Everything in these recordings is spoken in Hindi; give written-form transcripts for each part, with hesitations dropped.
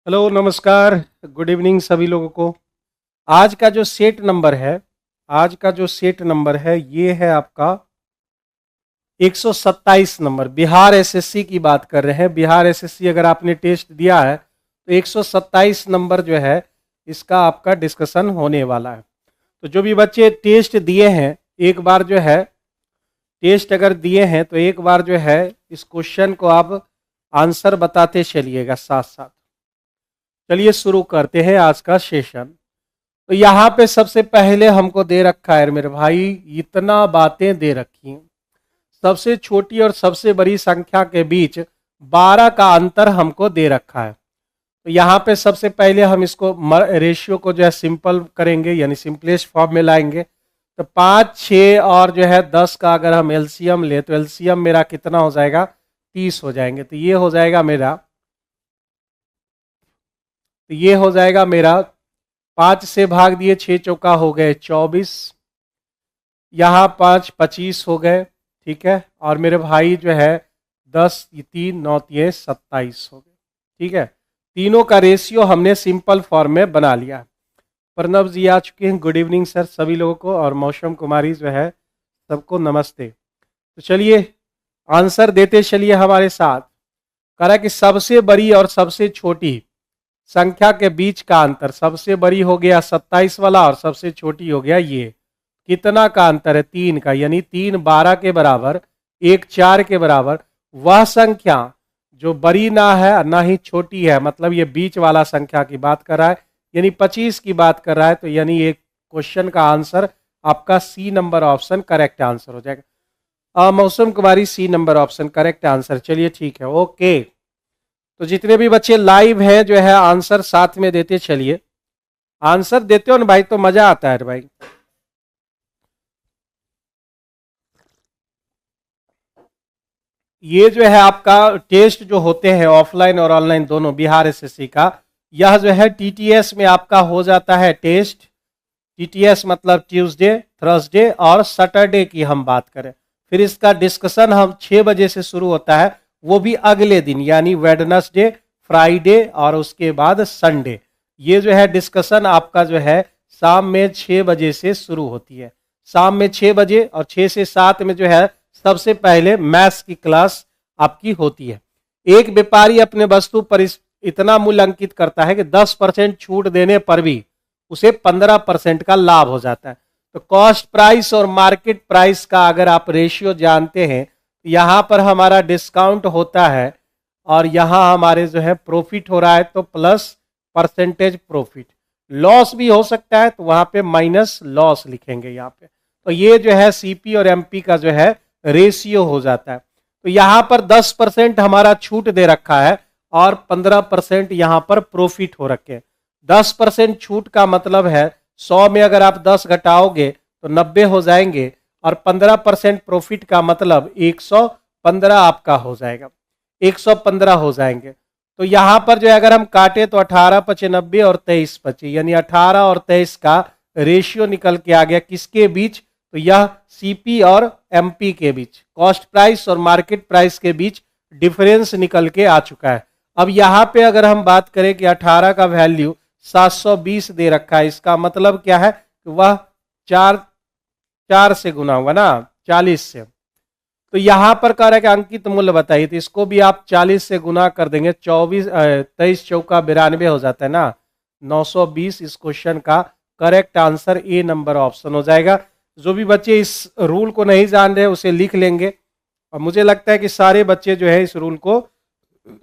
हेलो, नमस्कार, गुड इवनिंग सभी लोगों को। आज का जो सेट नंबर है ये है आपका 127 नंबर। बिहार एसएससी की बात कर रहे हैं। बिहार एसएससी अगर आपने टेस्ट दिया है तो 127 नंबर जो है इसका आपका डिस्कशन होने वाला है। तो जो भी बच्चे टेस्ट दिए हैं एक बार जो है टेस्ट अगर दिए हैं तो एक बार जो है इस क्वेश्चन को आप आंसर बताते चलिएगा साथ साथ। चलिए शुरू करते हैं आज का सेशन। तो यहाँ पे सबसे पहले हमको दे रखा है मेरे भाई, इतना बातें दे रखी हैं। सबसे छोटी और सबसे बड़ी संख्या के बीच 12 का अंतर हमको दे रखा है। तो यहाँ पे सबसे पहले हम इसको रेशियो को जो है सिंपल करेंगे, यानी सिंपलेस्ट फॉर्म में लाएंगे। तो 5, 6 और जो है 10 का अगर हम एलसीएम ले तो एलसीएम मेरा कितना हो जाएगा, 30 हो जाएंगे। तो ये हो जाएगा मेरा 5 से भाग दिए 6 चौका हो गए 24, यहाँ 5 25 हो गए, ठीक है। और मेरे भाई जो है 10 3 9 3 27 हो गए, ठीक है। तीनों का रेशियो हमने सिंपल फॉर्म में बना लिया। प्रणव जी आ चुके हैं, गुड इवनिंग सर सभी लोगों को। और मौसम कुमारी जो है सबको नमस्ते। तो चलिए आंसर देते चलिए हमारे साथ। कह रहा है कि सबसे बड़ी और सबसे छोटी संख्या के बीच का अंतर, सबसे बड़ी हो गया 27 वाला और सबसे छोटी हो गया ये। कितना का अंतर है, 3 का, यानी 3 12 के बराबर, 1 4 के बराबर। वह संख्या जो बड़ी ना है ना ही छोटी है, मतलब ये बीच वाला संख्या की बात कर रहा है, यानी 25 की बात कर रहा है। तो यानी एक क्वेश्चन का आंसर आपका C number option correct answer हो जाएगा। Mausam Kumari C number option correct answer. चलिए ठीक है, ओके। तो जितने भी बच्चे लाइव हैं जो है आंसर साथ में देते चलिए। आंसर देते हो ना भाई तो मजा आता है भाई। ये जो है आपका टेस्ट जो होते हैं ऑफलाइन और ऑनलाइन दोनों, बिहार एसएससी का, यह जो है टीटीएस में आपका हो जाता है टेस्ट। टीटीएस मतलब ट्यूसडे, थर्सडे और सैटरडे की हम बात करें। फिर इसका डिस्कशन हम 6 बजे से शुरू होता है, वो भी अगले दिन, यानी वेडनेसडे, फ्राइडे और उसके बाद संडे। ये जो है डिस्कशन आपका जो है शाम में 6 बजे से शुरू होती है। शाम में 6 बजे और 6 से 7 में जो है सबसे पहले मैथ्स की क्लास आपकी होती है। एक व्यापारी अपने वस्तु पर इतना मूल्य अंकित करता है कि 10% छूट देने पर भी उसे 15% का लाभ हो जाता है। तो कॉस्ट प्राइस और मार्केट प्राइस का अगर आप रेशियो जानते हैं, यहां पर हमारा डिस्काउंट होता है और यहां हमारे जो है प्रॉफिट हो रहा है, तो प्लस परसेंटेज प्रॉफिट। लॉस भी हो सकता है तो वहां पे माइनस लॉस लिखेंगे यहाँ पे। तो ये जो है सीपी और एमपी का जो है रेशियो हो जाता है। तो यहां पर 10% हमारा छूट दे रखा है और 15% यहां पर प्रॉफिट हो रखे हैं। 10% छूट का मतलब है 100 में अगर आप 10 घटाओगे तो 90 हो जाएंगे, और 15% प्रॉफिट का मतलब 115 आपका हो जाएगा, 115 हो जाएंगे। तो यहां पर जो है अगर हम काटे तो 18 पचे 90 और 23 पचे, यानी 18 और 23 का रेशियो निकल के आ गया किसके बीच, तो यह सीपी और एमपी के बीच, कॉस्ट प्राइस और मार्केट प्राइस के बीच डिफरेंस निकल के आ चुका है। अब यहां पे अगर हम बात करें कि 18 का वैल्यू 720 दे रखा है, इसका मतलब क्या है कि वह 4 से गुना होगा ना, 40 से। तो यहां पर कह रहा है कि अंकित मूल्य बताइए, तो इसको भी आप 40 से गुना कर देंगे, 23 चौका 92 हो जाता है ना, 920। इस क्वेश्चन का correct answer A number option हो जाएगा। जो भी बच्चे इस रूल को नहीं जान रहे उसे लिख लेंगे, और मुझे लगता है कि सारे बच्चे जो है इस रूल को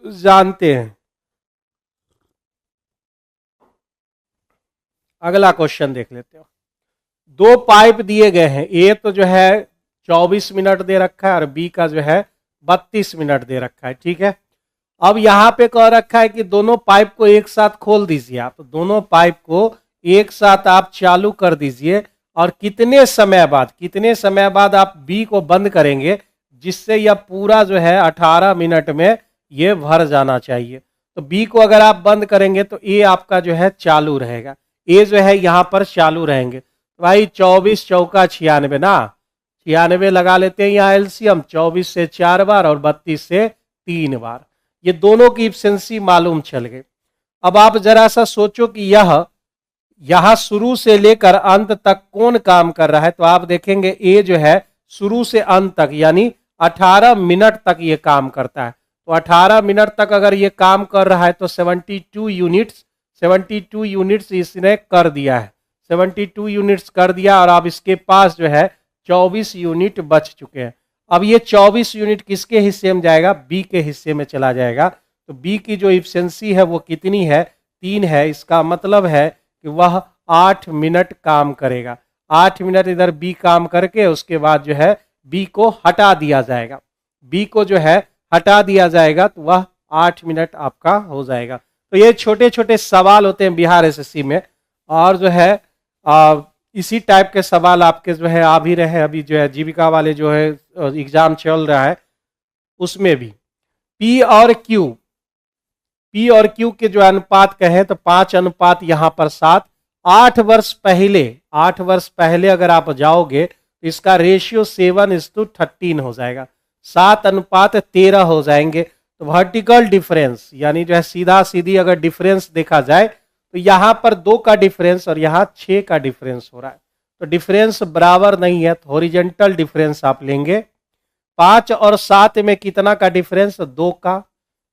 जानते हैं। अगला क्वेश्चन देख लेते हो। 2 पाइप दिए गए हैं, ए तो जो है 24 मिनट दे रखा है और बी का जो है 32 मिनट दे रखा है, ठीक है। अब यहां पे कह रखा है कि दोनों पाइप को एक साथ खोल दीजिए आप, तो दोनों पाइप को एक साथ आप चालू कर दीजिए, और कितने समय बाद आप बी को बंद करेंगे जिससे यह पूरा जो है 18 मिनट में ये भर जाना चाहिए। तो बी को अगर आप बंद करेंगे तो ए आपका जो है चालू रहेगा, ए जो है यहां पर चालू रहेंगे। भाई 24 चौका 96 ना, 96 लगा लेते हैं यहाँ एलसीएम, 24 से 4 बार और 32 से 3 बार। ये दोनों की इफिशिएंसी मालूम चल गई। अब आप जरा सा सोचो कि यहां शुरू से लेकर अंत तक कौन काम कर रहा है, तो आप देखेंगे ए जो है शुरू से अंत तक यानी 18 मिनट तक ये काम करता है। तो 18 मिनट तक अगर ये काम कर रहा है तो 72 यूनिट्स इसने कर दिया है, 72 यूनिट्स कर दिया, और अब इसके पास जो है 24 यूनिट बच चुके हैं। अब ये 24 यूनिट किसके हिस्से में जाएगा, बी के हिस्से में चला जाएगा। तो बी की जो इफिशियंसी है वो कितनी है, 3 है। इसका मतलब है कि वह 8 मिनट काम करेगा। 8 मिनट इधर बी काम करके उसके बाद जो है बी को हटा दिया जाएगा, बी को जो है हटा दिया जाएगा, तो वह 8 मिनट आपका हो जाएगा। तो ये छोटे छोटे सवाल होते हैं बिहार एसएससी में, और जो है इसी टाइप के सवाल आपके जो है आ भी रहे हैं। अभी जो है जीविका वाले जो है एग्जाम चल रहा है उसमें भी पी और क्यू के जो अनुपात कहें तो 5 अनुपात यहाँ पर 7। 8 वर्ष पहले अगर आप जाओगे तो इसका रेशियो 7:13 हो जाएगा, 7 अनुपात 13 हो जाएंगे। तो वर्टिकल डिफरेंस यानी जो है सीधा सीधी अगर डिफरेंस देखा जाए तो यहाँ पर 2 का डिफरेंस और यहाँ 6 का डिफरेंस हो रहा है, तो डिफरेंस बराबर नहीं है, तो हॉरिजॉन्टल डिफरेंस आप लेंगे। 5 और 7 में कितना का डिफरेंस, 2 का,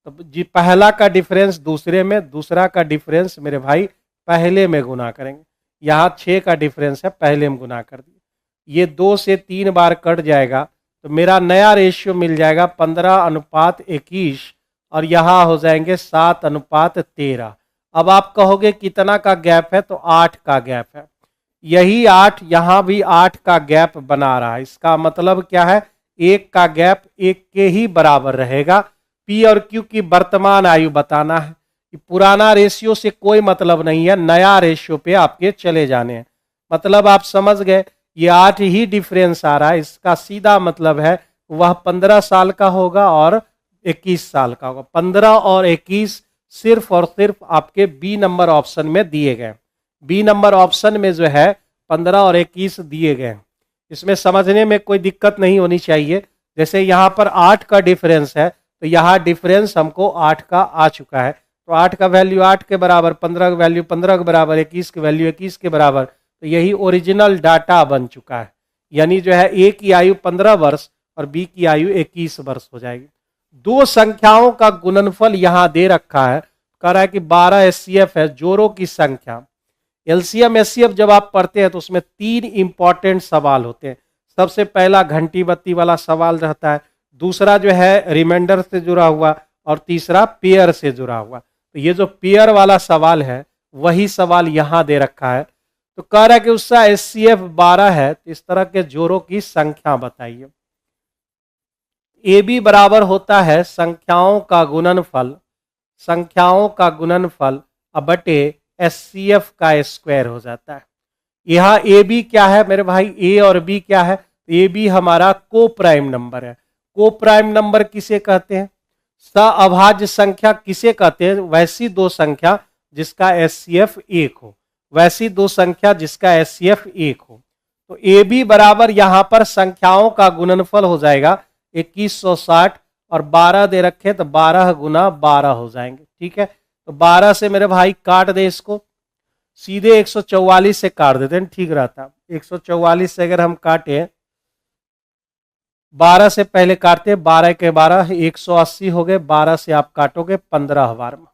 तो जी पहला का डिफरेंस दूसरे में, दूसरा का डिफरेंस मेरे भाई पहले में गुना करेंगे। यहाँ 6 का डिफरेंस है, पहले में गुना कर दिया, ये 2 से 3 बार कट जाएगा, तो मेरा नया रेशियो मिल जाएगा 15:21, और यहाँ हो जाएंगे 7:13। अब आप कहोगे कितना का गैप है, तो 8 का गैप है। यही 8 यहाँ भी 8 का गैप बना रहा है। इसका मतलब क्या है, 1 का गैप 1 के ही बराबर रहेगा। पी और क्यू की वर्तमान आयु बताना है, कि पुराना रेशियो से कोई मतलब नहीं है, नया रेशियो पे आपके चले जाने हैं। मतलब आप समझ गए, ये 8 ही डिफरेंस आ रहा है, इसका सीधा मतलब है वह 15 साल का होगा और 21 साल का होगा। 15 और 21 सिर्फ और सिर्फ आपके बी नंबर ऑप्शन में दिए गए। बी नंबर ऑप्शन में जो है 15 और 21 दिए गए, इसमें समझने में कोई दिक्कत नहीं होनी चाहिए। जैसे यहाँ पर 8 का डिफरेंस है, तो यहाँ डिफरेंस हमको 8 का आ चुका है, तो 8 का वैल्यू 8 के बराबर, 15 का वैल्यू 15 के बराबर, 21 की वैल्यू 21 के बराबर, तो यही ओरिजिनल डाटा बन चुका है। यानी जो है ए की आयु 15 वर्ष और बी की आयु 21 वर्ष हो जाएगी। 2 संख्याओं का गुणनफल यहां दे रखा है, कह रहा है कि 12 एचसीएफ है, जोड़ों की संख्या। एलसीएम एचसीएफ जब आप पढ़ते हैं तो उसमें 3 इंपॉर्टेंट सवाल होते हैं। सबसे पहला घंटी बत्ती वाला सवाल रहता है, दूसरा जो है रिमाइंडर से जुड़ा हुआ, और तीसरा पेयर से जुड़ा हुआ। तो ये जो पेयर वाला सवाल है वही सवाल यहां दे रखा है। तो कह रहा है कि उसका एचसीएफ 12 है, तो इस तरह के जोड़ों की संख्या बताइए। ए बी बराबर होता है संख्याओं का गुणनफल बटे एचसीएफ का स्क्वायर हो जाता है। यहाँ ए बी क्या है मेरे भाई, ए और बी क्या है, ए बी हमारा को प्राइम नंबर है। को प्राइम नंबर किसे कहते हैं, सअभाज्य संख्या किसे कहते हैं, वैसी 2 संख्या जिसका एचसीएफ 1 हो, वैसी 2 संख्या जिसका एचसीएफ 1 हो। तो ए बी बराबर यहाँ पर संख्याओं का गुणनफल हो जाएगा 2160, और 12 दे रखे तो 12 गुना 12 हो जाएंगे। ठीक है, तो 12 से मेरे भाई काट दे, इसको सीधे 144 से काट देते हैं, ठीक रहता। 144 से अगर हम काटे, 12 से पहले काटते, 12 के 12 180 हो गए, 12 से आप काटोगे 15 बार में,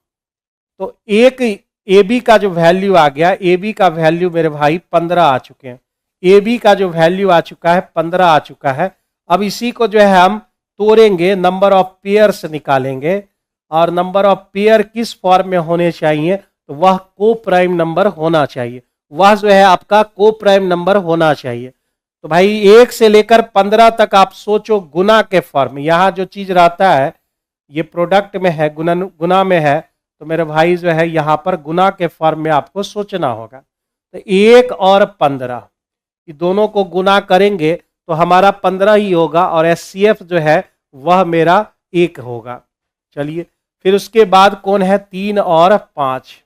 तो एक ए बी का जो वैल्यू आ गया, ए बी का वैल्यू मेरे भाई 15 आ चुके हैं। ए बी का जो वैल्यू आ चुका है 15 आ चुका है। अब इसी को जो है हम तोड़ेंगे, नंबर ऑफ पेयर्स निकालेंगे, और नंबर ऑफ पेयर किस फॉर्म में होने चाहिए, तो वह को प्राइम नंबर होना चाहिए, वह जो है आपका को प्राइम नंबर होना चाहिए। तो भाई 1 से लेकर 15 तक आप सोचो गुना के फॉर्म में, यहाँ जो चीज रहता है ये प्रोडक्ट में है, गुना में है, तो मेरे भाई जो है यहाँ पर गुना के फॉर्म में आपको सोचना होगा। तो 1 और 15 ये दोनों को गुना करेंगे तो हमारा 15 ही होगा, और एचसीएफ जो है वह मेरा 1 होगा। चलिए, फिर उसके बाद कौन है, 3 और 5,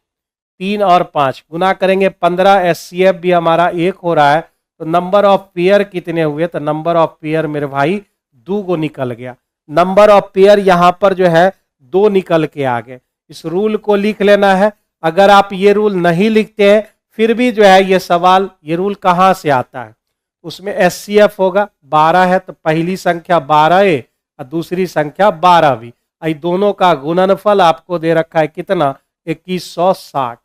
3 और 5 गुना करेंगे 15, एचसीएफ भी हमारा 1 हो रहा है। तो नंबर ऑफ पेयर कितने हुए, तो नंबर ऑफ पेयर मेरे भाई 2 को निकल गया। नंबर ऑफ पेयर यहाँ पर जो है 2 निकल के आ गए। इस रूल को लिख लेना है, अगर आप ये रूल नहीं लिखते हैं फिर भी जो है ये सवाल, ये रूल कहां से आता है, उसमें एचसीएफ होगा, 12 है तो पहली संख्या 12A और दूसरी संख्या 12B, दोनों का गुणनफल आपको दे रखा है कितना, 2160।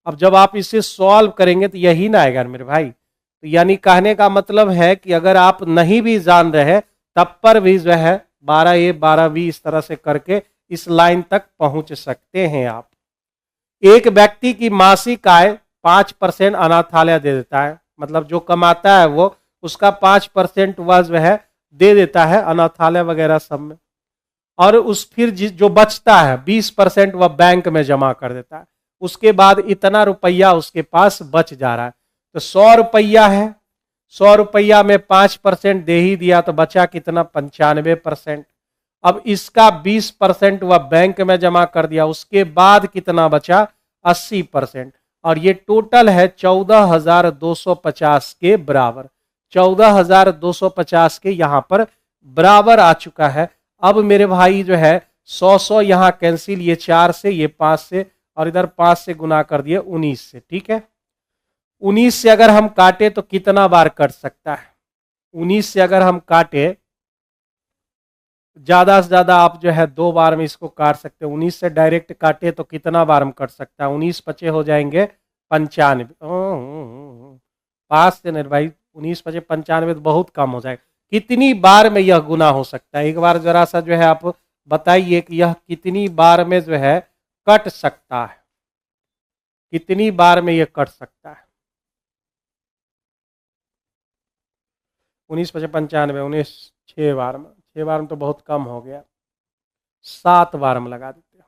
अब जब आप इसे सॉल्व करेंगे तो यही ना आएगा मेरे भाई। तो यानी कहने का मतलब है कि अगर आप नहीं भी जान रहे तब पर भी जो है 12A 12B इस तरह से करके इस लाइन तक पहुंच सकते हैं आप। एक व्यक्ति की मासिक आय 5% अनाथालय दे देता है, मतलब जो कमाता है वो उसका 5% वह जो है दे देता है अनाथालय वगैरह सब में, और उस फिर जो बचता है 20% वह बैंक में जमा कर देता है। उसके बाद इतना रुपया उसके पास बच जा रहा है, तो 100 रुपया है, 100 रुपया में 5% दे ही दिया तो बचा कितना, 95%। अब इसका 20% वह बैंक में जमा कर दिया, उसके बाद कितना बचा, 80%, और ये टोटल है 14,250 के बराबर। 14,250 के यहाँ पर बराबर आ चुका है। अब मेरे भाई जो है 100 यहाँ कैंसिल, ये 4 से, ये 5 से, और इधर 5 से गुना कर दिए 19 से। ठीक है, 19 से अगर हम काटे तो कितना बार कट सकता है, 19 से अगर हम काटे, ज्यादा से ज्यादा आप जो है 2 बार में इसको काट सकते हैं। 19 से डायरेक्ट काटे तो कितना बार हम कट सकता है, 19 बचे हो जाएंगे 95। पास से नहीं भाई, 19 बचे 95 तो बहुत कम हो जाएगा। कितनी बार में यह गुना हो सकता है, एक बार जरा सा जो है आप बताइए कि यह कितनी बार में जो है कट सकता है, कितनी बार में यह कट सकता है। 19 बचे 95, 19 6 बार में, 6 बार में तो बहुत कम हो गया, 7 बार में लगा देते हैं।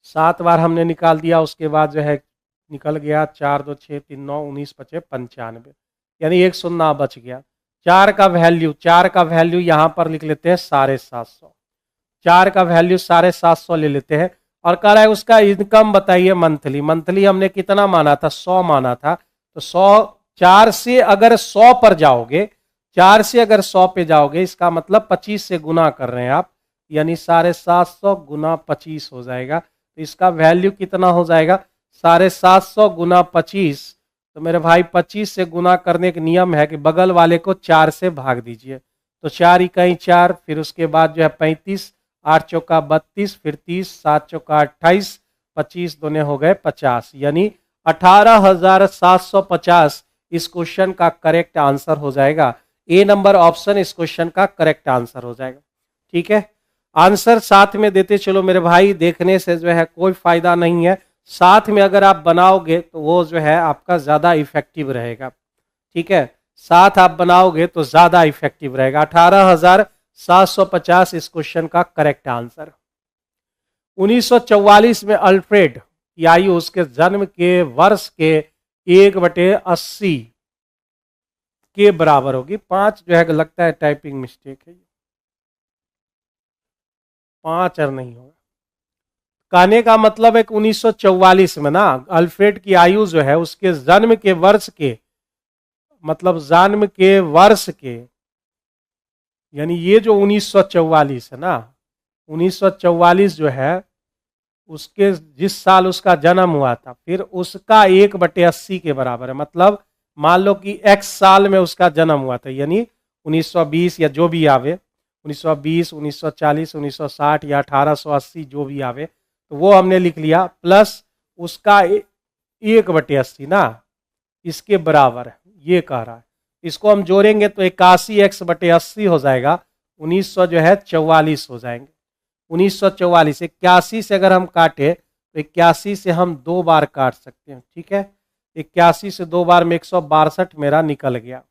7 बार हमने निकाल दिया, उसके बाद जो है निकल गया 4 2 6 3 9, 19 बचे 95, यानी 1 शून्य बच गया। 4 का वैल्यू यहाँ पर लिख लेते हैं 750। 4 का वैल्यू 750 ले लेते हैं, और कह रहा है उसका इनकम बताइए मंथली। मंथली हमने कितना माना था, 100 माना था, तो 100, 4 से अगर 100 पर जाओगे, 4 से अगर 100 पे जाओगे, इसका मतलब 25 से गुना कर रहे हैं आप, यानी 750 गुना 25 हो जाएगा। तो इसका वैल्यू कितना हो जाएगा, 750 गुना 25। तो मेरे भाई 25 से गुना करने का नियम है कि बगल वाले को 4 से भाग दीजिए, तो 4 इकाई 4, फिर उसके बाद जो है 35, 8 चौका 32, फिर 30, 7 चौका 28, 25 दोने हो गए 50, यानी 18,750 इस क्वेश्चन का करेक्ट आंसर हो जाएगा। ए नंबर ऑप्शन इस क्वेश्चन का करेक्ट आंसर हो जाएगा। ठीक है, आंसर साथ में देते चलो मेरे भाई, देखने से जो है कोई फायदा नहीं है, साथ में अगर आप बनाओगे तो वो जो है आपका ज्यादा इफेक्टिव रहेगा। ठीक है, साथ आप बनाओगे तो ज्यादा इफेक्टिव रहेगा। 18,750 इस क्वेश्चन का करेक्ट आंसर। 1944 में अल्फ्रेड की आयु उसके जन्म के वर्ष के 1/80 के बराबर होगी। 5 जो है लगता है टाइपिंग मिस्टेक है, 5 और नहीं होगा। कहने का मतलब है कि 1944 में ना अल्फ्रेड की आयु जो है उसके जन्म के वर्ष के, मतलब जन्म के वर्ष के, यानी ये जो 1944 है ना, 1944 जो है उसके जिस साल उसका जन्म हुआ था, फिर उसका 1/80 के बराबर है। मतलब मान लो कि x साल में उसका जन्म हुआ था, यानी 1920 या जो भी आवे, 1920, 1940, 1960 या 1880 जो भी आवे, तो वो हमने लिख लिया, प्लस उसका 1/80 ना, इसके बराबर है, ये कह रहा है। इसको हम जोड़ेंगे तो 81x/80 हो जाएगा, 1900 जो है 44 हो जाएंगे। 1944, 81 से अगर हम काटे तो 81 से हम 2 बार काट सकते हैं। ठीक है, 81 से 2 बार में 162 मेरा निकल गया,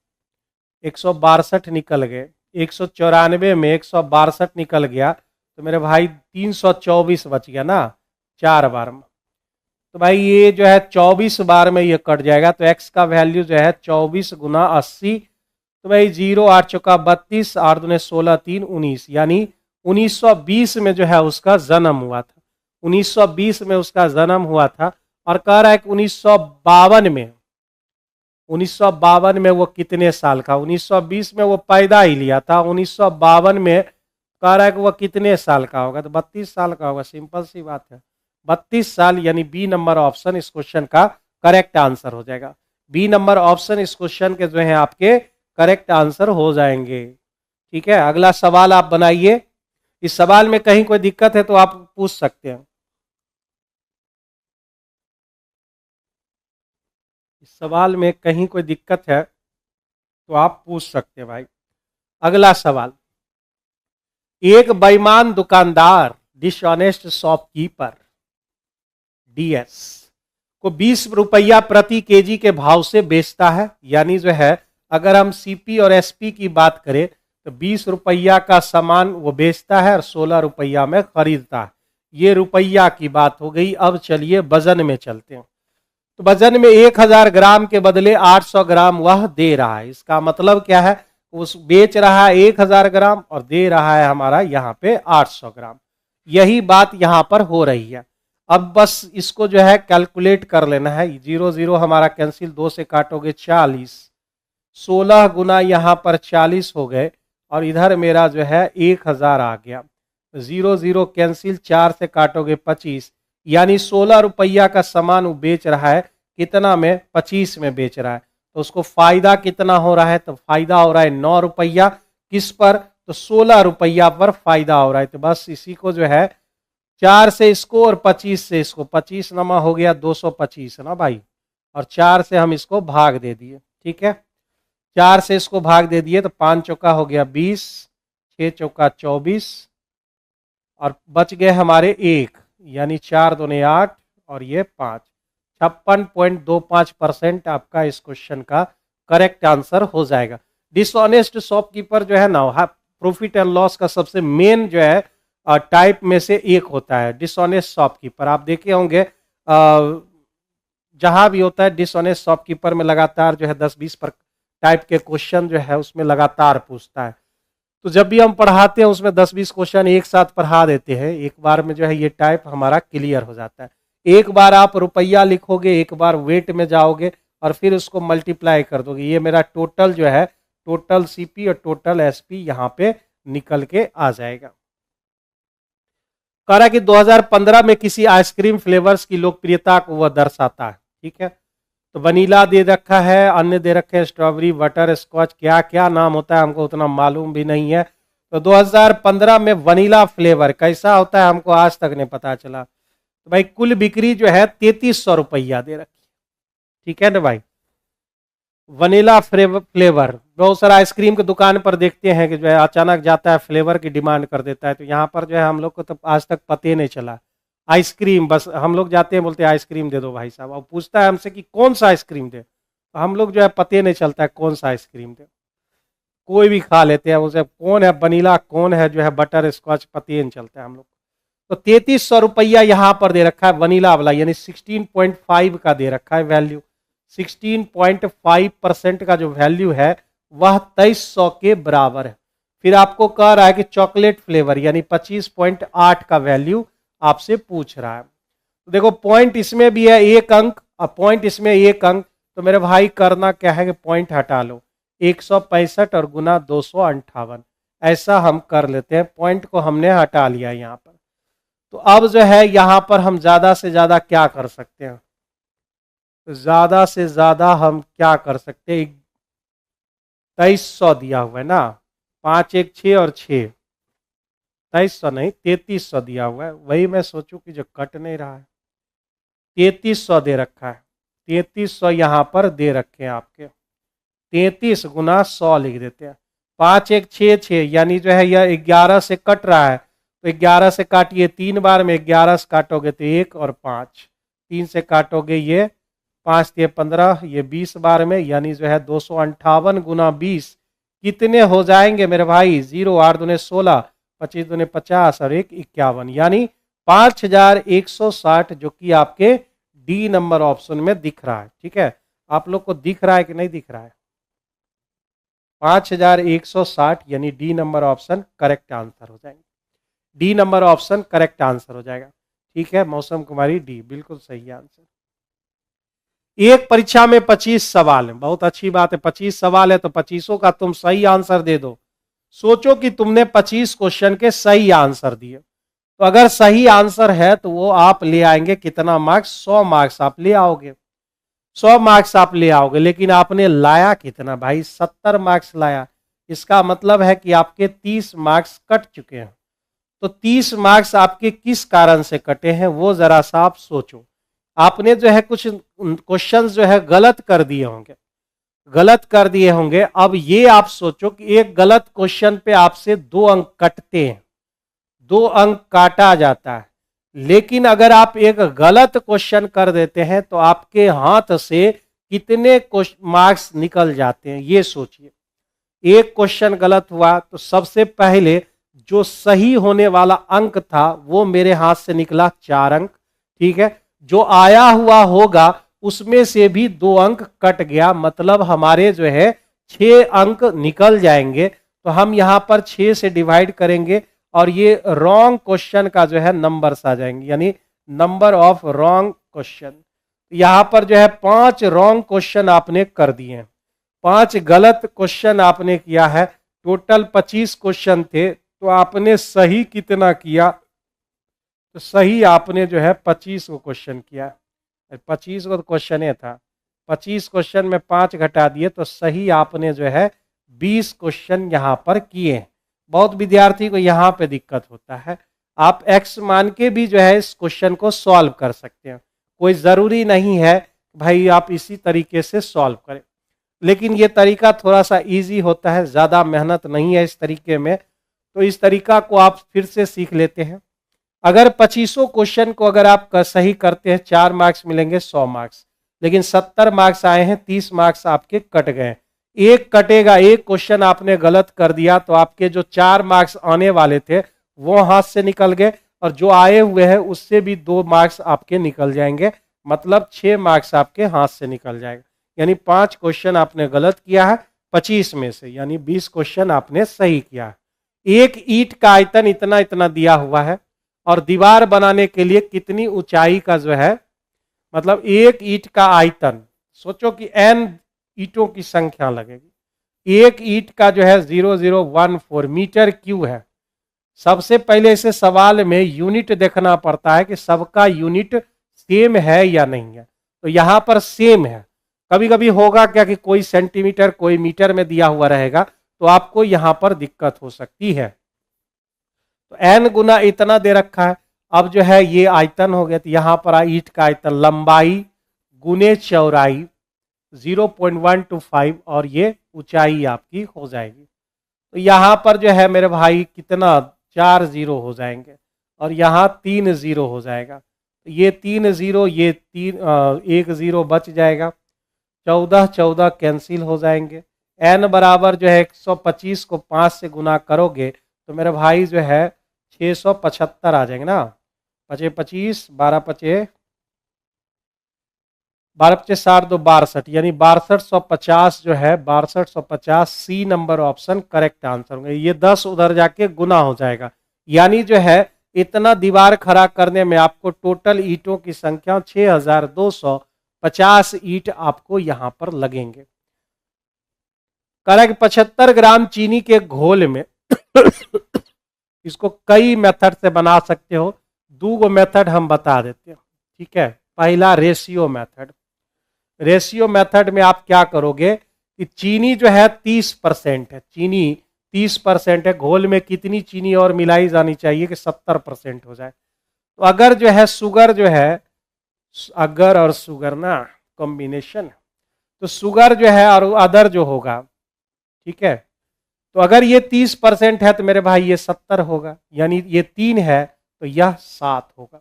162 निकल गए। 194 में 162 निकल गया, तो मेरे भाई 324 बच गया ना 4 बार में। तो भाई ये जो है 24 बार में ये कट जाएगा, तो x का वैल्यू जो है 24 गुना 80, तो भाई 0 8 चौका 32, 8 दूने 16, 3 19, यानी 1920 में जो है उसका जन्म हुआ था। 1920 में उसका जन्म हुआ था, और कह रहा है कि 1952 में वो कितने साल का, 1920 में वो पैदा ही लिया था, 1952 में कह रहा है कि वो कितने साल का होगा, तो 32 साल का होगा। सिंपल सी बात है, 32 साल, यानी बी नंबर ऑप्शन इस क्वेश्चन का करेक्ट आंसर हो जाएगा। बी नंबर ऑप्शन इस क्वेश्चन के जो है आपके करेक्ट आंसर हो जाएंगे। ठीक है, अगला सवाल आप बनाइए। इस सवाल में कहीं कोई दिक्कत है तो आप पूछ सकते हैं। इस सवाल में कहीं कोई दिक्कत है तो आप पूछ सकते हैं भाई। अगला सवाल, एक बेईमान दुकानदार, डिसऑनेस्ट शॉपकीपर, डीएस, को 20 रुपया प्रति केजी के भाव से बेचता है। यानी जो है अगर हम सीपी और एसपी की बात करें तो 20 रुपया का सामान वो बेचता है और 16 रुपया में खरीदता है। ये रुपया की बात हो गई। अब चलिए वजन में चलते हैं। तो वजन में 1000 ग्राम के बदले 800 ग्राम वह दे रहा है। इसका मतलब क्या है, उस बेच रहा है 1000 ग्राम और दे रहा है हमारा यहाँ पे 800 ग्राम। यही बात यहाँ पर हो रही है। अब बस इसको जो है कैलकुलेट कर लेना है। 0 0 हमारा कैंसिल, 2 से काटोगे 40, 16 गुना यहाँ पर 40 हो गए और इधर मेरा जो है 1000 आ गया। 0 0 कैंसिल, 4 से काटोगे 25, यानी 16 रुपया का सामान वो बेच रहा है। कितना में? 25 में बेच रहा है। तो उसको फायदा कितना हो रहा है? तो फायदा हो रहा है 9 रुपया। किस पर? तो 16 रुपया पर फायदा हो रहा है। तो बस इसी को जो है 4 से इसको और 25 से इसको, 25 नमा हो गया 225 ना भाई, और 4 से हम इसको भाग दे दिए। ठीक है, 4 से इसको भाग दे दिए तो 5 चौका हो गया 20, 6 चौका 24 और बच गए हमारे 1, यानी 4 दूने 8 और ये 5। 56.25% आपका इस क्वेश्चन का करेक्ट आंसर हो जाएगा। डिसऑनेस्ट शॉपकीपर जो है ना, प्रॉफिट एंड लॉस का सबसे मेन जो है टाइप में से एक होता है डिसऑनेस्ट शॉपकीपर। आप देखे होंगे जहां भी होता है डिसऑनेस्ट शॉपकीपर में लगातार जो है 10-20 पर टाइप के क्वेश्चन जो है उसमें लगातार पूछता है। तो जब भी हम पढ़ाते हैं उसमें 10-20 क्वेश्चन एक साथ पढ़ा देते हैं। एक बार में जो है ये टाइप हमारा क्लियर हो जाता है। एक बार आप रुपया लिखोगे, एक बार वेट में जाओगे और फिर उसको मल्टीप्लाई कर दोगे। ये मेरा टोटल जो है, टोटल सीपी और टोटल एसपी यहाँ पे निकल के आ जाएगा। कह रहा है कि 2015 में किसी आइसक्रीम फ्लेवर्स की लोकप्रियता को वह दर्शाता है। ठीक है, तो वनीला दे रखा है, अन्य दे रखे हैं स्ट्रॉबेरी, बटर स्कॉच, क्या क्या नाम होता है हमको उतना मालूम भी नहीं है। तो 2015 में वनीला फ्लेवर कैसा होता है हमको आज तक नहीं पता चला। तो भाई कुल बिक्री जो है 3300 रुपया दे रखी। ठीक है ना भाई, वनीला फ्लेवर। बहुत सारा आइसक्रीम की दुकान पर देखते हैं कि जो है अचानक जाता है फ्लेवर की डिमांड कर देता है। तो यहाँ पर जो है हम लोग को तो आज तक पता ही नहीं चला। आइसक्रीम, बस हम लोग जाते हैं बोलते हैं आइसक्रीम दे दो भाई साहब, और पूछता है हमसे कि कौन सा आइसक्रीम दे, तो हम लोग जो है पता नहीं चलता है कौन सा आइसक्रीम दे। कोई भी खा लेते हैं, उसे कौन है वनीला, कौन है जो है बटर स्कॉच, पता ही नहीं चलता है हम लोग। तो 3300 रुपया यहाँ पर दे रखा है वनीला वाला, यानी 16.5 का दे रखा है वैल्यू। 16.5% का जो वैल्यू है वह 2300 के बराबर है। फिर आपको कह रहा है कि चॉकलेट फ्लेवर यानी 25.8 का वैल्यू आपसे पूछ रहा है। तो देखो पॉइंट इसमें भी है 1 अंक और पॉइंट इसमें 1 अंक। तो मेरे भाई करना क्या है कि पॉइंट हटा लो, 165 और गुना 258 ऐसा हम कर लेते हैं। पॉइंट को हमने हटा लिया यहाँ पर। तो अब जो है यहाँ पर हम ज्यादा से ज्यादा क्या कर सकते हैं, ज्यादा से ज्यादा हम क्या कर सकते हैं, 2300 दिया हुआ है ना, 5 1 6 और 6, 2300 नहीं 3300 दिया हुआ है। वही मैं सोचूं कि जो कट नहीं रहा है, 3300 दे रखा है। 3300 यहाँ पर दे रखे हैं आपके, 33 गुना 100 लिख देते हैं। 5 1 6 6, यानी जो है यह 11 से कट रहा है। तो 11 से काटिए 3 बार में, 11 से काटोगे तो 1 और 5, 3 से काटोगे ये 5 ये 15, ये 20 बार में, यानी जो है 258 गुना 20 कितने हो जाएंगे मेरे भाई, 0 8 दूने 16, 25 दूने 50 और 1 51, यानी 5160, जो कि आपके डी नंबर ऑप्शन में दिख रहा है। ठीक है, आप लोग को दिख रहा है कि नहीं दिख रहा है? 5160 यानी D number option correct answer हो जाएंगे। D number option correct answer हो जाएगा। ठीक है, मौसम कुमारी डी बिल्कुल सही आंसर। एक परीक्षा में 25 सवाल है, बहुत अच्छी बात है। 25 सवाल है तो 25 का तुम सही आंसर दे दो। सोचो कि तुमने 25 क्वेश्चन के सही आंसर दिए तो अगर सही आंसर है तो वो आप ले आएंगे कितना मार्क्स, 100 मार्क्स आप ले आओगे, 100 मार्क्स आप ले आओगे। लेकिन आपने लाया कितना भाई, 70 मार्क्स लाया। इसका मतलब है कि आपके 30 मार्क्स कट चुके हैं। तो 30 मार्क्स आपके किस कारण से कटे हैं वो जरा सा आप सोचो। आपने जो है कुछ क्वेश्चंस जो है गलत कर दिए होंगे, गलत कर दिए होंगे। अब ये आप सोचो कि एक गलत क्वेश्चन पे आपसे 2 अंक कटते हैं, 2 अंक काटा जाता है। लेकिन अगर आप एक गलत क्वेश्चन कर देते हैं तो आपके हाथ से कितने मार्क्स निकल जाते हैं ये सोचिए। एक क्वेश्चन गलत हुआ तो सबसे पहले जो सही होने वाला अंक था वो मेरे हाथ से निकला 4 अंक, ठीक है। जो आया हुआ होगा उसमें से भी 2 अंक कट गया, मतलब हमारे जो है 6 अंक निकल जाएंगे। तो हम यहां पर 6 से डिवाइड करेंगे और ये रॉन्ग क्वेश्चन का जो है नंबर्स आ जाएंगे, यानी नंबर ऑफ रॉन्ग क्वेश्चन। यहां पर जो है 5 रॉन्ग क्वेश्चन आपने कर दिए, 5 गलत क्वेश्चन आपने किया है। टोटल 25 क्वेश्चन थे तो आपने सही कितना किया, तो सही आपने जो है 25 को क्वेश्चन किया। 25 को तो क्वेश्चन ही था, 25 क्वेश्चन में 5 घटा दिए तो सही आपने जो है 20 क्वेश्चन यहाँ पर किए। बहुत विद्यार्थी को यहाँ पे दिक्कत होता है। आप x मान के भी जो है इस क्वेश्चन को सॉल्व कर सकते हैं, कोई ज़रूरी नहीं है भाई आप इसी तरीके से सॉल्व करें। लेकिन ये तरीका थोड़ा सा इजी होता है, ज़्यादा मेहनत नहीं है इस तरीके में, तो इस तरीका को आप फिर से सीख लेते हैं। अगर 25 क्वेश्चन को अगर आप सही करते हैं 4 मार्क्स मिलेंगे 100 मार्क्स, लेकिन 70 मार्क्स आए हैं, 30 मार्क्स आपके कट गए। एक कटेगा, एक क्वेश्चन आपने गलत कर दिया तो आपके जो 4 मार्क्स आने वाले थे वो हाथ से निकल गए, और जो आए हुए हैं उससे भी 2 मार्क्स आपके निकल जाएंगे, मतलब 6 मार्क्स आपके हाथ से निकल जाएगा। यानी 5 क्वेश्चन आपने गलत किया है 25 में से, यानी 20 क्वेश्चन आपने सही किया है। एक ईंट का आयतन इतना इतना दिया हुआ है और दीवार बनाने के लिए कितनी ऊंचाई का जो है, मतलब एक ईंट का आयतन, सोचो कि n ईंटों की संख्या लगेगी। एक ईंट का जो है 0014 मीटर क्यूब है। सबसे पहले इसे सवाल में यूनिट देखना पड़ता है कि सबका यूनिट सेम है या नहीं है, तो यहां पर सेम है। कभी कभी होगा क्या कि कोई सेंटीमीटर कोई मीटर में दिया हुआ रहेगा तो आपको यहां पर दिक्कत हो सकती है। तो n गुना इतना दे रखा है। अब जो है ये आयतन हो गया, तो यहां पर ईंट का आयतन लंबाई गुने चौड़ाई 0.125 और ये ऊंचाई आपकी हो जाएगी। तो यहां पर जो है मेरे भाई कितना 4 जीरो हो जाएंगे और यहाँ 3 जीरो हो जाएगा। ये 3 जीरो, ये 1 जीरो बच जाएगा, 14 14 कैंसिल हो जाएंगे। n बराबर जो है 125 को 5 से गुना करोगे तो मेरे भाई जो है 675 आ जाएंगे ना। 5 25 12 5 12 5 60 2 62, यानी 6250 जो है 6250 C number option correct answer होंगे। ये 10 उधर जाके गुना हो जाएगा, यानी जो है इतना दीवार खड़ा करने में आपको टोटल ईंटों की संख्या 6250 ईंट आपको यहां पर लगेंगे। करेक्ट 75 ग्राम चीनी के घोल में इसको कई मेथड से बना सकते हो, 2 मेथड हम बता देते हैं, ठीक है। पहला रेशियो मेथड। रेशियो मेथड में आप क्या करोगे कि चीनी जो है 30% है, चीनी 30% है, घोल में कितनी चीनी और मिलाई जानी चाहिए कि 70% हो जाए। तो अगर जो है शुगर जो है, अगर और शुगर ना कॉम्बिनेशन, तो शुगर जो है और अदर जो होगा, ठीक है। तो अगर ये 30% है तो मेरे भाई ये 70 होगा, यानी ये 3 है तो यह 7 होगा।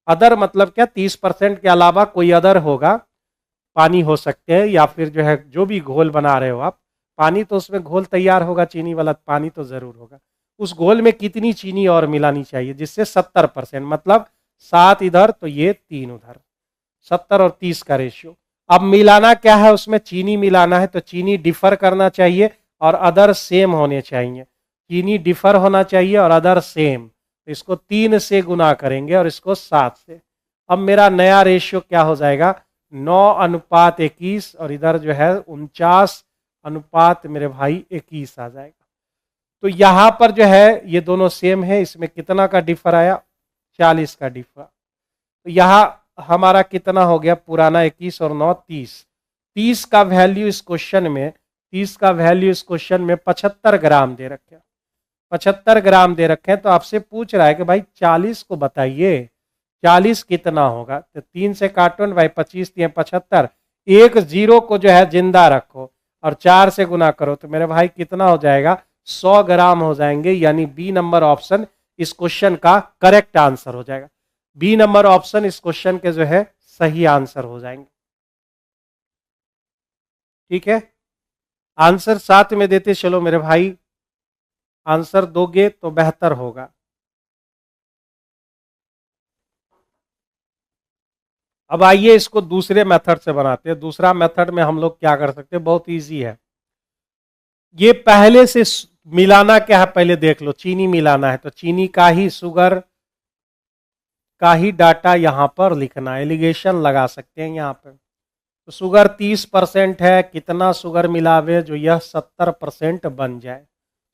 अदर मतलब क्या, 30% के अलावा कोई अदर होगा, पानी हो सकते हैं या फिर जो है जो भी घोल बना रहे हो आप, पानी तो उसमें घोल तैयार होगा, चीनी वाला पानी तो जरूर होगा। उस घोल में कितनी चीनी और मिलानी चाहिए जिससे 70%, मतलब 7 इधर तो ये 3 उधर, 70 और 30 का रेशियो। अब मिलाना क्या है, उसमें चीनी मिलाना है तो चीनी डिफर करना चाहिए और अदर सेम होने चाहिए। चीनी डिफर होना चाहिए और अदर सेम, तो इसको 3 से गुना करेंगे और इसको 7 से। अब मेरा नया रेशियो क्या हो जाएगा, 9:21 और इधर जो है 49 मेरे भाई 21 आ जाएगा। तो यहां पर जो है ये दोनों सेम है, इसमें कितना का डिफर आया 40 का डिफर। तो यहाँ हमारा कितना हो गया, पुराना 21 और 9 30। 30 का वैल्यू इस क्वेश्चन में 75 ग्राम दे रखे, 75 ग्राम दे रखे हैं। तो आपसे पूछ रहा है कि भाई 40 को बताइए 40 कितना होगा। तो 3 से काटो ना भाई, 25 3 75, एक जीरो को जो है जिंदा रखो और 4 से गुना करो तो मेरे भाई कितना हो जाएगा, 100 ग्राम हो जाएंगे। यानी बी नंबर ऑप्शन इस क्वेश्चन का करेक्ट आंसर हो जाएगा। बी नंबर ऑप्शन इस क्वेश्चन के जो है सही आंसर हो जाएंगे। ठीक है, आंसर साथ में देते चलो मेरे भाई, आंसर दोगे तो बेहतर होगा। अब आइए इसको दूसरे मेथड से बनाते हैं। दूसरा मेथड में हम लोग क्या कर सकते हैं, बहुत इजी है। ये पहले से मिलाना क्या है पहले देख लो, चीनी मिलाना है तो चीनी का ही शुगर का ही डाटा यहां पर लिखना है, एलिगेशन लगा सकते हैं यहां पे। तो शुगर 30% है, कितना शुगर मिलावे जो यह 70% बन जाए,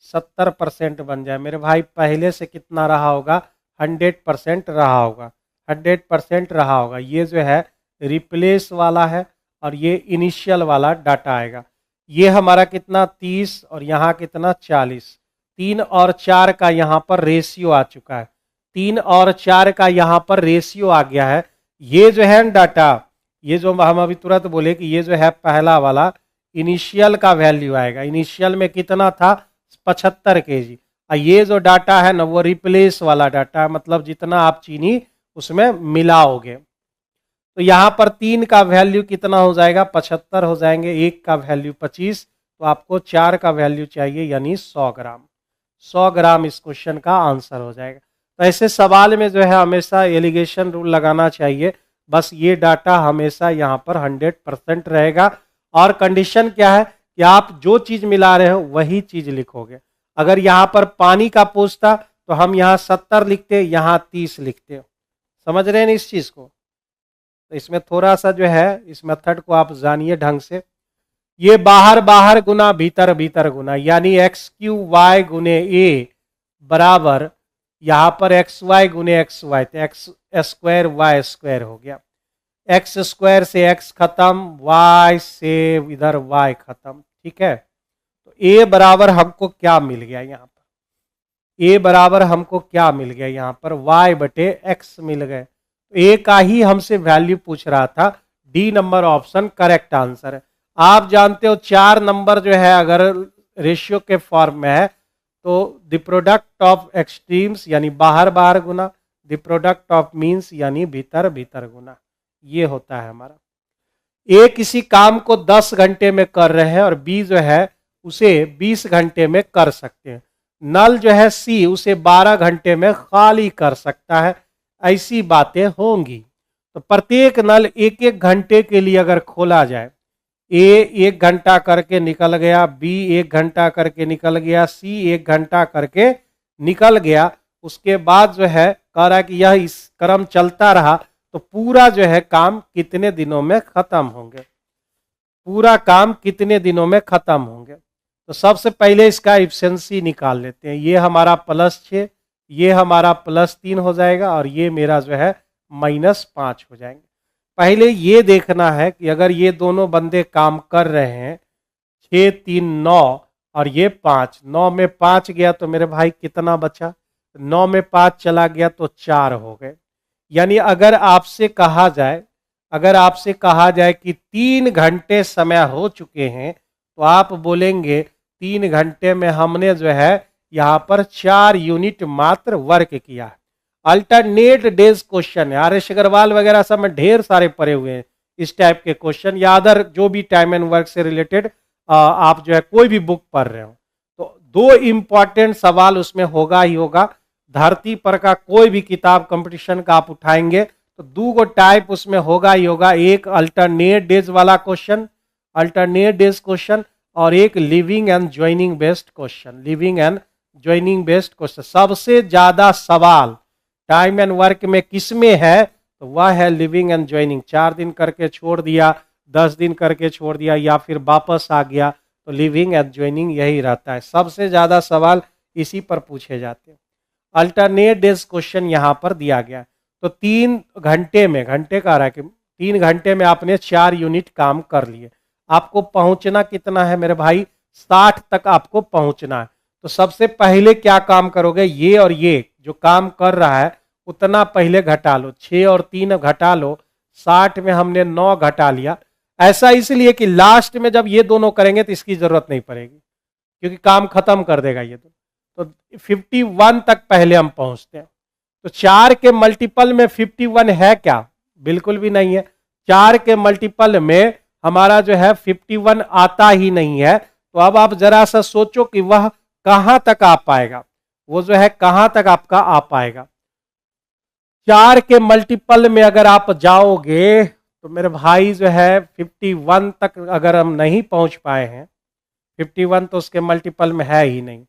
70% बन जाए मेरे भाई। पहले से कितना रहा होगा, 100% रहा होगा, 100% रहा होगा। ये जो है रिप्लेस वाला है और ये इनिशियल वाला डाटा आएगा। ये हमारा कितना 30 और यहाँ कितना 40। 3 और 4 का यहाँ पर रेशियो आ चुका है, 3 और 4 का यहाँ पर रेशियो आ गया है। ये जो है डाटा, ये जो हम अभी तुरंत बोले कि ये जो है पहला वाला इनिशियल का वैल्यू आएगा। इनिशियल में कितना था 75 kg। और ये जो डाटा है ना वो रिप्लेस वाला डाटा है, मतलब जितना आप चीनी उसमें मिलाओगे। तो यहाँ पर 3 का वैल्यू कितना हो जाएगा, 75 हो जाएंगे, 1 का वैल्यू 25, तो आपको 4 का वैल्यू चाहिए यानी 100 ग्राम। 100 ग्राम इस क्वेश्चन का आंसर हो जाएगा। तो ऐसे सवाल में जो है हमेशा एलिगेशन रूल लगाना चाहिए। बस ये डाटा हमेशा यहाँ पर 100% रहेगा। और कंडीशन क्या है कि आप जो चीज मिला रहे हो वही चीज लिखोगे। अगर यहाँ पर पानी का पूछता तो हम यहाँ 70 लिखते, यहाँ 30 लिखते। समझ रहे हैं ना इस चीज को। तो इसमें थोड़ा सा जो है इस मेथड को आप जानिए ढंग से। ये बाहर बाहर गुना भीतर भीतर गुना, यानी XQY गुने A बराबर यहाँ पर XY गुने XY, तो X स्क्वायर Y स्क्वायर हो गया। X स्क्वायर से X खत्म, Y से इधर Y खत्म। ठीक है, तो A बराबर हमको क्या मिल गया यहाँ पर, A बराबर हमको क्या मिल गया यहाँ पर, Y बटे X मिल गए। ए का ही हमसे वैल्यू पूछ रहा था। D number option correct answer है। आप जानते हो 4 नंबर जो है अगर रेशियो के फॉर्म में है तो द प्रोडक्ट ऑफ एक्सट्रीम्स यानी बाहर बाहर गुना, द प्रोडक्ट ऑफ मीन्स यानी भीतर भीतर गुना, ये होता है हमारा। ए किसी काम को 10 घंटे में कर रहे हैं और बी जो है उसे 20 घंटे में कर सकते हैं। नल जो है सी उसे 12 घंटे में खाली कर सकता है। ऐसी बातें होंगी। तो प्रत्येक नल एक एक घंटे के लिए अगर खोला जाए, ए 1 घंटा करके निकल गया, बी 1 घंटा करके निकल गया, सी 1 घंटा करके निकल गया, उसके बाद जो है कह रहा है कि यह इस क्रम चलता रहा तो पूरा जो है काम कितने दिनों में खत्म होंगे, पूरा काम कितने दिनों में खत्म होंगे। तो सबसे पहले इसका एफिशिएंसी निकाल लेते हैं। ये हमारा +6, ये हमारा +3 हो जाएगा और ये मेरा जो है -5 हो जाएंगे। पहले ये देखना है कि अगर ये दोनों बंदे काम कर रहे हैं 6 3 9 और ये 5, 9 में 5 गया तो मेरे भाई कितना बचा, 9 में 5 चला गया तो 4 हो गए। यानी अगर आपसे कहा जाए, अगर आपसे कहा जाए कि 3 घंटे समय हो चुके हैं तो आप बोलेंगे 3 घंटे में हमने जो है यहाँ पर 4 यूनिट मात्र वर्क किया है। अल्टरनेट डेज क्वेश्चन है, आर.एस. अग्रवाल वगैरह सब में ढेर सारे पड़े हुए हैं इस टाइप के क्वेश्चन, या अदर जो भी टाइम एंड वर्क से रिलेटेड आप जो है कोई भी बुक पढ़ रहे हो तो 2 इंपॉर्टेंट सवाल उसमें होगा ही होगा। धरती पर का कोई भी किताब कंपटीशन का आप उठाएंगे तो 2 टाइप उसमें होगा ही होगा। एक अल्टरनेट डेज वाला क्वेश्चन, अल्टरनेट डेज क्वेश्चन, और एक living and joining based question, living and joining based question. सबसे ज्यादा सवाल टाइम एंड वर्क में किसमें है तो वह है लिविंग एंड ज्वाइनिंग। 4 दिन करके छोड़ दिया, 10 दिन करके छोड़ दिया या फिर वापस आ गया तो लिविंग एंड ज्वाइनिंग यही रहता है। सबसे ज्यादा सवाल इसी पर पूछे जाते हैं। अल्टरनेट डेज क्वेश्चन यहां पर दिया गया। तो 3 घंटे में, घंटे का रहा है कि 3 घंटे में आपने 4 यूनिट काम कर लिए। आपको पहुंचना कितना है मेरे भाई, 60 तक आपको पहुंचना है। तो सबसे पहले क्या काम करोगे, ये और ये जो काम कर रहा है उतना पहले घटा लो, 6 और 3 घटा लो, 60 में हमने 9 घटा लिया। ऐसा इसलिए कि लास्ट में जब ये दोनों करेंगे तो इसकी जरूरत नहीं पड़ेगी, क्योंकि काम खत्म कर देगा ये दोनों। तो 51 तक पहले हम पहुंचते हैं। तो 4 के मल्टीपल में 51 है क्या, बिल्कुल भी नहीं है। 4 के मल्टीपल में हमारा जो है 51 आता ही नहीं है। तो अब आप जरा सा सोचो कि वह कहां तक आ पाएगा, वो जो है कहां तक आपका आ पाएगा। 4 के मल्टीपल में अगर आप जाओगे तो मेरे भाई जो है 51 तक अगर हम नहीं पहुंच पाए हैं, 51 तो उसके मल्टीपल में है ही नहीं,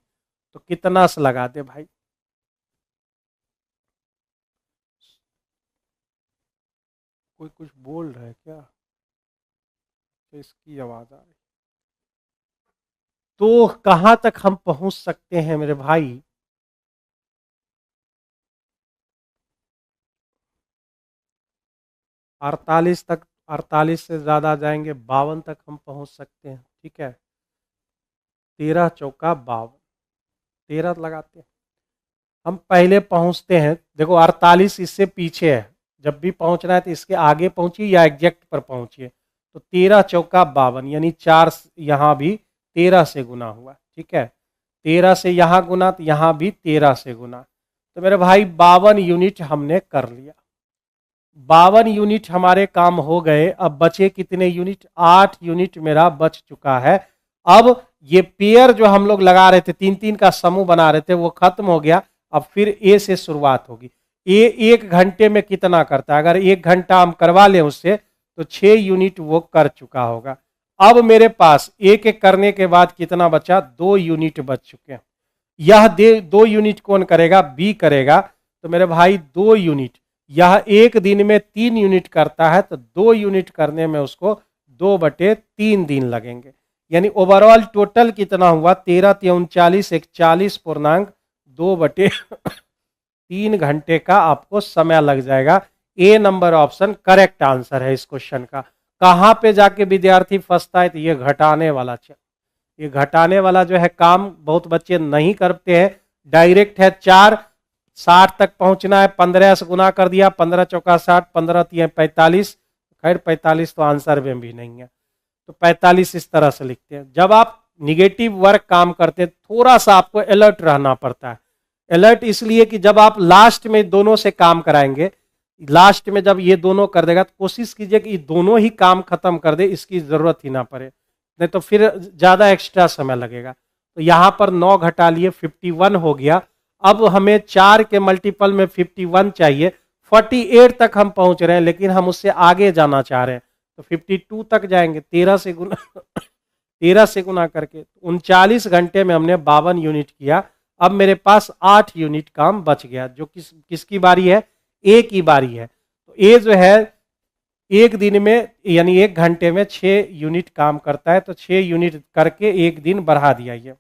तो कितना से लगा दे भाई। कोई कुछ बोल रहा है क्या, तो इसकी आवाज आ रही। तो कहां तक हम पहुंच सकते हैं मेरे भाई, 48 तक, 48 से ज्यादा जाएंगे 52 तक हम पहुंच सकते हैं। ठीक है, 13 चौका 52, 13 लगाते हैं हम, पहले पहुंचते हैं। देखो 48 इससे पीछे है, जब भी पहुंचना है तो इसके आगे पहुंचिए या एग्जैक्ट पर पहुंचिए। तो 13 चौका 52 यानी 4 यहां भी 13 से गुना हुआ। ठीक है, 13 से यहां गुना तो यहां भी 13 से गुना। तो मेरे भाई 52 यूनिट हमने कर लिया। 52 यूनिट हमारे काम हो गए। अब बचे कितने यूनिट, 8 यूनिट मेरा बच चुका है। अब ये पेयर जो हम लोग लगा रहे थे, 3-3 का समूह बना रहे थे, वो खत्म हो गया। अब फिर ए से शुरुआत होगी। ए 1 घंटे में कितना करता है, अगर 1 घंटा हम करवा लें उससे तो 6 यूनिट वो कर चुका होगा। अब मेरे पास एक एक करने के बाद कितना बचा, 2 यूनिट बच चुके हैं। यह 2 यूनिट कौन करेगा, बी करेगा। तो मेरे भाई 2 यूनिट, यह एक दिन में 3 यूनिट करता है, तो 2 यूनिट करने में उसको 2/3 दिन लगेंगे। यानी ओवरऑल टोटल कितना हुआ, 13 × 39 41 घंटे का आपको समय लग जाएगा। ए नंबर ऑप्शन करेक्ट आंसर है इस क्वेश्चन का। कहां पे जाके विद्यार्थी फंसता है, तो ये घटाने वाला, ये घटाने वाला जो है काम बहुत बच्चे नहीं करते हैं। डायरेक्ट है 4, 60 तक पहुंचना है, 15 से गुना कर दिया, 15 चौका 60, 15 3 45। खैर 45 तो आंसर में भी नहीं है, तो 45 इस तरह से लिखते हैं। जब आप निगेटिव वर्क काम करते हैं थोड़ा सा आपको अलर्ट रहना पड़ता है। अलर्ट इसलिए कि जब आप लास्ट में दोनों से काम कराएंगे, लास्ट में जब ये दोनों कर देगा तो कोशिश कीजिए कि दोनों ही काम खत्म कर दे, इसकी जरूरत ही ना पड़े, नहीं तो फिर ज्यादा एक्स्ट्रा समय लगेगा। तो यहां पर 9 घटा लिए, 51 हो गया। अब हमें 4 के मल्टीपल में 51 चाहिए। 48 तक हम पहुंच रहे हैं, लेकिन हम उससे आगे जाना चाह रहे हैं, तो 52 तक जाएंगे 13 से गुना 13 से गुना करके। 39 घंटे में हमने 52 यूनिट किया। अब मेरे पास 8 यूनिट काम बच गया, जो किसकी बारी है, ए की बारी है। तो ए जो है एक दिन में यानी 1 घंटे में 6 यूनिट काम करता है, तो 6 यूनिट करके 1 दिन बढ़ा दिया, ये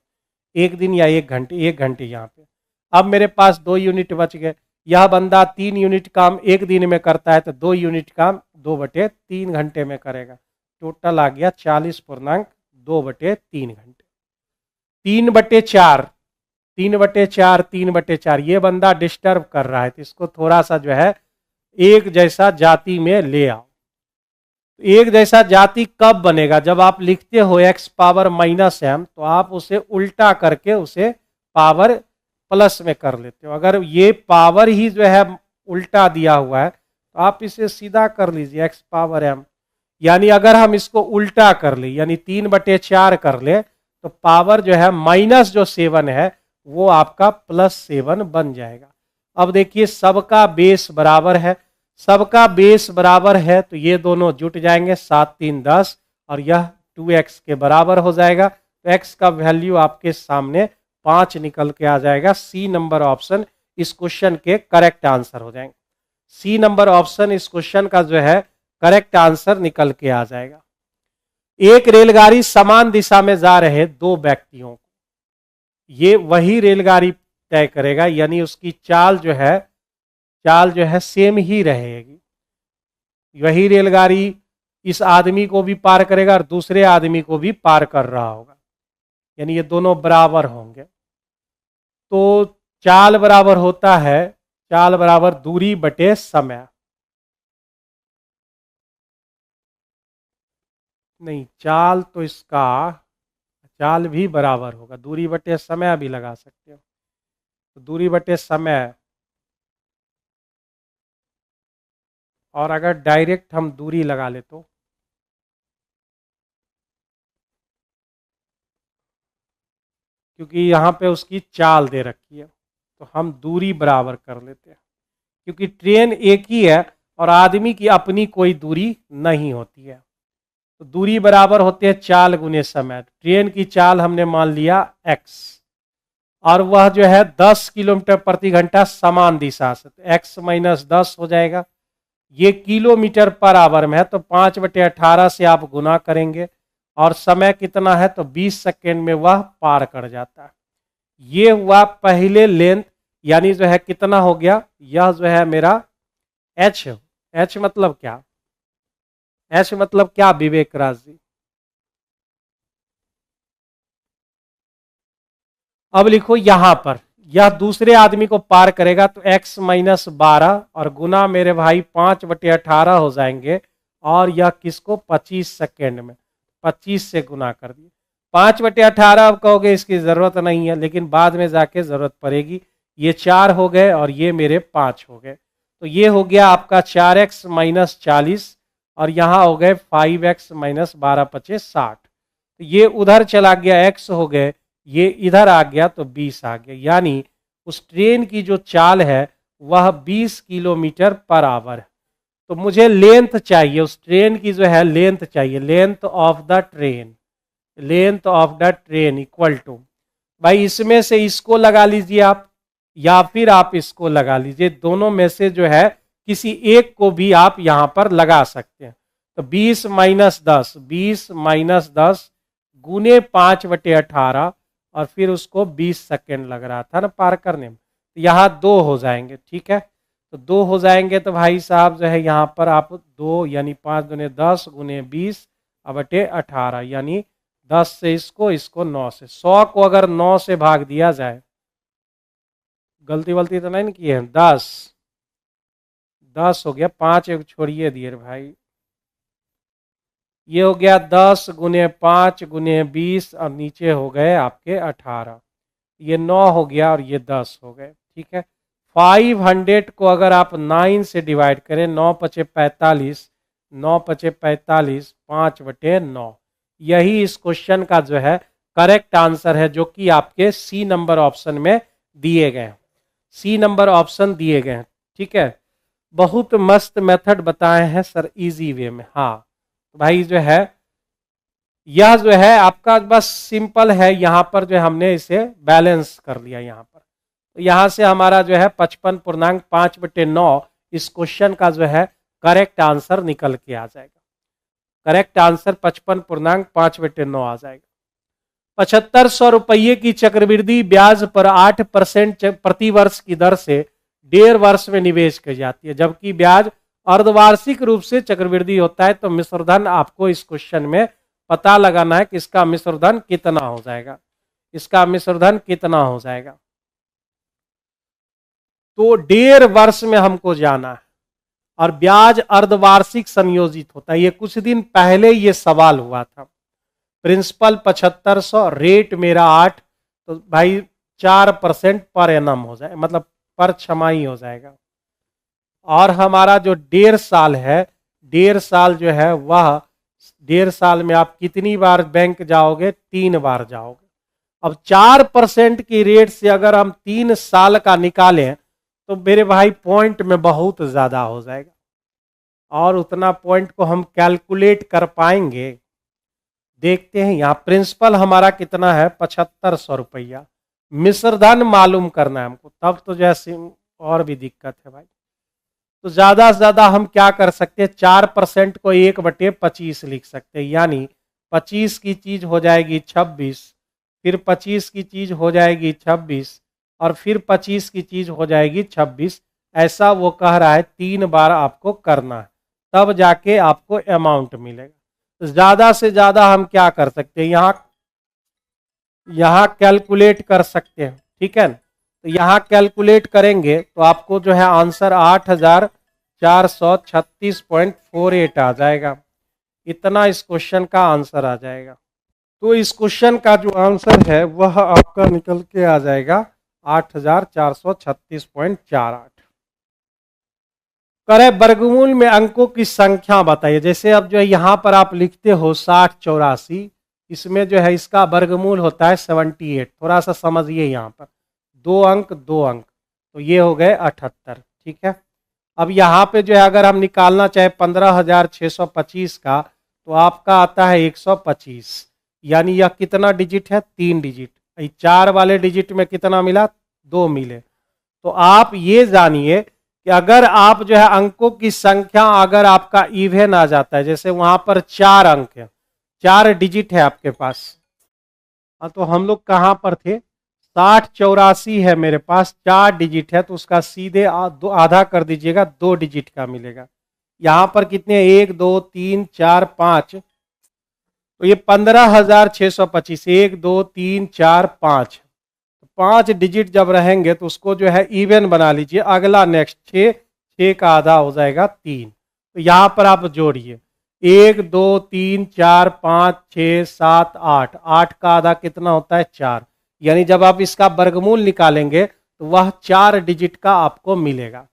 1 दिन या 1 घंटे, 1 घंटे यहाँ पे। अब मेरे पास 2 यूनिट बच गए। यह बंदा 3 यूनिट काम 1 दिन में करता है, तो 2 यूनिट काम 2/3 घंटे में करेगा। टोटल आ गया 40.2/3 घंटे। 3/4, 3/4, 3/4 ये बंदा डिस्टर्ब कर रहा है, तो इसको थोड़ा सा जो है एक जैसा जाति में ले आओ। एक जैसा जाति कब बनेगा, जब आप लिखते हो x पावर -m, तो आप उसे उल्टा करके उसे पावर प्लस में कर लेते हो। अगर ये पावर ही जो है उल्टा दिया हुआ है, तो आप इसे सीधा कर लीजिए x पावर m। यानी अगर हम इसको उल्टा कर ले, यानी 3/4 कर ले, तो पावर जो है माइनस जो 7 है वो आपका +7 बन जाएगा। अब देखिए सबका बेस बराबर है, सबका बेस बराबर है, तो ये दोनों जुट जाएंगे, 7 3 10, और यह 2x के बराबर हो जाएगा। तो x का वैल्यू आपके सामने 5 निकल के आ जाएगा। सी नंबर ऑप्शन इस क्वेश्चन के करेक्ट आंसर हो जाएंगे। सी नंबर ऑप्शन इस क्वेश्चन का जो है करेक्ट आंसर निकल के आ जाएगा। एक रेलगाड़ी समान दिशा में जा रहे 2 व्यक्तियों को, ये वही रेलगाड़ी तय करेगा, यानी उसकी चाल जो है सेम ही रहेगी। वही रेलगाड़ी इस आदमी को भी पार करेगा और दूसरे आदमी को भी पार कर रहा होगा, यानी ये दोनों बराबर होंगे। तो चाल बराबर होता है, चाल बराबर दूरी बटे समय। नहीं, चाल तो इसका चाल भी बराबर होगा, दूरी बटे समय भी लगा सकते हो। तो दूरी बटे समय, और अगर डायरेक्ट हम दूरी लगा ले तो क्योंकि यहाँ पे उसकी चाल दे रखी है तो हम दूरी बराबर कर लेते हैं, क्योंकि ट्रेन एक ही है और आदमी की अपनी कोई दूरी नहीं होती है। तो दूरी बराबर होते हैं चाल गुने समय। ट्रेन की चाल हमने मान लिया x, और वह जो है 10 किलोमीटर प्रति घंटा समान दिशा से, तो x माइनस 10 हो जाएगा। ये किलोमीटर पर आवर में है तो 5/18 से आप गुना करेंगे, और समय कितना है तो 20 सेकेंड में वह पार कर जाता है। ये हुआ पहले लेंथ, यानी जो है कितना हो गया, यह जो है मेरा h। h मतलब क्या, h मतलब क्या विवेक राज जी? अब लिखो यहां पर, यह दूसरे आदमी को पार करेगा तो x माइनस 12 और गुना मेरे भाई 5/18 हो जाएंगे, और यह किसको 25 सेकेंड में 25 से गुना कर दिए। 5/18 अब कहोगे इसकी जरूरत नहीं है, लेकिन बाद में जाके जरूरत पड़ेगी। ये 4 हो गए और ये मेरे 5 हो गए, तो ये हो गया आपका 4x माइनस 40, और यहाँ हो गए 5x माइनस 12 × 5 = 60। तो ये उधर चला गया, x हो गए, ये इधर आ गया तो 20 आ गया, यानी उस ट्रेन की जो चाल है वह 20 किलोमीटर पर आवर है। तो मुझे लेंथ चाहिए, उस ट्रेन की जो है लेंथ चाहिए, length of the train, length of the train equal to, भाई इसमें से इसको लगा लीजिए आप, या फिर आप इसको लगा लीजिए, दोनों में से जो है किसी एक को भी आप यहां पर लगा सकते हैं। तो 20 माइनस 10, 20 माइनस 10 गुने 5/18, और फिर उसको 20 सेकेंड लग रहा था ना पार करने में, तो यहाँ 2 हो जाएंगे। ठीक है, तो 2 हो जाएंगे तो भाई साहब जो है यहाँ पर आप 2 यानी 5 दूने 10 गुने 20 बटे 18, यानी 10 से इसको 9 से, 100 को अगर 9 से भाग दिया जाए, गलती वलती तो नहीं की है, 10 हो गया, 5 एक छोड़िए दिए भाई, ये हो गया 10 गुने 5 गुने 20, और नीचे हो गए आपके 18, ये 9 हो गया और ये 10 हो गए। ठीक है, 500 को अगर आप 9 से डिवाइड करें, 9 × 5 = 45, 9 × 5 = 45, 5/9, यही इस क्वेश्चन का जो है करेक्ट आंसर है, जो कि आपके सी नंबर ऑप्शन में दिए गए, सी नंबर ऑप्शन दिए गए हैं। ठीक है, बहुत मस्त मेथड बताए हैं सर, इजी वे में। हाँ भाई जो है यह जो है आपका बस सिंपल है, यहां पर जो हमने इसे बैलेंस कर लिया यहाँ पर, तो यहां से हमारा जो है 55.5/9 इस क्वेश्चन का जो है करेक्ट आंसर निकल के आ जाएगा। करेक्ट आंसर 55.5/9 आ जाएगा। 7500 रुपये की चक्रवृद्धि ब्याज पर 8% प्रति वर्ष की दर से 1.5 वर्ष में निवेश की जाती है, जबकि ब्याज अर्धवार्षिक रूप से चक्रवृद्धि होता है। तो मिश्र धन आपको इस क्वेश्चन में पता लगाना है कि इसका मिश्र धन कितना हो जाएगा, इसका मिश्र धन कितना हो जाएगा। तो 1.5 वर्ष में हमको जाना है, और ब्याज अर्धवार्षिक संयोजित होता है। ये कुछ दिन पहले ये सवाल हुआ था। प्रिंसिपल 7500, रेट मेरा 8, तो भाई 4% पर एनम हो जाए, मतलब पर छमाही हो जाएगा। और हमारा जो 1.5 साल है, 1.5 साल जो है वह 1.5 साल में आप कितनी बार बैंक जाओगे, 3 बार जाओगे। अब 4% की रेट से अगर हम 3 साल का निकालें तो मेरे भाई पॉइंट में बहुत ज्यादा हो जाएगा, और उतना पॉइंट को हम कैलकुलेट कर पाएंगे। देखते हैं यहाँ प्रिंसिपल हमारा कितना है, 7500 रुपया। मिश्र धन मालूम करना है हमको, तब तो जैसे और भी दिक्कत है भाई। तो ज्यादा से ज्यादा हम क्या कर सकते हैं, 4% को 1/25 लिख सकते हैं, यानी 25 की चीज हो जाएगी 26, फिर 25 की चीज हो जाएगी 26, और फिर 25 की चीज हो जाएगी 26। ऐसा वो कह रहा है 3 बार आपको करना है, तब जाके आपको अमाउंट मिलेगा। तो ज्यादा से ज्यादा हम क्या कर सकते हैं, यहाँ कैलकुलेट कर सकते हैं, ठीक है। तो यहाँ कैलकुलेट करेंगे तो आपको जो है आंसर 8436.48 आ जाएगा। इतना इस क्वेश्चन का आंसर आ जाएगा। तो इस क्वेश्चन का जो आंसर है वह आपका निकल के आ जाएगा 8436.48। करे वर्गमूल में अंकों की संख्या बताइए। जैसे अब जो है यहाँ पर आप लिखते हो 6084, इसमें जो है इसका वर्गमूल होता है 78। थोड़ा सा समझिए, यहाँ पर 2 अंक 2 अंक, तो ये हो गए 78, ठीक है। अब यहाँ पे जो है अगर हम निकालना चाहे 15,625 का, तो आपका आता है 125, यानी यह कितना डिजिट है, 3 डिजिट। 4 वाले डिजिट में कितना मिला, 2 मिले। तो आप ये जानिए कि अगर आप जो है अंकों की संख्या, अगर आपका इवन आ जाता है, जैसे वहां पर 4 अंक है, 4 डिजिट है आपके पास। तो हम लोग कहां पर थे, 6084 है मेरे पास, 4 डिजिट है, तो उसका सीधे आधा कर दीजिएगा, 2 डिजिट का मिलेगा। यहां पर कितने, 1 2 3 4 5, तो ये 15,625, 1 2 3 4 5, 5 डिजिट जब रहेंगे तो उसको जो है इवन बना लीजिए। अगला नेक्स्ट 6, 6 का आधा हो जाएगा 3। तो यहां पर आप जोड़िए, 1 2 3 4 5 6 7 8, 8 का आधा कितना होता है, 4। यानी जब आप इसका वर्गमूल निकालेंगे तो वह 4 डिजिट का आपको मिलेगा।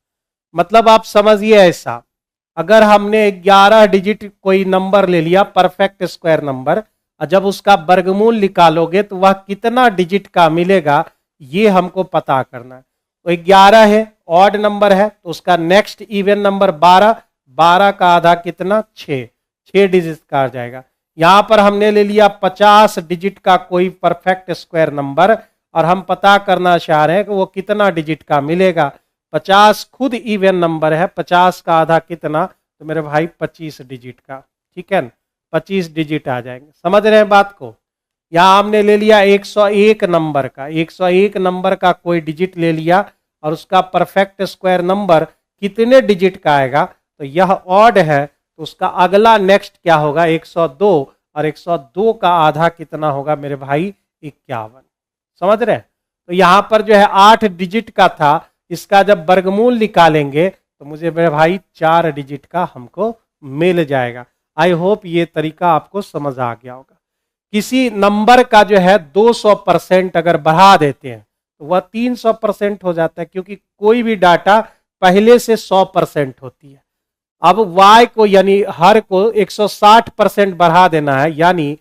मतलब आप समझिए ऐसा, अगर हमने 11 डिजिट कोई नंबर ले लिया, परफेक्ट स्क्वायर नंबर, और जब उसका वर्गमूल निकालोगे तो वह कितना डिजिट का मिलेगा, ये हमको पता करना है। तो 11 है, ऑड नंबर है, तो उसका नेक्स्ट इवन नंबर 12, 12 का आधा कितना, 6, 6 डिजिट का आ जाएगा। यहां पर हमने ले लिया 50 डिजिट का कोई परफेक्ट स्क्वायर नंबर, और हम पता करना चाह रहे हैं कि वो कितना डिजिट का मिलेगा। 50 खुद इवन नंबर है, 50 का आधा कितना, तो मेरे भाई 25 डिजिट का, ठीक है ना, 25 डिजिट आ जाएंगे। समझ रहे हैं बात को। यहाँ हमने ले लिया 101 नंबर का, 101 नंबर का कोई डिजिट ले लिया, और उसका परफेक्ट स्क्वायर नंबर कितने डिजिट का आएगा, तो यह ऑड है, तो उसका अगला नेक्स्ट क्या होगा, 102, और 102 का आधा कितना होगा मेरे भाई, 51। समझ रहे हैं। तो यहाँ पर जो है 8 डिजिट का था, इसका जब वर्गमूल निकालेंगे तो मुझे मेरे भाई 4 डिजिट का हमको मिल जाएगा। आई होप ये तरीका आपको समझ आ गया होगा। किसी नंबर का जो है 200% अगर बढ़ा देते हैं तो वह 300% हो जाता है, क्योंकि कोई भी डाटा पहले से 100% होती है। अब y को यानी हर को 160% बढ़ा देना है, यानी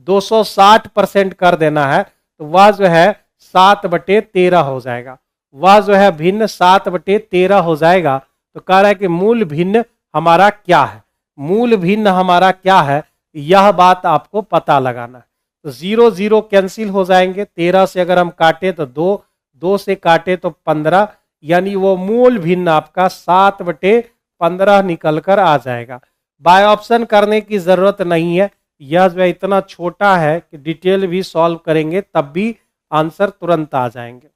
260% कर देना है, तो वह जो है 7/13 हो जाएगा। वह जो है भिन्न 7/13 हो जाएगा। तो कह रहा है कि मूल भिन्न हमारा क्या है, मूल भिन्न हमारा क्या है, यह बात आपको पता लगाना है। तो 0 0 कैंसिल हो जाएंगे, 13 से अगर हम काटे तो 2, 2 से काटे तो 15, यानी वो मूल भिन्न आपका 7/15 निकल कर आ जाएगा। बाय ऑप्शन करने की जरूरत नहीं है, यह जो है इतना छोटा है कि डिटेल भी सॉल्व करेंगे तब भी आंसर तुरंत आ जाएंगे।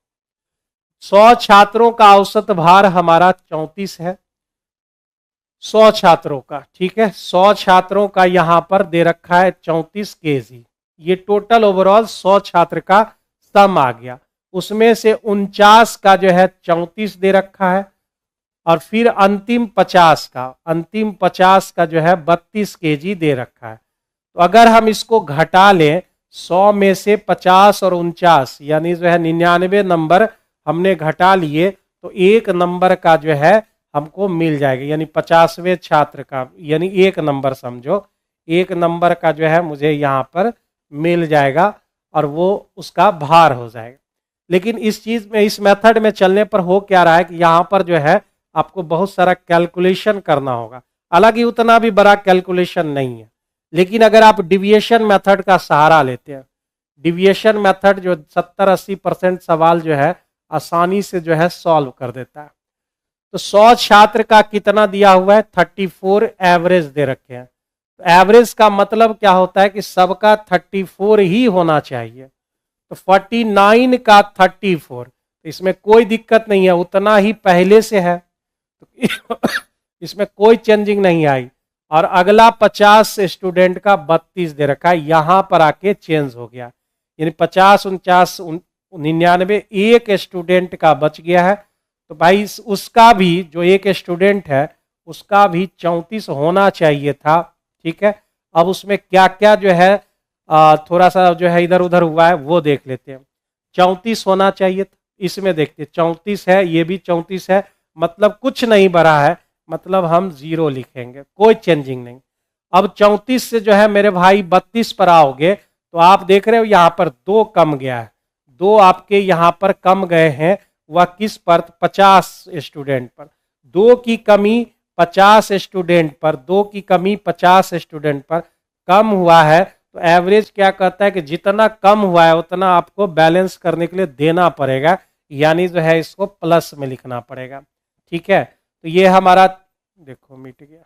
100 छात्रों का औसत भार हमारा 34 है, 100 छात्रों का, ठीक है। 100 छात्रों का यहां पर दे रखा है 34 kg। ये टोटल ओवरऑल 100 छात्र का सम आ गया। उसमें से 49 का जो है 34 दे रखा है, और फिर अंतिम 50 का जो है 32 kg दे रखा है। तो अगर हम इसको घटा लें, 100 में से 50 और 49 यानी जो है 99 नंबर हमने घटा लिए, तो एक नंबर का जो है हमको मिल जाएगा, यानी 50वें छात्र का, यानी एक नंबर समझो, एक नंबर का जो है मुझे यहाँ पर मिल जाएगा, और वो उसका भार हो जाएगा। लेकिन इस चीज में, इस मेथड में चलने पर हो क्या रहा है कि यहाँ पर जो है आपको बहुत सारा कैलकुलेशन करना होगा। हालांकि उतना भी बड़ा कैलकुलेशन नहीं है, लेकिन अगर आप डिविएशन मेथड का सहारा लेते हैं, डिविएशन मेथड जो 70-80% सवाल जो है आसानी से जो है सॉल्व कर देता है। तो 100 छात्र का कितना दिया हुआ है, 34 एवरेज दे रखे हैं। तो एवरेज का मतलब क्या होता है कि सबका 34 ही होना चाहिए। तो 49 का 34, तो इसमें कोई दिक्कत नहीं है, उतना ही पहले से है, तो इसमें कोई चेंजिंग नहीं आई। और अगला 50 स्टूडेंट का 32 दे रखा है, यहां पर आके चेंज हो गया, यानी 50, 49, 99 एक स्टूडेंट का बच गया है। तो भाई उसका भी, जो एक स्टूडेंट है उसका भी 34 होना चाहिए था। ठीक है, अब उसमें क्या क्या जो है थोड़ा सा जो है इधर उधर हुआ है वो देख लेते हैं। 34 होना चाहिए था, इसमें देखते 34 है, ये भी 34 है, मतलब कुछ नहीं बढ़ा है, मतलब हम 0 लिखेंगे, कोई चेंजिंग नहीं। अब 34 से जो है मेरे भाई 32 पर आओगे तो आप देख रहे हो यहाँ पर 2 कम गया है, 2 आपके यहाँ पर कम गए हैं, वह किस पर? 50 स्टूडेंट पर। 2 की कमी 50 स्टूडेंट पर, 2 की कमी 50 स्टूडेंट पर कम हुआ है। तो एवरेज क्या कहता है कि जितना कम हुआ है उतना आपको बैलेंस करने के लिए देना पड़ेगा, यानी जो है इसको प्लस में लिखना पड़ेगा। ठीक है, तो ये हमारा, देखो मिट गया,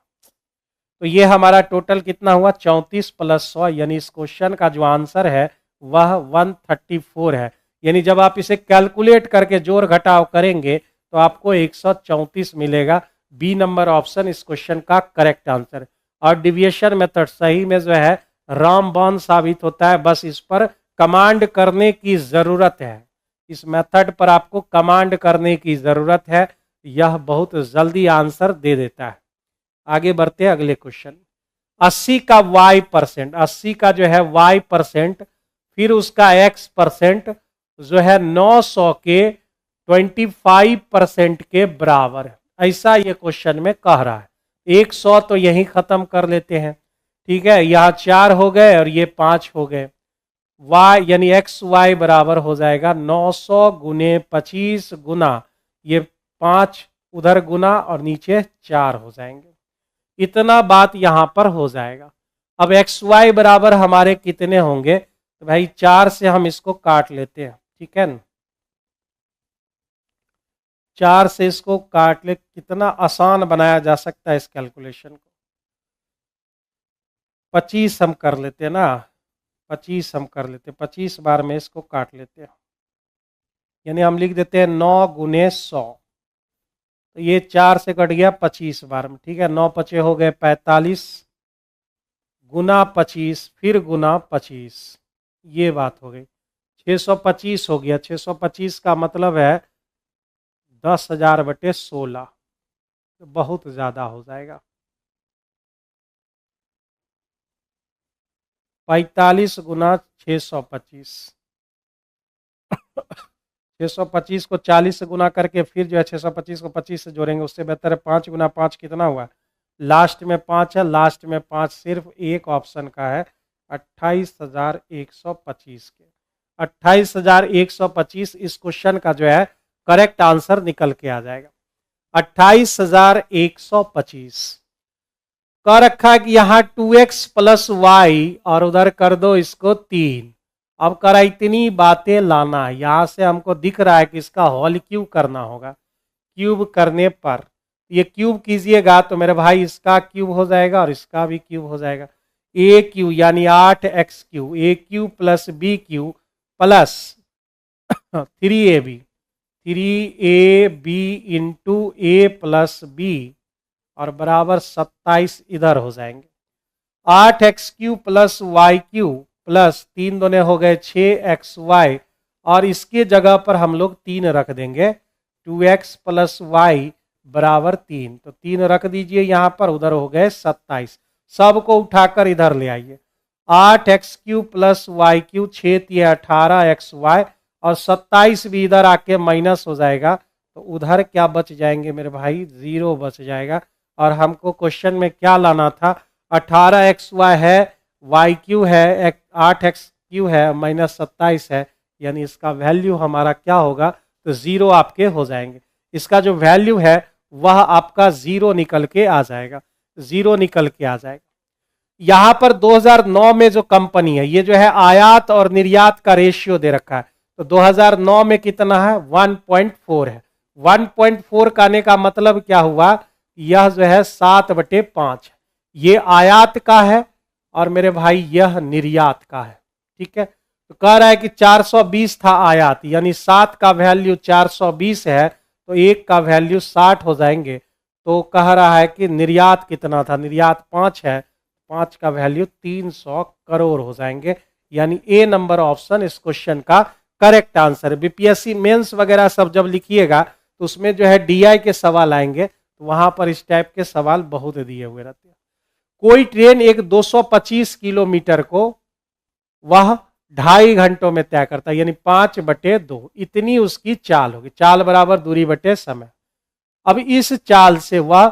तो ये हमारा टोटल कितना हुआ? 34 + 100, यानी इस क्वेश्चन का जो आंसर है वह 134 है। यानी जब आप इसे कैलकुलेट करके जोड़ घटाव करेंगे तो आपको 134 मिलेगा। बी नंबर ऑप्शन इस क्वेश्चन का करेक्ट आंसर। और डिविएशन मेथड सही में जो है रामबाण साबित होता है, बस इस पर कमांड करने की जरूरत है, इस मेथड पर आपको कमांड करने की जरूरत है, यह बहुत जल्दी आंसर दे देता है। आगे बढ़ते हैं अगले क्वेश्चन। 80 का y%, 80 का जो है y%, फिर उसका x% जो है 900 के 25% के बराबर है, ऐसा ये क्वेश्चन में कह रहा है। 100 तो यही खत्म कर लेते हैं। ठीक है, यहाँ 4 हो गए और ये 5 हो गए। y यानी xy बराबर हो जाएगा 900 गुने 25 गुना ये 5 उधर गुना और नीचे 4 हो जाएंगे। इतना बात यहां पर हो जाएगा। अब xy बराबर हमारे कितने होंगे? तो भाई 4 से हम इसको काट लेते हैं। ठीक है ना, 4 से इसको काट ले, कितना आसान बनाया जा सकता है इस कैलकुलेशन को। 25 हम कर लेते हैं ना, 25 हम कर लेते हैं, 25 बार में इसको काट लेते हैं, यानी हम लिख देते हैं 9 गुने 100। तो ये 4 से कट गया 25 बार में। ठीक है, 9 पचे हो गए 45 गुना 25 फिर गुना 25, ये बात हो गई। 625 हो गया। 625 का मतलब है 10,000/16, तो बहुत ज़्यादा हो जाएगा। 45 गुना 625, 625 को 40 से गुना करके फिर जो है 625 को 25 से जोड़ेंगे, उससे बेहतर है 5 गुना 5 कितना हुआ? लास्ट में 5 है, लास्ट में 5 सिर्फ एक ऑप्शन का है, 28,125 के। 28,125 इस क्वेश्चन का जो है करेक्ट आंसर निकल के आ जाएगा। 28,125 कर रखा है कि यहाँ 2x + y और उधर कर दो इसको 3। अब करा इतनी बातें लाना है, यहां से हमको दिख रहा है कि इसका होल क्यूब करना होगा। क्यूब करने पर ये क्यूब कीजिएगा तो मेरे भाई इसका क्यूब हो जाएगा और इसका भी क्यूब हो जाएगा। ए क्यू यानी 8x³ a³ + b³ plus 3ab 3ab into a + b और बराबर 27 इधर हो जाएंगे। 8x³ + y³ प्लस 3 दूने हो गए 6xy और इसके जगह पर हम लोग 3 रख देंगे, 2x + y बराबर 3। तो 3 रख दीजिए यहाँ पर, उधर हो गए 27। सबको उठाकर इधर ले आइए। 8x³ + y³, 6 × 18xy और 27 भी इधर आके माइनस हो जाएगा, तो उधर क्या बच जाएंगे मेरे भाई? 0 बच जाएगा। और हमको क्वेश्चन में क्या लाना था? 18xy है, y³ है, 8x³ है, -27 है, यानी इसका वैल्यू हमारा क्या होगा? तो 0 आपके हो जाएंगे। इसका जो वैल्यू है वह आपका 0 निकल के आ जाएगा, 0 निकल के आ जाएगा। यहां पर 2009 में जो कंपनी है, ये जो है आयात और निर्यात का रेशियो दे रखा है, तो 2009 में कितना है? 1.4 है। 1.4 का आने का मतलब क्या हुआ? यह जो है 7/5 है। ये आयात का है और मेरे भाई यह निर्यात का है। ठीक है, तो कह रहा है कि 420 था आयात, यानी 7 का वैल्यू 420 है तो 1 का वैल्यू 60 हो जाएंगे। तो कह रहा है कि निर्यात कितना था, निर्यात 5 है, 5 का वैल्यू 300 करोड़ हो जाएंगे। यानी ए नंबर ऑप्शन इस क्वेश्चन का करेक्ट आंसर है। बीपीएससी मेंस वगैरह सब जब लिखिएगा तो उसमें जो है डीआई के सवाल आएंगे, तो वहां पर इस टाइप के सवाल बहुत दिए हुए रहते हैं। कोई ट्रेन एक 225 किलोमीटर को वह 2.5 घंटों में तय करता है, यानी 5/2, इतनी उसकी चाल होगी। चाल बराबर दूरी बटे समय। अब इस चाल से वह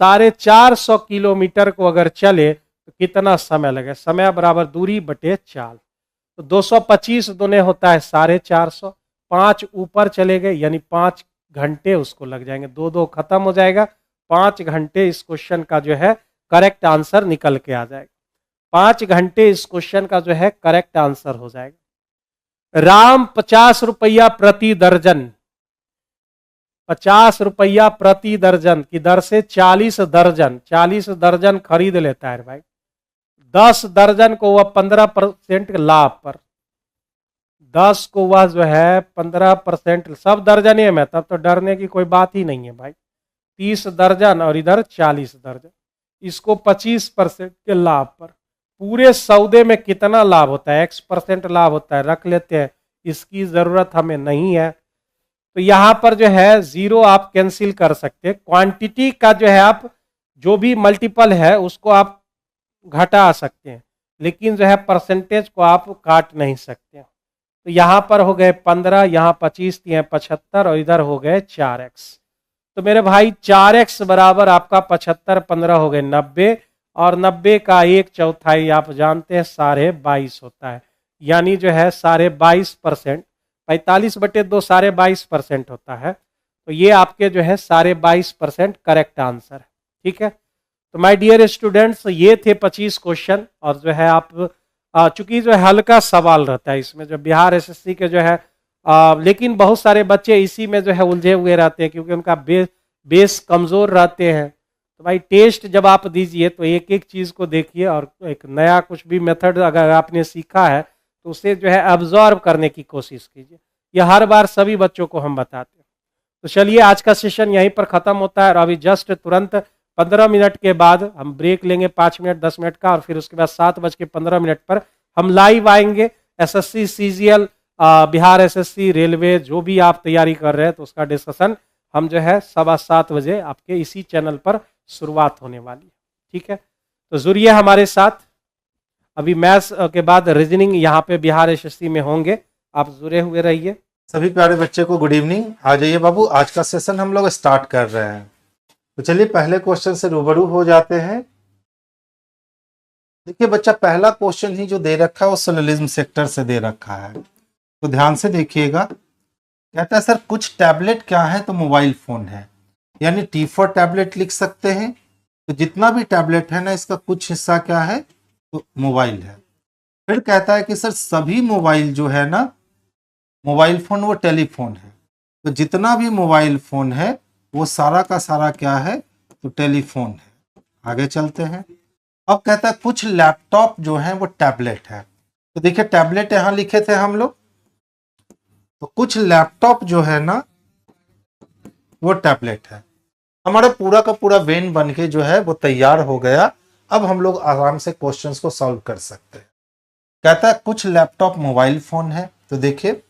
450 किलोमीटर को अगर चले तो कितना समय लगे, समय बराबर दूरी बटे चाल। तो 225 दूने होता है 450, 5 ऊपर चले गए यानी 5 घंटे उसको लग जाएंगे, 2 खत्म हो जाएगा, 5 घंटे इस क्वेश्चन का जो है करेक्ट आंसर निकल के आ जाएगा। 5 घंटे इस क्वेश्चन का जो है करेक्ट आंसर हो जाएगा। राम 50 रुपया प्रति दर्जन, 50 रुपया प्रति दर्जन की दर से 40 दर्जन खरीद लेता है भाई। 10 दर्जन को वह 15% लाभ पर, 10 को वह जो है 15%, सब दर्जने में, तब तो डरने की कोई बात ही नहीं है भाई। 30 दर्जन और इधर 40 दर्जन, इसको 25% के लाभ पर। पूरे सौदे में कितना लाभ होता है, X% लाभ होता है, रख लेते हैं, इसकी जरूरत हमें नहीं है। तो यहां पर जो है 0 आप कैंसिल कर सकते हैं। क्वांटिटी का जो है आप जो भी मल्टीपल है उसको आप घटा सकते हैं, लेकिन जो है परसेंटेज को आप काट नहीं सकते। तो यहां पर हो गए 15, यहाँ 25 दिए 75 और इधर हो गए 4x। तो मेरे भाई 4x बराबर आपका 75, 15 हो गए 90, और 90 का 1/4 आप जानते हैं 22.5 होता है, यानी जो है 22.5%, 45/2 22.5% होता है। तो ये आपके जो है 22.5% करेक्ट आंसर है। ठीक है, तो माय डियर स्टूडेंट्स ये थे 25 क्वेश्चन, और जो है आप चूंकि जो है हल्का सवाल रहता है इसमें, जो बिहार एसएससी के जो है लेकिन बहुत सारे बच्चे इसी में जो है उलझे हुए रहते हैं, क्योंकि उनका बेस कमजोर रहते हैं। तो भाई टेस्ट जब आप दीजिए तो एक एक चीज को देखिए, और एक नया कुछ भी मेथड अगर आपने सीखा है तो उसे जो है अब्जॉर्ब करने की कोशिश कीजिए। यह हर बार सभी बच्चों को हम बताते हैं। तो चलिए आज का सेशन यहीं पर खत्म होता है, और अभी जस्ट तुरंत 15 मिनट के बाद हम ब्रेक लेंगे, 5 मिनट 10 मिनट का, और फिर उसके बाद 7:15 पर हम लाइव आएंगे। SSC CGL, Bihar SSC, railway, जो भी आप तैयारी कर रहे हैं तो उसका डिस्कशन हम जो है 7:15 आपके इसी चैनल पर शुरुआत होने वाली है। ठीक है, तो जुड़िए हमारे साथ। अभी मैथ्स के बाद रीजनिंग यहाँ पे बिहार एसएससी में होंगे, आप जुड़े हुए रहिए। सभी प्यारे बच्चे को गुड इवनिंग। आ जाइए बाबू, आज का सेशन हम लोग स्टार्ट कर रहे हैं। तो चलिए पहले क्वेश्चन से रूबरू हो जाते हैं। देखिए बच्चा, पहला क्वेश्चन ही जो दे रखा है वो सोशलिज्म सेक्टर से दे रखा है, तो ध्यान से देखिएगा। कहता है सर कुछ टैबलेट क्या है, तो मोबाइल फोन है, यानी टी फॉर टैबलेट लिख सकते हैं। तो जितना भी टैबलेट है ना, इसका कुछ हिस्सा क्या है, तो मोबाइल है। फिर कहता है कि सर सभी मोबाइल जो है ना, मोबाइल फोन वो टेलीफोन है, तो जितना भी मोबाइल फोन है वो सारा का सारा क्या है, तो टेलीफोन है। आगे चलते हैं। अब कहता है कुछ लैपटॉप जो है वो टैबलेट है, तो देखिए टैबलेट यहां लिखे थे हम लोग, तो कुछ लैपटॉप जो है ना वो टैबलेट है। हमारा पूरा का पूरा वेन बन के जो है वो तैयार हो गया। अब हम लोग आराम से क्वेश्चंस को सॉल्व कर सकते हैं। कहता है कुछ लैपटॉप मोबाइल फोन है, तो देखिए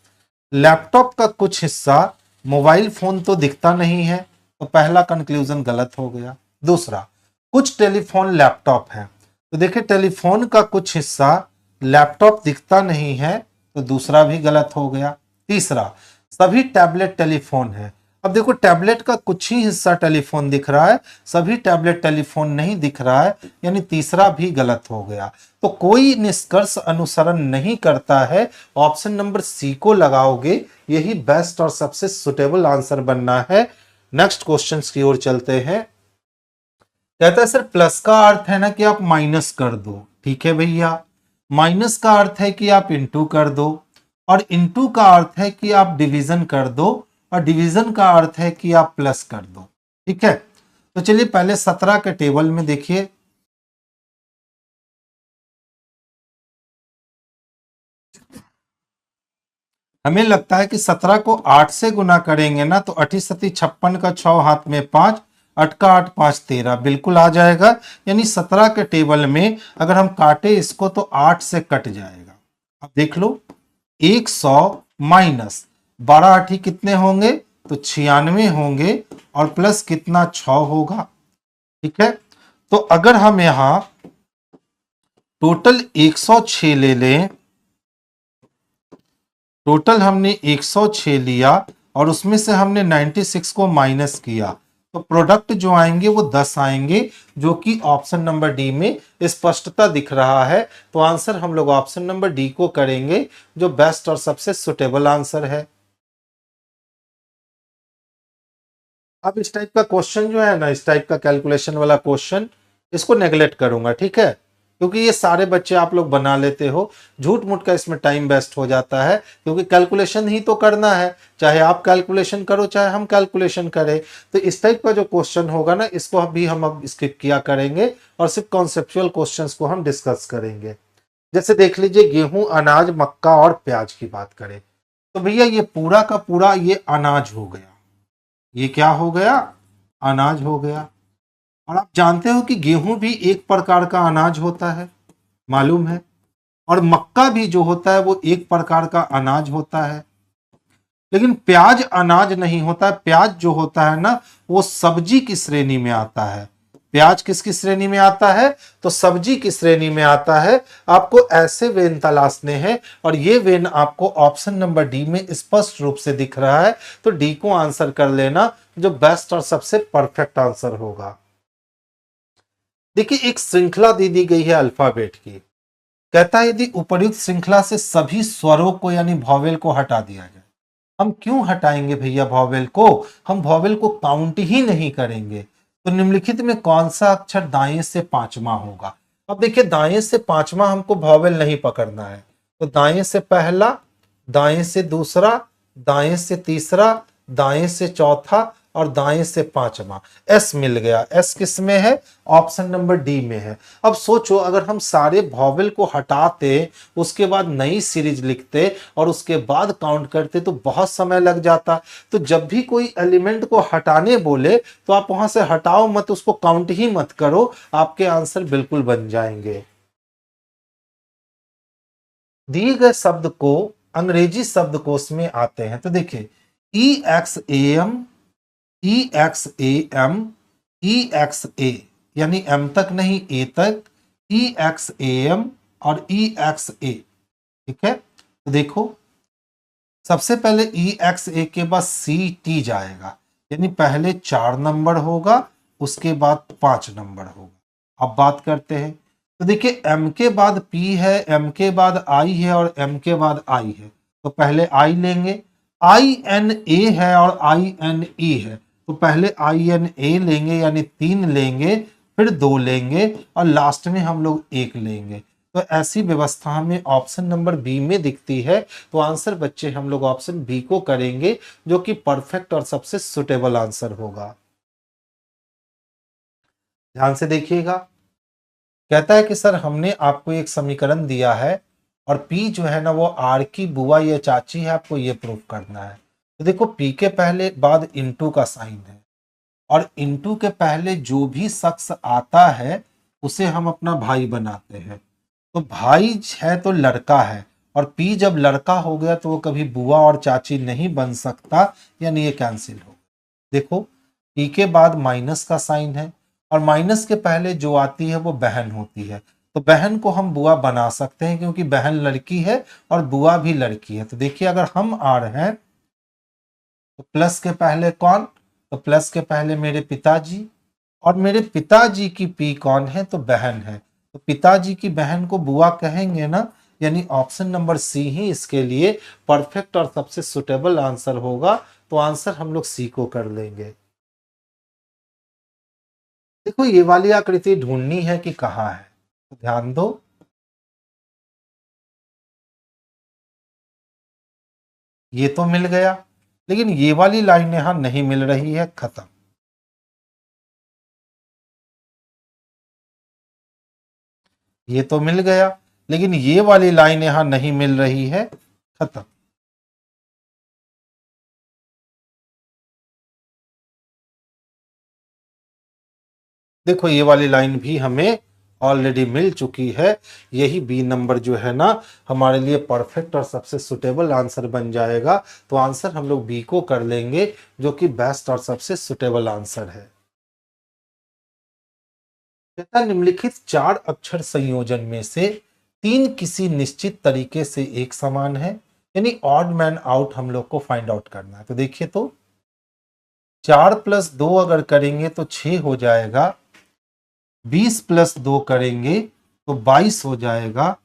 लैपटॉप का कुछ हिस्सा मोबाइल फोन तो दिखता नहीं है, तो पहला कंक्लूजन गलत हो गया। दूसरा, कुछ टेलीफोन लैपटॉप है, तो देखिए टेलीफोन का कुछ हिस्सा लैपटॉप दिखता नहीं है, तो दूसरा भी गलत हो गया। तीसरा, सभी टैबलेट टेलीफोन है। अब देखो टैबलेट का कुछ ही हिस्सा टेलीफोन दिख रहा है, सभी टैबलेट टेलीफोन नहीं दिख रहा है, यानी तीसरा भी गलत हो गया। तो कोई निष्कर्ष अनुसरण नहीं करता है, ऑप्शन नंबर सी को लगाओगे, यही बेस्ट और सबसे सुटेबल आंसर बनना है। नेक्स्ट क्वेश्चन की ओर चलते हैं। कहता है सर प्लस का अर्थ है ना कि आप माइनस कर दो, ठीक है भैया। माइनस का अर्थ है कि आप इंटू कर दो, और इंटू का अर्थ है कि आप डिवीजन कर दो, और डिवीजन का अर्थ है कि आप प्लस कर दो, ठीक है। तो चलिए पहले 17 के टेबल में देखिए। हमें लगता है कि 17 को 8 से गुना करेंगे ना तो 8 सती 56 का 6 हाथ में 5, 8 का 8 5 13 बिल्कुल आ जाएगा। यानी 17 के टेबल में अगर हम काटे इसको तो 8 से कट जाएगा। अब देख लो 100 माइनस 12 आठी कितने होंगे तो 96 होंगे और प्लस कितना 6 होगा। ठीक है, तो अगर हम यहां टोटल 106 ले लें, टोटल हमने 106 लिया और उसमें से हमने 96 को माइनस किया तो प्रोडक्ट जो आएंगे वो 10 आएंगे, जो कि ऑप्शन नंबर डी में स्पष्टता दिख रहा है। तो आंसर हम लोग ऑप्शन नंबर डी को करेंगे, जो बेस्ट और सबसे सुटेबल आंसर है। अब इस टाइप का क्वेश्चन जो है ना, इस टाइप का कैलकुलेशन वाला क्वेश्चन, इसको नेगलेक्ट करूंगा, ठीक है, क्योंकि ये सारे बच्चे आप लोग बना लेते हो, झूठ मूठ का इसमें टाइम वेस्ट हो जाता है, क्योंकि कैलकुलेशन ही तो करना है, चाहे आप कैलकुलेशन करो चाहे हम कैलकुलेशन करें। तो इस टाइप का जो क्वेश्चन होगा ना, इसको अभी हम अब स्किप किया करेंगे और सिर्फ कॉन्सेप्चुअल क्वेश्चंस को हम डिस्कस करेंगे। जैसे देख लीजिए, गेहूं, अनाज, मक्का और प्याज की बात करें तो भैया ये पूरा का पूरा ये अनाज हो गया, ये क्या हो गया, अनाज हो गया। और आप जानते हो कि गेहूं भी एक प्रकार का अनाज होता है, मालूम है, और मक्का भी जो होता है वो एक प्रकार का अनाज होता है। लेकिन प्याज अनाज नहीं होता, प्याज जो होता है ना वो सब्जी की श्रेणी में आता है। प्याज किसकी श्रेणी में आता है, तो सब्जी की श्रेणी में आता है। आपको ऐसे वेन तलाशने हैं और ये वेन आपको ऑप्शन नंबर डी में स्पष्ट रूप से दिख रहा है, तो डी को आंसर कर लेना, जो बेस्ट और सबसे परफेक्ट आंसर होगा। देखिए एक श्रृंखला दे दी गई है अल्फाबेट की, कहता है यदि उपर्युक्त श्रृंखला से सभी स्वरों को यानी वॉवेल को हटा दिया जाए। हम क्यों हटाएंगे भैया वॉवेल को, हम वॉवेल को काउंट ही नहीं करेंगे। तो निम्नलिखित में कौन सा अक्षर दाएं से पांचवा होगा। अब देखिए दाएं से पांचवा हमको वॉवेल नहीं पकड़ना है, तो दाएं से पहला, दाएं से दूसरा, दाएं से तीसरा, दाएं से चौथा और दाएं से पांचवा। एस मिल गया, एस किस में है, ऑप्शन नंबर डी में है। अब सोचो अगर हम सारे वॉवेल को हटाते, उसके बाद नई सीरीज लिखते और उसके बाद काउंट करते तो बहुत समय लग जाता। तो जब भी कोई एलिमेंट को हटाने बोले तो आप वहां से हटाओ मत, उसको काउंट ही मत करो, आपके आंसर बिल्कुल बन जाएंगे। दिए गए शब्द को अंग्रेजी शब्दकोश में आते हैं, तो देखिए E X A M, E X A M, E X A, यानी एम तक नहीं ए तक, ई एक्स ए एम और ई एक्स ए। ठीक है, तो देखो सबसे पहले ई एक्स ए के बाद सी टी जाएगा, यानी पहले 4 नंबर होगा, उसके बाद 5 नंबर होगा। अब बात करते हैं, तो देखिए एम के बाद पी है, एम के बाद आई है और एम के बाद आई है, तो पहले आई लेंगे। आई एन ए है और आई एन ई है, तो पहले आई एन ए लेंगे यानी 3 लेंगे, फिर 2 लेंगे और लास्ट में हम लोग 1 लेंगे। तो ऐसी व्यवस्था हमें ऑप्शन नंबर बी में दिखती है, तो आंसर बच्चे हम लोग ऑप्शन बी को करेंगे, जो कि परफेक्ट और सबसे सुटेबल आंसर होगा। ध्यान से देखिएगा, कहता है कि सर हमने आपको एक समीकरण दिया है और P जो है ना वो R की बुआ या चाची है, आपको ये प्रूफ करना है। तो देखो P के पहले बाद इनटू का साइन है और इनटू के पहले जो भी शख्स आता है उसे हम अपना भाई बनाते हैं। तो भाई है तो लड़का है और P जब लड़का हो गया तो वो कभी बुआ और चाची नहीं बन सकता, यानी ये कैंसिल हो। देखो P के बाद माइनस का साइन है और माइनस के पहले जो आती है वो बहन होती है, तो बहन को हम बुआ बना सकते हैं क्योंकि बहन लड़की है और बुआ भी लड़की है। तो देखिए अगर हम आ रहे हैं तो प्लस के पहले कौन, तो प्लस के पहले मेरे पिताजी, और मेरे पिताजी की पी कौन है, तो बहन है, तो पिताजी की बहन को बुआ कहेंगे ना, यानी ऑप्शन नंबर सी ही इसके लिए परफेक्ट और सबसे सुटेबल आंसर होगा। तो आंसर हम लोग सी को कर लेंगे। देखो ये वाली आकृति ढूंढनी है कि कहाँ है, तो ध्यान दो, ये तो मिल गया, लेकिन ये वाली लाइन यहां नहीं मिल रही है, खत्म। ये तो मिल गया, लेकिन ये वाली लाइन यहां नहीं मिल रही है, खत्म। देखो ये वाली लाइन भी हमें ऑलरेडी मिल चुकी है। यही बी नंबर जो है ना हमारे लिए परफेक्ट और सबसे सुटेबल आंसर बन जाएगा। तो आंसर हम लोग बी को कर लेंगे, जो कि बेस्ट और सबसे सुटेबल आंसर है। कहता निम्नलिखित 4 अक्षर संयोजन में से 3 किसी निश्चित तरीके से एक समान है, यानी ऑड मैन आउट हम लोग को फाइंड आउट करना है। तो देखिए, तो 4 + 2 अगर करेंगे तो 6 हो जाएगा, 20 + 2 करेंगे तो 22 हो जाएगा,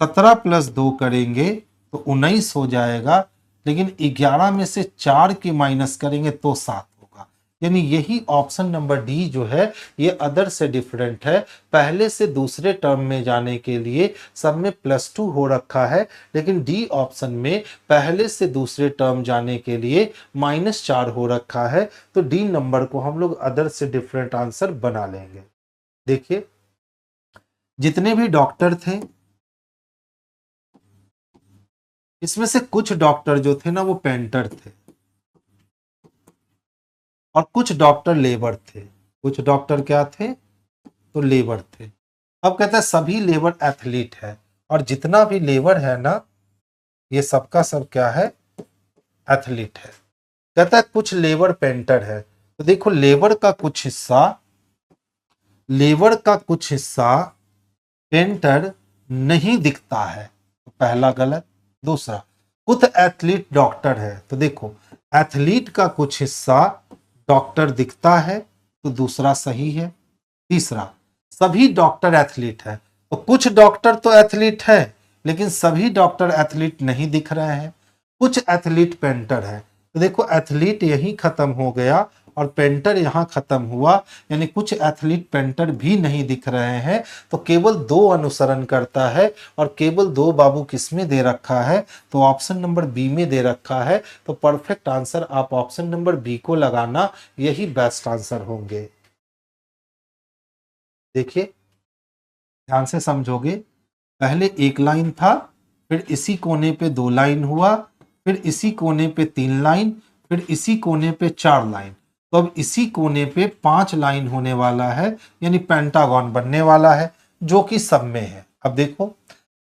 17 + 2 करेंगे तो 19 हो जाएगा, लेकिन 11 में से 4 की माइनस करेंगे तो 7 होगा। यानी यही ऑप्शन नंबर डी जो है ये अदर से डिफरेंट है। पहले से दूसरे टर्म में जाने के लिए सब में +2 हो रखा है, लेकिन डी ऑप्शन में पहले से दूसरे टर्म जाने के लिए -4 हो रखा है। तो डी नंबर को हम लोग अदर से डिफरेंट आंसर बना लेंगे। देखिए, जितने भी डॉक्टर थे इसमें से कुछ डॉक्टर जो थे ना वो पेंटर थे और कुछ डॉक्टर लेबर थे। कुछ डॉक्टर क्या थे? तो लेबर थे। अब कहता है सभी लेबर एथलीट है, और जितना भी लेबर है ना ये सबका सब क्या है? एथलीट है। कहता है कुछ लेबर पेंटर है। तो देखो लेबर का कुछ हिस्सा पेंटर नहीं दिखता है, तो पहला गलत। दूसरा, कुछ एथलीट डॉक्टर है। तो देखो एथलीट का कुछ हिस्सा डॉक्टर दिखता है, तो दूसरा सही है। तीसरा, सभी डॉक्टर एथलीट है। तो कुछ डॉक्टर तो एथलीट है, लेकिन सभी डॉक्टर एथलीट नहीं दिख रहे हैं। कुछ एथलीट पेंटर है। तो देखो एथलीट यही खत्म हो गया और पेंटर यहां खत्म हुआ, यानी कुछ एथलीट पेंटर भी नहीं दिख रहे हैं। तो केवल 2 अनुसरण करता है, और केवल 2 बाबू किसमें दे रखा है? तो ऑप्शन नंबर बी में दे रखा है। तो परफेक्ट आंसर आप ऑप्शन नंबर बी को लगाना, यही बेस्ट आंसर होंगे। देखिए, ध्यान से समझोगे। पहले एक लाइन था, फिर इसी कोने पे 2 लाइन हुआ, फिर इसी कोने पे 3 लाइन, फिर इसी कोने पे 4 लाइन। तो अब इसी कोने पे 5 लाइन होने वाला है, यानी पेंटागन बनने वाला है, जो कि सब में है। अब देखो,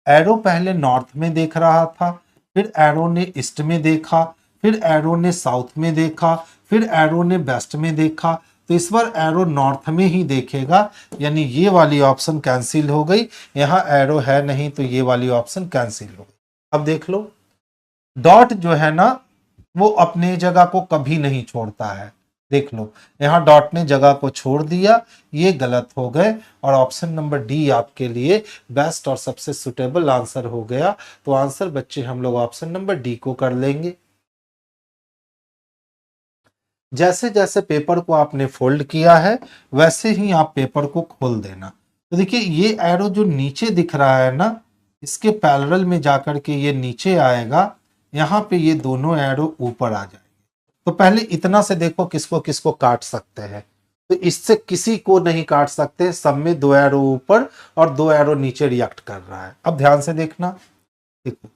एरो पहले नॉर्थ में देख रहा था, फिर एरो ने ईस्ट में देखा, फिर एरो ने साउथ में देखा, फिर एरो ने वेस्ट में देखा। तो इस बार एरो नॉर्थ में ही देखेगा, यानी ये वाली ऑप्शन कैंसिल हो गई। यहाँ एरो है नहीं, तो ये वाली ऑप्शन कैंसिल हो गई। अब देख लो, डॉट जो है ना वो अपने जगह को कभी नहीं छोड़ता है। देख लो, यहाँ डॉट ने जगह को छोड़ दिया, ये गलत हो गए, और ऑप्शन नंबर डी आपके लिए बेस्ट और सबसे सुटेबल आंसर हो गया। तो आंसर बच्चे हम लोग ऑप्शन नंबर डी को कर लेंगे। जैसे जैसे पेपर को आपने फोल्ड किया है वैसे ही आप पेपर को खोल देना। तो देखिए, ये एरो जो नीचे दिख रहा है ना, इसके पैरेलल में जाकर के ये नीचे आएगा, यहाँ पे ये दोनों एरो ऊपर आ जाएंगे। तो पहले इतना से देखो किसको किसको काट सकते हैं। तो इससे किसी को नहीं काट सकते, सब में 2 एरो ऊपर और 2 एरो नीचे रिएक्ट कर रहा है। अब ध्यान से देखना, देखो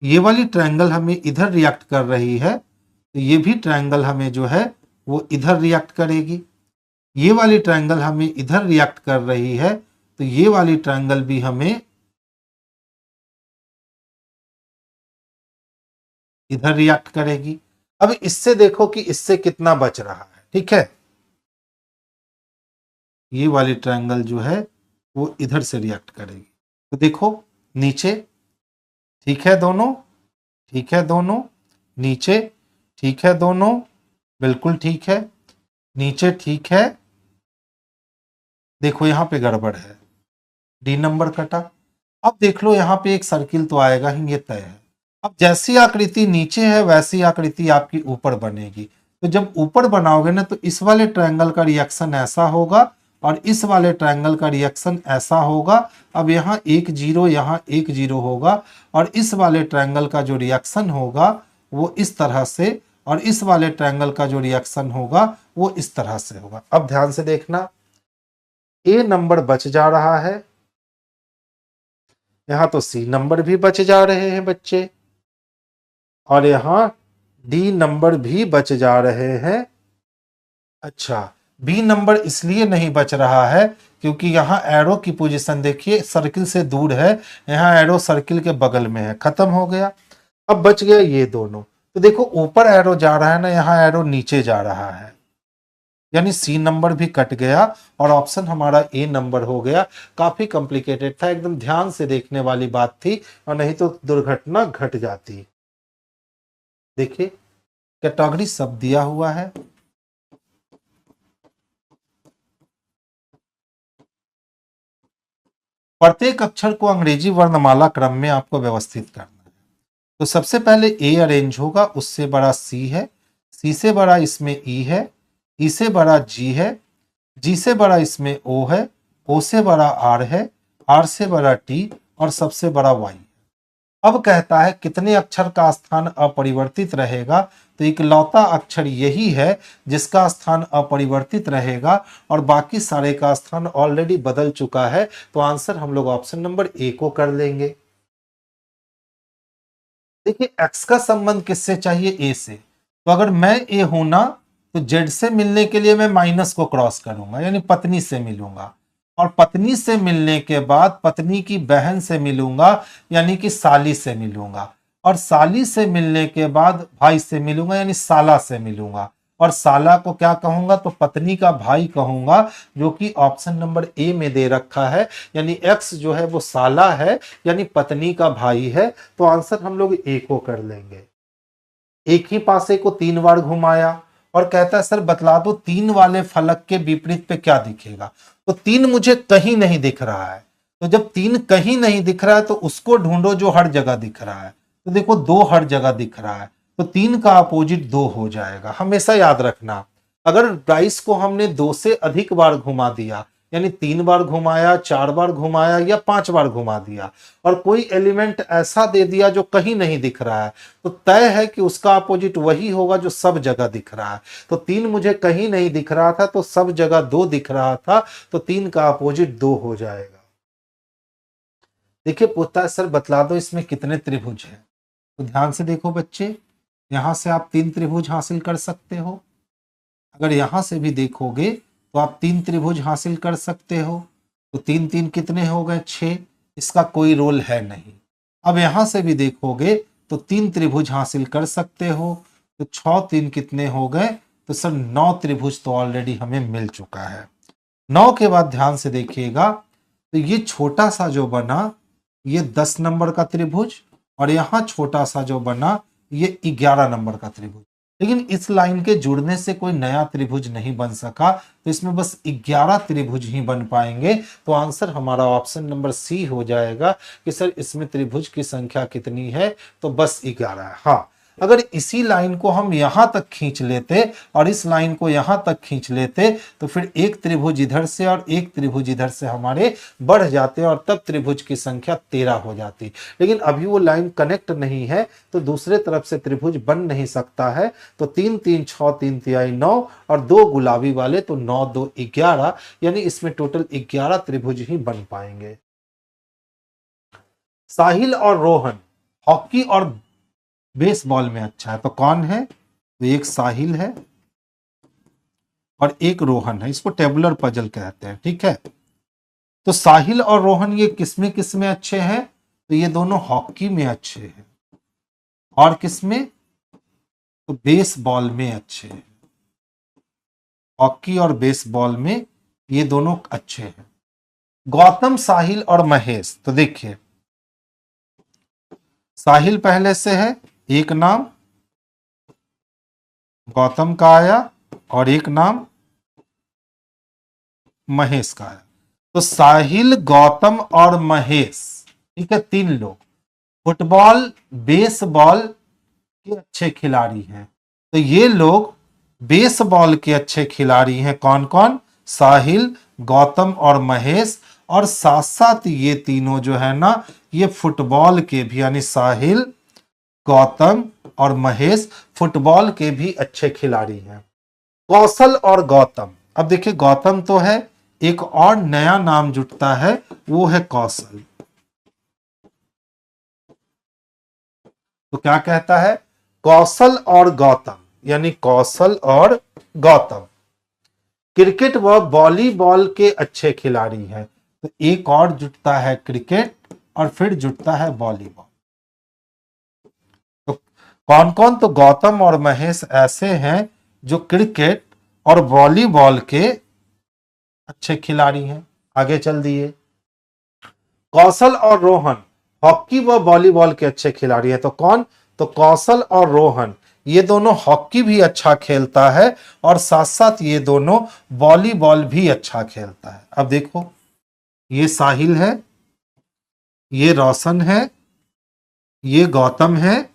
ये वाली ट्रायंगल हमें इधर रिएक्ट कर रही है, तो ये भी ट्रायंगल हमें जो है वो इधर रिएक्ट करेगी। ये वाली ट्रायंगल हमें इधर रिएक्ट कर रही है, तो ये वाली ट्रायंगल भी हमें इधर रिएक्ट करेगी। अब इससे देखो कि इससे कितना बच रहा है। ठीक है, ये वाली ट्रायंगल जो है वो इधर से रिएक्ट करेगी। तो देखो नीचे ठीक है दोनों, ठीक है दोनों, नीचे ठीक है दोनों, बिल्कुल ठीक है, नीचे ठीक है। देखो यहां पे गड़बड़ है, डी नंबर कटा। अब देख लो यहाँ पे एक सर्किल तो आएगा ही, ये तय है। अब जैसी आकृति नीचे है वैसी आकृति आपकी ऊपर बनेगी। तो जब ऊपर बनाओगे ना तो इस वाले ट्रायंगल का रिएक्शन ऐसा होगा और इस वाले ट्रायंगल का रिएक्शन ऐसा होगा। अब यहाँ 1 0, यहाँ 1 0 होगा, और इस वाले ट्रायंगल का जो रिएक्शन होगा वो इस तरह से, और इस वाले ट्रायंगल का जो रिएक्शन होगा वो इस तरह से होगा। अब ध्यान से देखना, ए नंबर बच जा रहा है, यहां तो सी नंबर भी बच जा रहे हैं बच्चे, और यहां डी नंबर भी बच जा रहे हैं। अच्छा, बी नंबर इसलिए नहीं बच रहा है क्योंकि यहाँ एरो की पोजीशन देखिए सर्किल से दूर है, यहाँ एरो सर्किल के बगल में है, खत्म हो गया। अब बच गया ये दोनों। तो देखो ऊपर एरो जा रहा है ना, यहाँ एरो नीचे जा रहा है, यानी सी नंबर भी कट गया और ऑप्शन हमारा ए नंबर हो गया। काफी कॉम्प्लिकेटेड था, एकदम ध्यान से देखने वाली बात थी, और नहीं तो दुर्घटना घट जाती। देखिए कैटेगरी सब दिया हुआ है, प्रत्येक अक्षर को अंग्रेजी वर्णमाला क्रम में आपको व्यवस्थित करना है। तो सबसे पहले ए अरेंज होगा, उससे बड़ा सी है, सी से बड़ा इसमें ई है, ई से बड़ा जी है, जी से बड़ा इसमें ओ है, ओ से बड़ा आर है, आर से बड़ा टी और सबसे बड़ा वाई। अब कहता है कितने अक्षर का स्थान अपरिवर्तित रहेगा, तो इकलौता अक्षर यही है जिसका स्थान अपरिवर्तित रहेगा और बाकी सारे का स्थान ऑलरेडी बदल चुका है। तो आंसर हम लोग ऑप्शन नंबर ए को कर लेंगे। देखिए एक्स का संबंध किससे चाहिए, ए से। तो अगर मैं ए हूं ना, तो जेड से मिलने के लिए मैं माइनस को क्रॉस करूंगा, यानी पत्नी से मिलूंगा, और पत्नी से मिलने के बाद पत्नी की बहन से मिलूंगा, यानी कि साली से मिलूंगा, और साली से मिलने के बाद भाई से मिलूंगा, यानी साला से मिलूंगा, और साला को क्या कहूंगा, तो पत्नी का भाई कहूंगा, जो कि ऑप्शन नंबर ए में दे रखा है। यानी एक्स जो है वो साला है, यानी पत्नी का भाई है। तो आंसर हम लोग ए को कर लेंगे। एक ही पासे को 3 बार घुमाया और कहता है सर बतला दो 3 वाले फलक के विपरीत पे क्या दिखेगा। तो 3 मुझे कहीं नहीं दिख रहा है, तो जब 3 कहीं नहीं दिख रहा है तो उसको ढूंढो जो हर जगह दिख रहा है। तो देखो 2 हर जगह दिख रहा है, तो 3 का अपोजिट 2 हो जाएगा। हमेशा याद रखना, अगर डाइस को हमने 2 से अधिक बार घुमा दिया, यानी 3 बार घुमाया, 4 बार घुमाया या 5 बार घुमा दिया, और कोई एलिमेंट ऐसा दे दिया जो कहीं नहीं दिख रहा है, तो तय है कि उसका अपोजिट वही होगा जो सब जगह दिख रहा है। तो 3 मुझे कहीं नहीं दिख रहा था, तो सब जगह 2 दिख रहा था, तो 3 का अपोजिट 2 हो जाएगा। देखिए पूछता है सर बतला दो इसमें कितने त्रिभुज हैं। तो ध्यान से देखो बच्चे, यहां से आप 3 त्रिभुज हासिल कर सकते हो, अगर यहां से भी देखोगे तो आप 3 त्रिभुज हासिल कर सकते हो। तो 3 3 कितने हो गए, 6, इसका कोई रोल है नहीं। अब यहां से भी देखोगे तो 3 त्रिभुज हासिल कर सकते हो, तो 6 3 कितने हो गए, तो सर 9 त्रिभुज तो ऑलरेडी हमें मिल चुका है। 9 के बाद ध्यान से देखिएगा, तो ये छोटा सा जो बना ये 10 नंबर का त्रिभुज, और यहां छोटा सा जो बना ये 11 नंबर का त्रिभुज। लेकिन इस लाइन के जुड़ने से कोई नया त्रिभुज नहीं बन सका, तो इसमें बस 11 त्रिभुज ही बन पाएंगे। तो आंसर हमारा ऑप्शन नंबर सी हो जाएगा कि सर इसमें त्रिभुज की संख्या कितनी है, तो बस 11 है। हाँ, अगर इसी लाइन को हम यहां तक खींच लेते और इस लाइन को यहां तक खींच लेते, तो फिर एक त्रिभुज इधर से और एक त्रिभुज इधर से हमारे बढ़ जाते और तब त्रिभुज की संख्या 13 हो जाती। लेकिन अभी वो लाइन कनेक्ट नहीं है, तो दूसरे तरफ से त्रिभुज बन नहीं सकता है। तो 3 3 6 3 तिहाई 9 और 2 गुलाबी वाले, तो 9 2 11, यानी इसमें टोटल 11 त्रिभुज ही बन पाएंगे। साहिल और रोहन हॉकी और बेसबॉल में अच्छा है, तो कौन है, तो एक साहिल है और एक रोहन है। इसको टेबुलर पजल कहते हैं, ठीक है। तो साहिल और रोहन ये किसमें अच्छे हैं, तो ये दोनों हॉकी में अच्छे हैं, और किसमें, तो बेसबॉल में अच्छे हैं। हॉकी और बेसबॉल में ये दोनों अच्छे हैं। गौतम, साहिल और महेश, तो देखिए साहिल पहले से है, एक नाम गौतम का आया और एक नाम महेश का आया। तो साहिल, गौतम और महेश, ठीक है, 3 लोग फुटबॉल बेसबॉल के अच्छे खिलाड़ी हैं। तो ये लोग बेसबॉल के अच्छे खिलाड़ी हैं, कौन कौन, साहिल, गौतम और महेश। और साथ साथ ये तीनों जो है ना, ये फुटबॉल के भी, यानी साहिल, गौतम और महेश फुटबॉल के भी अच्छे खिलाड़ी हैं। कौशल और गौतम, अब देखिए गौतम तो है, एक और नया नाम जुटता है, वो है कौशल। तो क्या कहता है, कौशल और गौतम, यानी कौशल और गौतम क्रिकेट व वॉलीबॉल के अच्छे खिलाड़ी हैं। तो एक और जुटता है क्रिकेट और फिर जुटता है वॉलीबॉल। तो कौन कौन? तो गौतम और महेश ऐसे हैं जो क्रिकेट और वॉलीबॉल के अच्छे खिलाड़ी हैं। आगे चल दिए। कौशल और रोहन हॉकी व वॉलीबॉल के अच्छे खिलाड़ी हैं। तो कौन? तो कौशल और रोहन, ये दोनों हॉकी भी अच्छा खेलता है और साथ साथ ये दोनों वॉलीबॉल भी अच्छा खेलता है। अब देखो, ये साहिल है, ये रोशन है, ये गौतम है,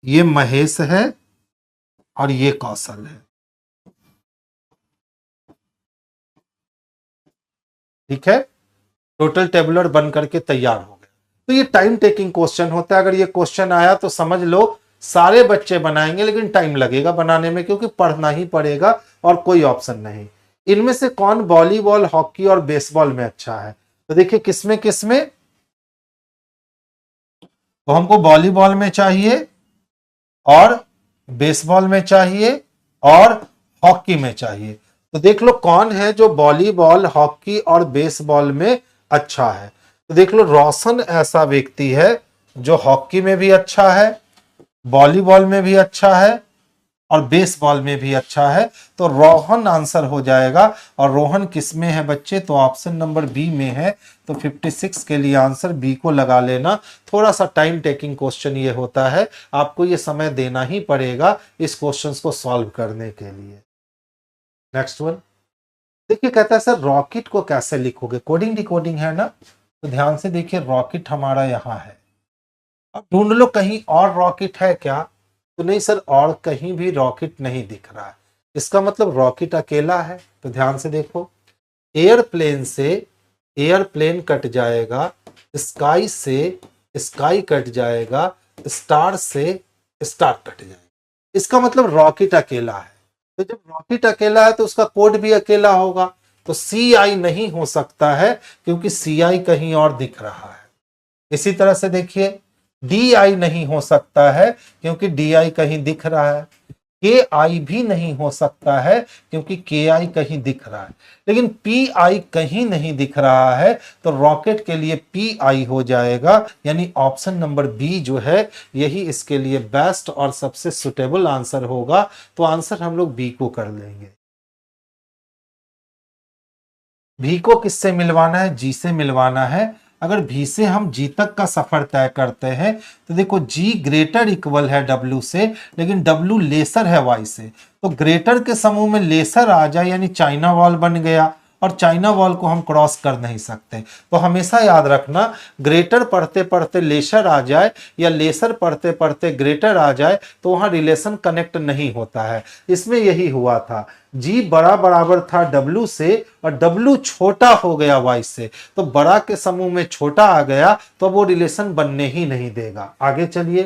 ये महेश है और ये कौशल है। ठीक है, टोटल टेबुलर बन करके तैयार हो गया। तो ये टाइम टेकिंग क्वेश्चन होता है। अगर ये क्वेश्चन आया तो समझ लो सारे बच्चे बनाएंगे, लेकिन टाइम लगेगा बनाने में, क्योंकि पढ़ना ही पड़ेगा और कोई ऑप्शन नहीं। इनमें से कौन वॉलीबॉल, हॉकी और बेसबॉल में अच्छा है? तो देखिए किसमें किसमें। तो हमको वॉलीबॉल में चाहिए और बेसबॉल में चाहिए और हॉकी में चाहिए। तो देख लो कौन है जो वॉलीबॉल, हॉकी और बेसबॉल में अच्छा है। तो देख लो रोशन ऐसा व्यक्ति है जो हॉकी में भी अच्छा है, वॉलीबॉल में भी अच्छा है और बेसबॉल में भी अच्छा है। तो रोहन आंसर हो जाएगा। और रोहन किस में है बच्चे? तो ऑप्शन नंबर बी में है। तो 56 के लिए आंसर बी को लगा लेना। थोड़ा सा टाइम टेकिंग क्वेश्चन ये होता है, आपको ये समय देना ही पड़ेगा इस क्वेश्चंस को सॉल्व करने के लिए। नेक्स्ट वन देखिए, कहता है सर रॉकेट को कैसे लिखोगे? कोडिंग डिकोडिंग है ना, तो ध्यान से देखिए, रॉकेट हमारा यहाँ है। अब ढूंढ लो कहीं और रॉकेट है क्या? तो नहीं सर, और कहीं भी रॉकेट नहीं दिख रहा है। इसका मतलब रॉकेट अकेला है। तो ध्यान से देखो, एयरप्लेन से एयरप्लेन कट जाएगा, स्काई से स्काई कट जाएगा, स्टार से स्टार कट जाएगा। इसका मतलब रॉकेट अकेला है। तो जब रॉकेट अकेला है तो उसका कोड भी अकेला होगा। तो सी आई नहीं हो सकता है, क्योंकि सी आई कहीं और दिख रहा है। इसी तरह से देखिए, डी आई नहीं हो सकता है, क्योंकि डी आई कहीं दिख रहा है। के आई भी नहीं हो सकता है, क्योंकि के आई कहीं दिख रहा है। लेकिन पी आई कहीं नहीं दिख रहा है, तो रॉकेट के लिए पी आई हो जाएगा। यानी ऑप्शन नंबर बी जो है, यही इसके लिए बेस्ट और सबसे सुटेबल आंसर होगा। तो आंसर हम लोग बी को कर लेंगे। भी को किससे मिलवाना है? जी से मिलवाना है। अगर भी से हम जी तक का सफर तय करते हैं तो देखो, जी ग्रेटर इक्वल है डब्ल्यू से, लेकिन डब्ल्यू लेसर है वाई से। तो ग्रेटर के समूह में लेसर आ जाए, यानी चाइना वॉल बन गया, और चाइना वॉल को हम क्रॉस कर नहीं सकते। तो हमेशा याद रखना, ग्रेटर पढ़ते पढ़ते लेसर आ जाए या लेसर पढ़ते पढ़ते ग्रेटर आ जाए तो वहां रिलेशन कनेक्ट नहीं होता है। इसमें यही हुआ था, जी बड़ा बराबर था डब्ल्यू से और डब्ल्यू छोटा हो गया वाई से। तो बड़ा के समूह में छोटा आ गया, तो वो रिलेशन बनने ही नहीं देगा। आगे चलिए,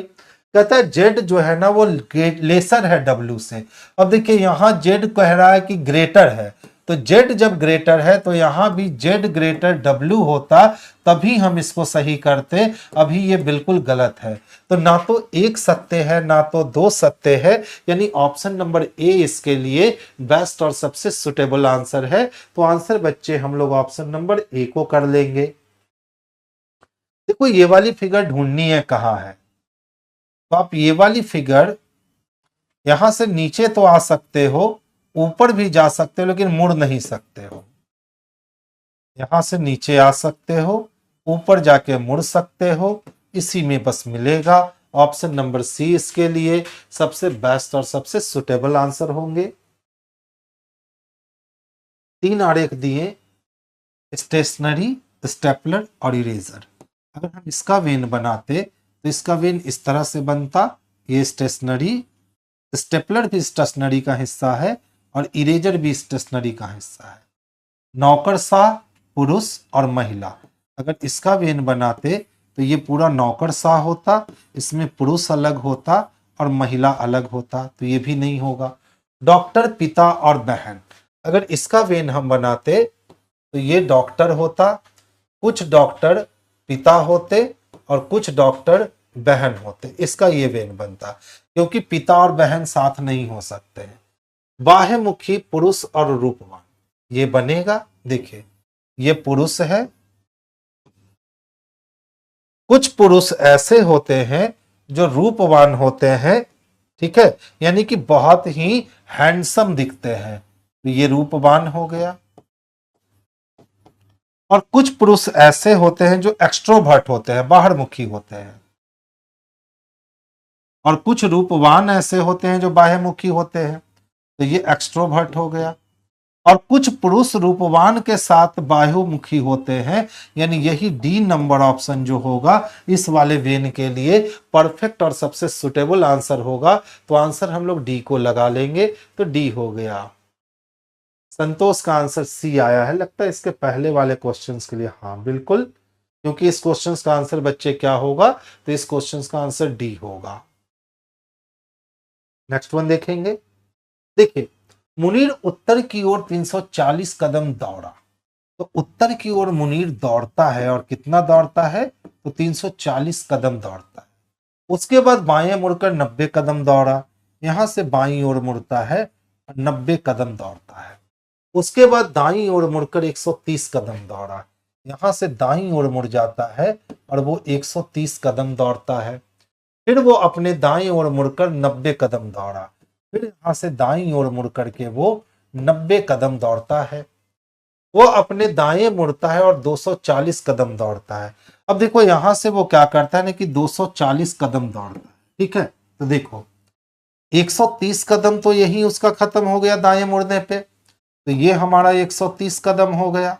कहता है जेड जो है ना वो लेसर है डब्ल्यू से। अब देखिए यहां जेड कह रहा है कि ग्रेटर है, तो जेड जब ग्रेटर है तो यहां भी जेड ग्रेटर डब्ल्यू होता, तभी हम इसको सही करते। अभी ये बिल्कुल गलत है। तो ना तो एक सत्य है ना तो दो सत्य है, यानी ऑप्शन नंबर ए इसके लिए बेस्ट और सबसे सुटेबल आंसर है। तो आंसर बच्चे हम लोग ऑप्शन नंबर ए को कर लेंगे। देखो ये वाली फिगर ढूंढनी है कहां है। तो आप ये वाली फिगर यहां से नीचे तो आ सकते हो, ऊपर भी जा सकते हो, लेकिन मुड़ नहीं सकते हो। यहां से नीचे आ सकते हो, ऊपर जाके मुड़ सकते हो, इसी में बस मिलेगा। ऑप्शन नंबर सी इसके लिए सबसे बेस्ट और सबसे सुटेबल आंसर होंगे। 3 आरेख दिए, स्टेशनरी, स्टेपलर और इरेजर। अगर हम इसका वेन बनाते तो इसका वेन इस तरह से बनता, ये स्टेशनरी, स्टेपलर भी स्टेशनरी का हिस्सा है और इरेजर भी स्टेशनरी का हिस्सा है। नौकरशाह, पुरुष और महिला, अगर इसका वेन बनाते तो ये पूरा नौकरशाह होता, इसमें पुरुष अलग होता और महिला अलग होता, तो ये भी नहीं होगा। डॉक्टर, पिता और बहन, अगर इसका वेन हम बनाते तो ये डॉक्टर होता, कुछ डॉक्टर पिता होते और कुछ डॉक्टर बहन होते, इसका ये वेन बनता, क्योंकि पिता और बहन साथ नहीं हो सकते हैं। बाह्यमुखी पुरुष और रूपवान, ये बनेगा। देखिए ये पुरुष है, कुछ पुरुष ऐसे होते हैं जो रूपवान होते हैं, ठीक है, यानी कि बहुत ही हैंडसम दिखते हैं, तो ये रूपवान हो गया। और कुछ पुरुष ऐसे होते हैं जो एक्सट्रोवर्ट होते हैं, बाहरमुखी होते हैं, और कुछ रूपवान ऐसे होते हैं जो बाह्यमुखी होते हैं, तो ये एक्सट्रोवर्ट हो गया। और कुछ पुरुष रूपवान के साथ बाह्यमुखी होते हैं, यानी यही डी नंबर ऑप्शन जो होगा इस वाले वेन के लिए परफेक्ट और सबसे सुटेबल आंसर होगा। तो आंसर हम लोग डी को लगा लेंगे, तो डी हो गया। संतोष का आंसर सी आया है, लगता है इसके पहले वाले क्वेश्चंस के लिए। हाँ बिल्कुल, क्योंकि इस क्वेश्चंस का आंसर बच्चे क्या होगा, तो इस क्वेश्चंस का आंसर डी होगा। नेक्स्ट वन देखेंगे। देखिए मुनीर उत्तर की ओर 340 कदम दौड़ा, तो उत्तर की ओर मुनीर दौड़ता है, और कितना दौड़ता है, तो 340 कदम दौड़ता है। उसके बाद बाएं मुड़कर 90 कदम दौड़ा, यहां से बाईं ओर मुड़ता है, 90 कदम दौड़ता है। उसके बाद दाईं ओर मुड़कर 130 कदम दौड़ा, यहां से दाईं ओर मुड़ जाता है और वो 130 कदम दौड़ता है। फिर वो अपने दाईं ओर मुड़कर 90 कदम दौड़ा, फिर यहां से दाईं ओर मुड़ करके वो 90 कदम दौड़ता है। वो अपने दाएं मुड़ता है और 240 कदम दौड़ता है। अब देखो यहां से वो क्या करता है ना कि 240 कदम दौड़ता है, ठीक है। तो देखो 130 कदम तो यही उसका खत्म हो गया दाएं मुड़ने पे, तो ये हमारा 130 कदम हो गया।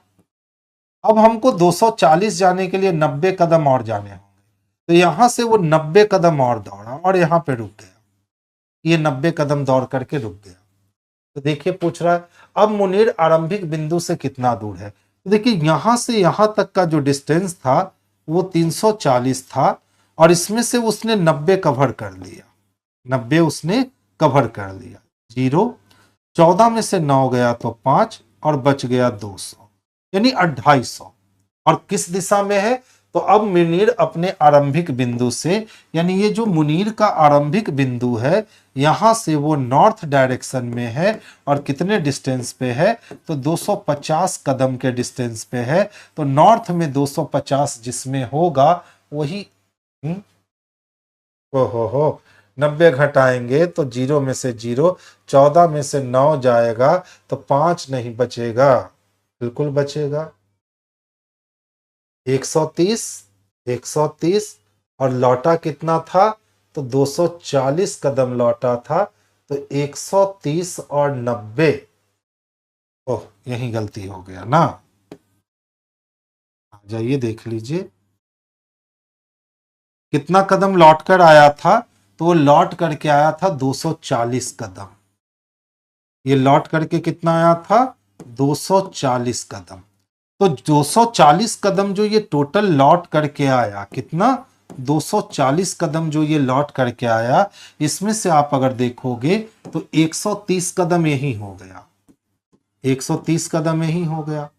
अब हमको 240 जाने के लिए 90 कदम और जाने होंगे, तो यहां से वो 90 कदम और दौड़ा और यहां पे रुक गया, ये 90 कदम दौड़ करके रुक गया। तो देखिए पूछ रहा है अब मुनीर आरंभिक बिंदु से कितना दूर है। तो देखिए यहां से यहां तक का जो डिस्टेंस था वो 340 था, और इसमें से उसने 90 कवर कर लिया, 90 उसने कवर कर लिया। 0, 14 में से 9 गया तो 5 और बच गया 200, यानी 250। और किस दिशा में है, तो अब मुनीर अपने आरंभिक बिंदु से, यानी ये जो मुनीर का आरंभिक बिंदु है यहां से वो नॉर्थ डायरेक्शन में है, और कितने डिस्टेंस पे है, तो 250 कदम के डिस्टेंस पे है। तो नॉर्थ में 250 जिसमें होगा वही हो 90 घटाएंगे तो 0 में से 0, 14 में से 9 जाएगा तो 5 नहीं बचेगा, बिल्कुल बचेगा 130, 130, और लौटा कितना था, तो 240 कदम लौटा था, तो 130 और 90, ओह यही गलती हो गया ना। आ जाइए देख लीजिए कितना कदम लौट कर आया था, तो वो लौट करके आया था 240 कदम। ये लौट करके कितना आया था, 240 कदम। तो 240 कदम जो ये टोटल लौट करके आया, कितना, 240 कदम जो ये लौट करके आया, इसमें से आप अगर देखोगे तो 130 कदम यही हो गया, 130 कदम यही हो गया।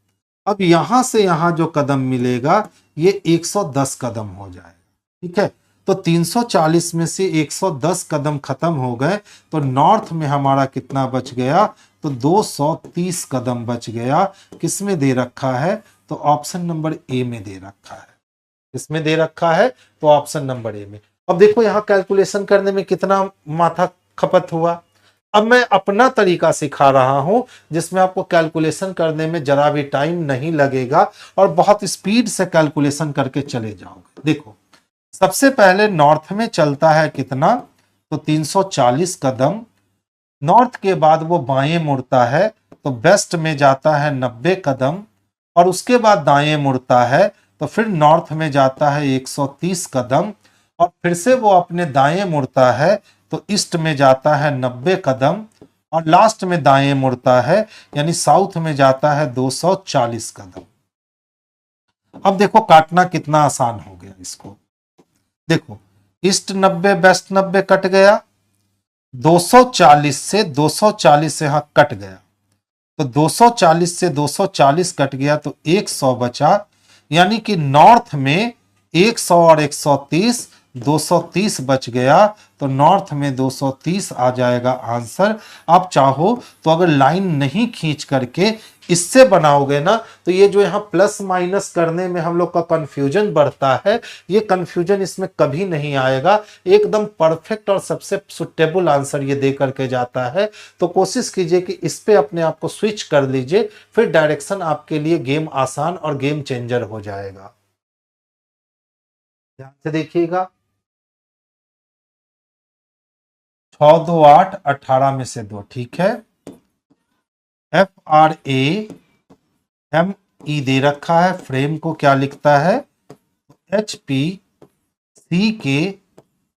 अब यहां से यहां जो कदम मिलेगा ये 110 कदम हो जाएगा, ठीक है। तो 340 में से 110 कदम खत्म हो गए, तो नॉर्थ में हमारा कितना बच गया, तो 230 कदम बच गया। किसमें दे रखा है, तो ऑप्शन नंबर ए में दे रखा है। किसमें दे रखा है, तो ऑप्शन नंबर ए में। अब देखो यहां कैलकुलेशन करने में कितना माथा खपत हुआ। अब मैं अपना तरीका सिखा रहा हूं जिसमें आपको कैलकुलेशन करने में जरा भी टाइम नहीं लगेगा और बहुत स्पीड से कैलकुलेशन करके चले जाओगे। देखो सबसे पहले नॉर्थ में चलता है कितना, तो 340 कदम। नॉर्थ के बाद वो बाएं मुड़ता है तो वेस्ट में जाता है 90 कदम, और उसके बाद दाएं मुड़ता है तो फिर नॉर्थ में जाता है 130 कदम, और फिर से वो अपने दाएं मुड़ता है तो ईस्ट में जाता है 90 कदम, और लास्ट में दाएं मुड़ता है यानी साउथ में जाता है 240 कदम। अब देखो काटना कितना आसान हो गया इसको। देखो ईस्ट 90 वेस्ट 90 कट गया, 240 से 240 यहां कट गया, तो 240 से 240 कट गया तो 100 बचा, यानी कि नॉर्थ में 100 और 130 230 बच गया, तो नॉर्थ में 230 आ जाएगा आंसर। आप चाहो तो अगर लाइन नहीं खींच करके इससे बनाओगे ना, तो ये जो यहाँ प्लस माइनस करने में हम लोग का कंफ्यूजन बढ़ता है, ये कंफ्यूजन इसमें कभी नहीं आएगा। एकदम परफेक्ट और सबसे सुटेबल आंसर ये दे करके जाता है। तो कोशिश कीजिए कि इस पे अपने आप को स्विच कर लीजिए, फिर डायरेक्शन आपके लिए गेम आसान और गेम चेंजर हो जाएगा। ध्यान से देखिएगा, 6 2 8, 18 में से 2, ठीक है। FRAME दे रखा है, फ्रेम को क्या लिखता है, HP CK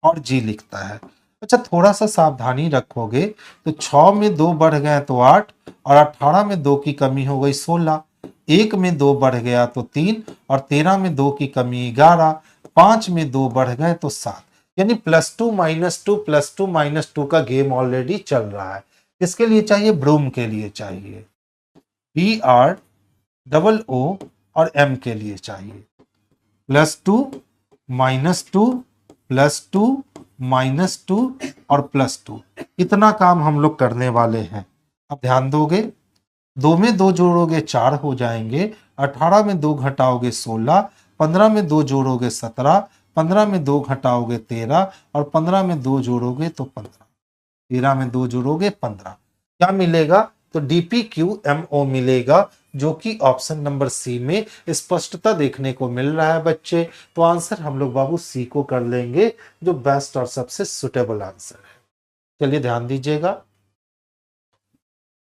और G लिखता है। अच्छा, थोड़ा सा सावधानी रखोगे तो 6 में 2 बढ़ गए तो 8, और 18 में 2 की कमी हो गई 16, 1 में 2 बढ़ गया तो 3, और 13 में 2 की कमी 11, 5 में 2 बढ़ गए तो 7। यानी +2 -2 +2 -2 का गेम ऑलरेडी चल रहा है। किसके लिए चाहिए, ब्रूम के लिए चाहिए, BROO और M के लिए चाहिए। +2 -2 +2 -2 और +2, इतना काम हम लोग करने वाले हैं। अब ध्यान दोगे, 2 में 2 जोड़ोगे 4 हो जाएंगे, 18 में 2 घटाओगे 16, 15 में 2 जोड़ोगे 17, 15 में 2 घटाओगे 13, और 15 में 2 जोड़ोगे तो 15, 13 में 2 जोड़ोगे 15। क्या मिलेगा, तो DPQMO मिलेगा, जो कि ऑप्शन नंबर सी में स्पष्टता देखने को मिल रहा है बच्चे। तो आंसर हम लोग बाबू सी को कर लेंगे, जो बेस्ट और सबसे सुटेबल आंसर है। चलिए ध्यान दीजिएगा,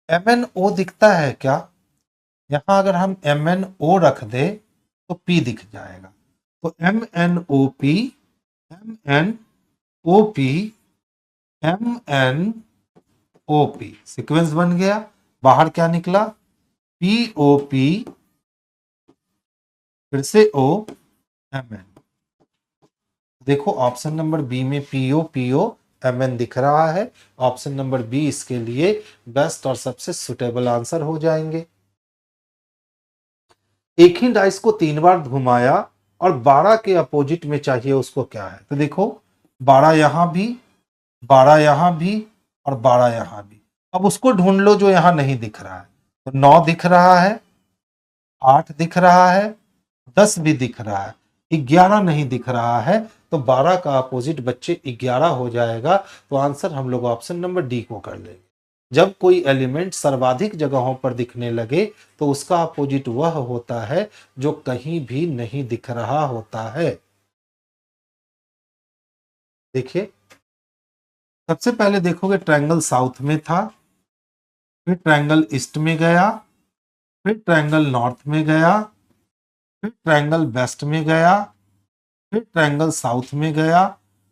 MNO दिखता है क्या, यहां अगर हम MNO रख दे तो P दिख जाएगा। तो MNOP MNOP MNOP सीक्वेंस बन गया। बाहर क्या निकला, POP फिर से OMN। देखो ऑप्शन नंबर बी में POPOMN दिख रहा है, ऑप्शन नंबर बी इसके लिए बेस्ट और सबसे सुटेबल आंसर हो जाएंगे। एक ही डाइस को 3 बार घुमाया और 12 के अपोजिट में चाहिए उसको क्या है, तो देखो 12 यहां भी, 12 यहां भी और 12 यहां भी। अब उसको ढूंढ लो जो यहां नहीं दिख रहा है। तो 9 दिख रहा है, 8 दिख रहा है, 10 भी दिख रहा है, 11 नहीं दिख रहा है। तो 12 का अपोजिट बच्चे 11 हो जाएगा। तो आंसर हम लोग ऑप्शन नंबर डी को कर लेंगे। जब कोई एलिमेंट सर्वाधिक जगहों पर दिखने लगे तो उसका अपोजिट वह होता है जो कहीं भी नहीं दिख रहा होता है। देखिए, सबसे पहले देखोगे ट्रायंगल साउथ में था, फिर ट्रायंगल ईस्ट में गया, फिर ट्रायंगल नॉर्थ में गया, फिर ट्रायंगल वेस्ट में गया, फिर ट्रायंगल साउथ में गया।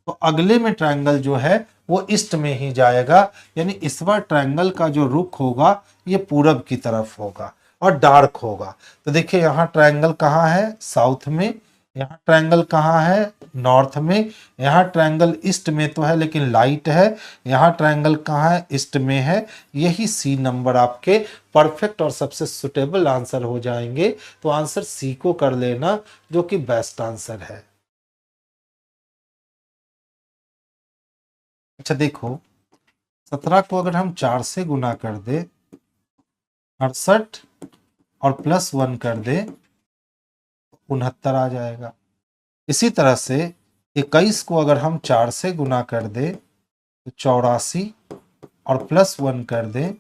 तो अगले में ट्रायंगल जो है वो ईस्ट में ही जाएगा। यानी इस बार ट्रायंगल का जो रुख होगा ये पूरब की तरफ होगा और डार्क होगा। तो देखिए यहाँ ट्रायंगल कहाँ है, साउथ में, यहाँ ट्रायंगल कहाँ है, नॉर्थ में, यहाँ ट्रायंगल ईस्ट में तो है लेकिन लाइट है, यहाँ ट्रायंगल कहाँ है, ईस्ट में है। यही सी नंबर आपके परफेक्ट और सबसे सुटेबल आंसर हो जाएंगे। तो आंसर सी को कर लेना, जो कि बेस्ट आंसर है। अच्छा देखो, 17 को अगर हम 4 से गुना कर दे, 68 और +1 कर दे, 69 आ जाएगा। इसी तरह से 21 को अगर हम 4 से गुना कर दे तो 84 और +1 कर दे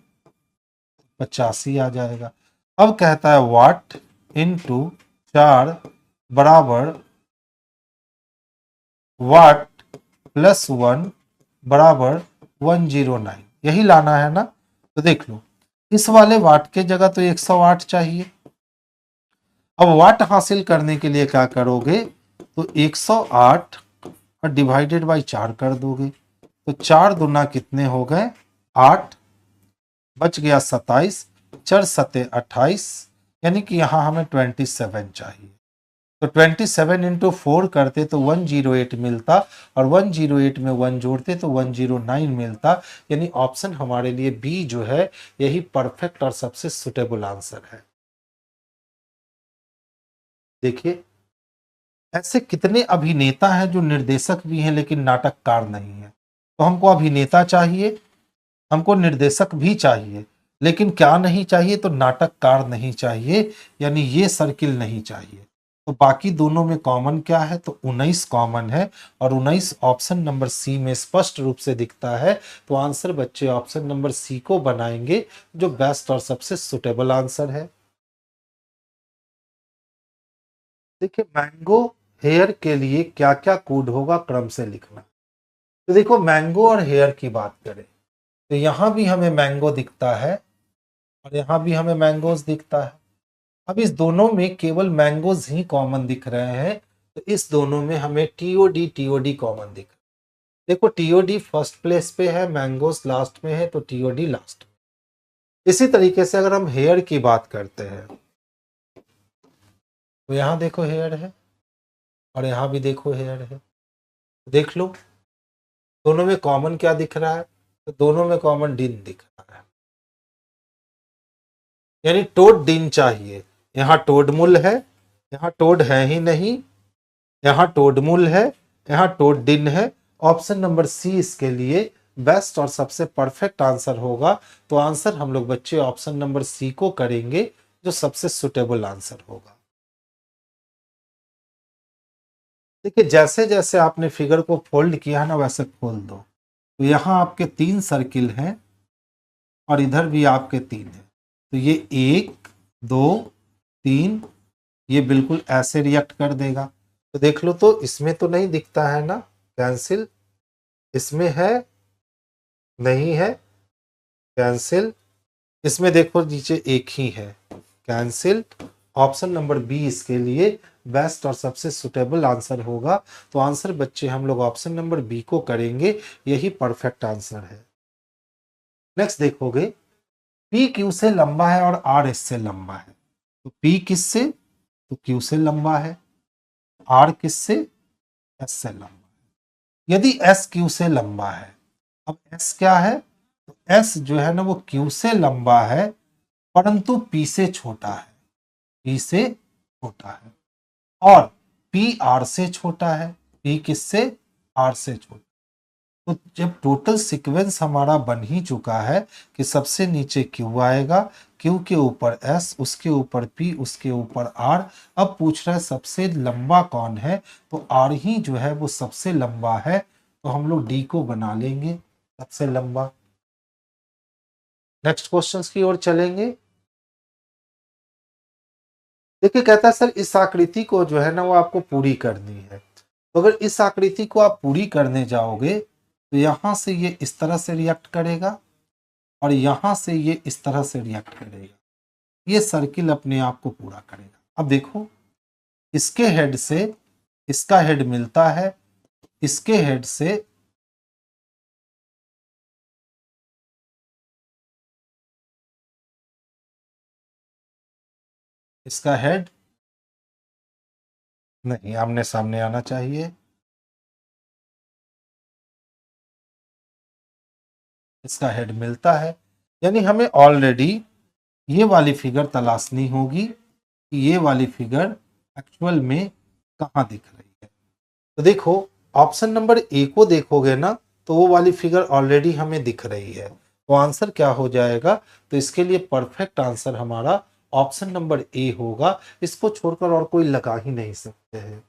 85 आ जाएगा। अब कहता है वाट इंटू 4 बराबर वाट +1 बराबर 109, यही लाना है ना। तो देख लो, इस वाले वाट के जगह तो 108 चाहिए। अब वाट हासिल करने के लिए क्या करोगे, तो 108 और डिवाइडेड बाई 4 कर दोगे। तो 4 दूना कितने हो गए, 8, बच गया 27, 4 सते 28, यानी कि यहाँ हमें 27 चाहिए। तो 27 इंटू 4 करते तो 108 मिलता, और 108 में 1 जोड़ते तो 109 मिलता। यानी ऑप्शन हमारे लिए बी जो है यही परफेक्ट और सबसे सुटेबल आंसर है। देखिए, ऐसे कितने अभिनेता हैं जो निर्देशक भी हैं लेकिन नाटककार नहीं है? तो हमको अभिनेता चाहिए, हमको निर्देशक भी चाहिए, लेकिन क्या नहीं चाहिए? तो नाटककार नहीं चाहिए, यानी ये सर्किल नहीं चाहिए। तो बाकी दोनों में कॉमन क्या है? तो 19 कॉमन है, और 19 ऑप्शन नंबर सी में स्पष्ट रूप से दिखता है। तो आंसर बच्चे ऑप्शन नंबर सी को बनाएंगे, जो बेस्ट और सबसे सुटेबल आंसर है। देखिए, मैंगो हेयर के लिए क्या क्या कोड होगा, क्रम से लिखना। तो देखो, मैंगो और हेयर की बात करें तो यहां भी हमें मैंगो दिखता है और यहां भी हमें मैंगोज दिखता है। अब इस दोनों में केवल मैंगोज ही कॉमन दिख रहे हैं, तो इस दोनों में हमें टीओडी टीओडी कॉमन दिख रहा है। देखो, टीओडी फर्स्ट प्लेस पे है, मैंगोज लास्ट में है, तो टीओडी लास्ट में। इसी तरीके से अगर हम हेयर की बात करते हैं तो यहां देखो हेयर है और यहां भी देखो हेयर है। देख लो, दोनों में कॉमन क्या दिख रहा है? तो दोनों में कॉमन डिन दिख रहा है, यानी टोड डिन चाहिए। यहाँ टोडमुल है, यहाँ टोड है ही नहीं, यहाँ टोडमुल है, यहाँ टोड डिन है। ऑप्शन नंबर सी इसके लिए बेस्ट और सबसे परफेक्ट आंसर होगा। तो आंसर हम लोग बच्चे ऑप्शन नंबर सी को करेंगे, जो सबसे सुटेबल आंसर होगा। देखिए, जैसे जैसे आपने फिगर को फोल्ड किया है ना, वैसे खोल दो। तो यहाँ आपके 3 सर्किल हैं और इधर भी आपके 3 हैं। तो ये 1 2 3, ये बिल्कुल ऐसे रिएक्ट कर देगा। तो देख लो, तो इसमें तो नहीं दिखता है ना, कैंसिल। इसमें है, नहीं है, कैंसिल। इसमें देखो नीचे एक ही है, कैंसिल। ऑप्शन नंबर बी इसके लिए बेस्ट और सबसे सुटेबल आंसर होगा। तो आंसर बच्चे हम लोग ऑप्शन नंबर बी को करेंगे, यही परफेक्ट आंसर है। नेक्स्ट देखोगे, पी क्यू से लंबा है और आर एस से लंबा है। तो पी किससे? तो क्यू से लंबा है। आर किससे? एस से लंबा है। यदि एस क्यू से लंबा है, अब एस क्या है? तो एस जो है ना, वो क्यू से लंबा है, परंतु पी से छोटा है, पी से छोटा है। और पी आर से छोटा है, पी किससे? आर से छोटा। तो जब टोटल सीक्वेंस हमारा बन ही चुका है कि सबसे नीचे क्यू आएगा, क्यू के ऊपर एस, उसके ऊपर पी, उसके ऊपर आर। अब पूछ रहा है सबसे लंबा कौन है? तो आर ही जो है वो सबसे लंबा है। तो हम लोग डी को बना लेंगे सबसे लंबा। नेक्स्ट क्वेश्चंस की ओर चलेंगे। देखिए, कहता है सर इस आकृति को जो है ना, वो आपको पूरी करनी है। तो अगर इस आकृति को आप पूरी करने जाओगे तो यहां से ये इस तरह से रिएक्ट करेगा और यहां से ये इस तरह से रिएक्ट करेगा। ये सर्किल अपने आप को पूरा करेगा। अब देखो, इसके हेड से इसका हेड मिलता है, इसके हेड से इसका हेड नहीं, आमने सामने आना चाहिए। इसका हेड मिलता है, यानी हमें ऑलरेडी ये वाली फिगर तलाशनी होगी कि ये वाली फिगर एक्चुअल में कहाँ दिख रही है। तो देखो, ऑप्शन नंबर ए को देखोगे ना, तो वो वाली फिगर ऑलरेडी हमें दिख रही है। तो आंसर क्या हो जाएगा? तो इसके लिए परफेक्ट आंसर हमारा ऑप्शन नंबर ए होगा। इसको छोड़कर और कोई लगा ही नहीं सकते हैं।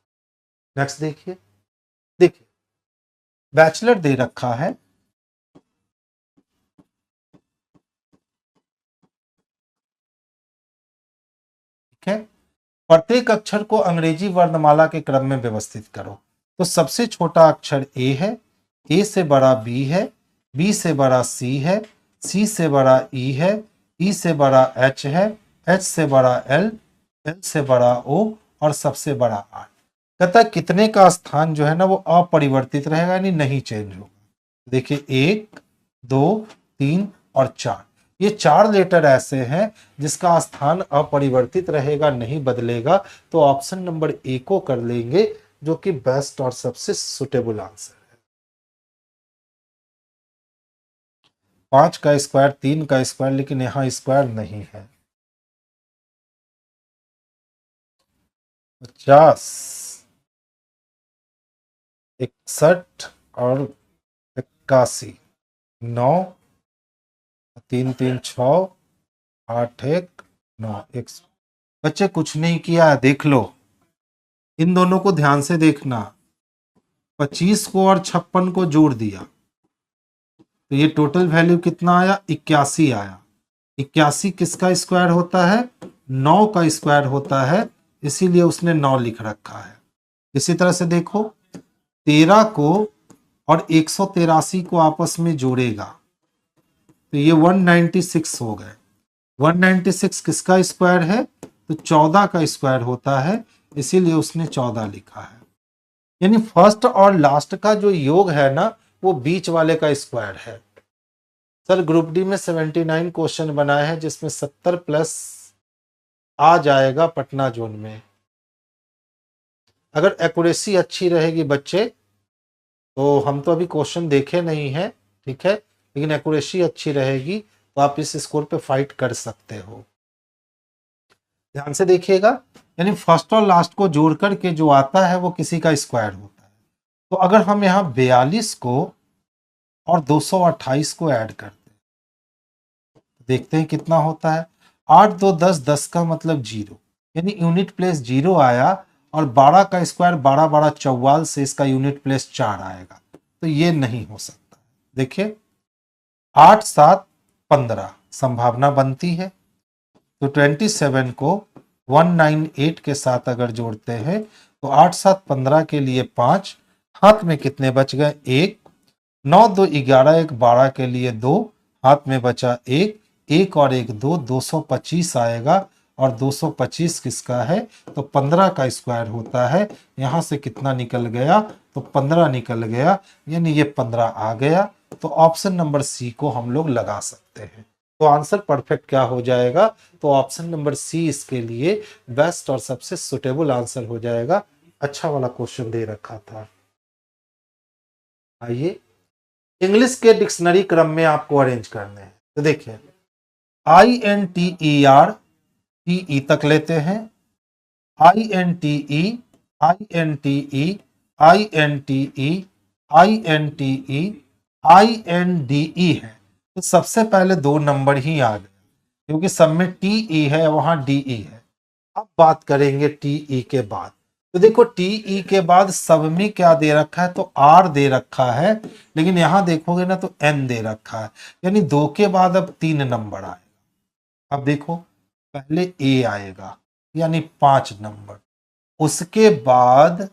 नेक्स्ट देखिए, देखिए बैचलर दे रखा है, ठीक है। प्रत्येक अक्षर को अंग्रेजी वर्णमाला के क्रम में व्यवस्थित करो। तो सबसे छोटा अक्षर ए है, ए से बड़ा बी है, बी से बड़ा सी है, सी से बड़ा ई है, ई से बड़ा एच है, एच से बड़ा एल, एल से बड़ा ओ, और सबसे बड़ा आर। कहता है कितने का स्थान जो है ना, वो अपरिवर्तित रहेगा, यानी नहीं चेंज होगा। देखिए, 1 2 3 और 4, ये 4 लेटर ऐसे हैं जिसका स्थान अपरिवर्तित रहेगा, नहीं बदलेगा। तो ऑप्शन नंबर ए को कर लेंगे, जो कि बेस्ट और सबसे सुटेबल आंसर है। 5 का स्क्वायर 3 का स्क्वायर, लेकिन यहां स्क्वायर नहीं है। 50 61 और 81, 9, 3 3 6, 8 1 9 1। बच्चे कुछ नहीं किया, देख लो, इन दोनों को ध्यान से देखना। 25 को और 56 को जोड़ दिया तो ये टोटल वैल्यू कितना आया? 81 आया। 81 किसका स्क्वायर होता है? 9 का स्क्वायर होता है, इसीलिए उसने 9 लिख रखा है। इसी तरह से देखो, 13 को और 183 को आपस में जोड़ेगा तो ये 196 हो गए। 196 किसका स्क्वायर है? तो 14 का स्क्वायर होता है, इसीलिए उसने 14 लिखा है। यानी फर्स्ट और लास्ट का जो योग है ना, वो बीच वाले का स्क्वायर है। सर ग्रुप डी में 79 क्वेश्चन बनाए हैं, जिसमें 70 प्लस आ जाएगा पटना जोन में। अगर एक्यूरेसी अच्छी रहेगी बच्चे, तो हम तो अभी क्वेश्चन देखे नहीं है, ठीक है, लेकिन एक्यूरेसी अच्छी रहेगी तो आप इस स्कोर पे फाइट कर सकते हो। ध्यान से देखिएगा, यानी फर्स्ट और लास्ट को जोड़ करके जो आता है वो किसी का स्क्वायर होता है। तो अगर हम यहाँ 42 को और 228 को ऐड करते हैं, देखते हैं कितना होता है। 8 2 10, 10 का मतलब 0, यानी यूनिट प्लेस 0 आया, और 12 का स्क्वायर 12 12 44 से इसका यूनिट प्लेस 4 आएगा, तो ये नहीं हो सकता। देखिए 8 7 15 संभावना बनती है, तो 27 को 198 के साथ अगर जोड़ते हैं तो 8 7 15 के लिए 5, हाथ में कितने बच गए? 1, 9 2 11, 1 12 के लिए 2, हाथ में बचा 1, 1 और 1 2, 225 आएगा। और 225 किसका है? तो 15 का स्क्वायर होता है। यहां से कितना निकल गया? तो 15 निकल गया, यानी ये 15 आ गया। तो ऑप्शन नंबर सी को हम लोग लगा सकते हैं। तो आंसर परफेक्ट क्या हो जाएगा? तो ऑप्शन नंबर सी इसके लिए बेस्ट और सबसे सुटेबल आंसर हो जाएगा। अच्छा वाला क्वेश्चन दे रखा था। आइए इंग्लिश के डिक्शनरी क्रम में आपको अरेंज करने हैं। तो देखिए INTER TE तक लेते हैं, INTE INTE INTE INTE INDE है। तो सबसे पहले 2 नंबर ही आ गए, क्योंकि सब में TE है, वहां DE है। अब बात करेंगे TE के बाद। तो देखो TE के बाद सब में क्या दे रखा है? तो R दे रखा है, लेकिन यहां देखोगे ना तो N दे रखा है, यानी 2 के बाद अब 3 नंबर आएगा। अब देखो पहले A आएगा, यानी 5 नंबर, उसके बाद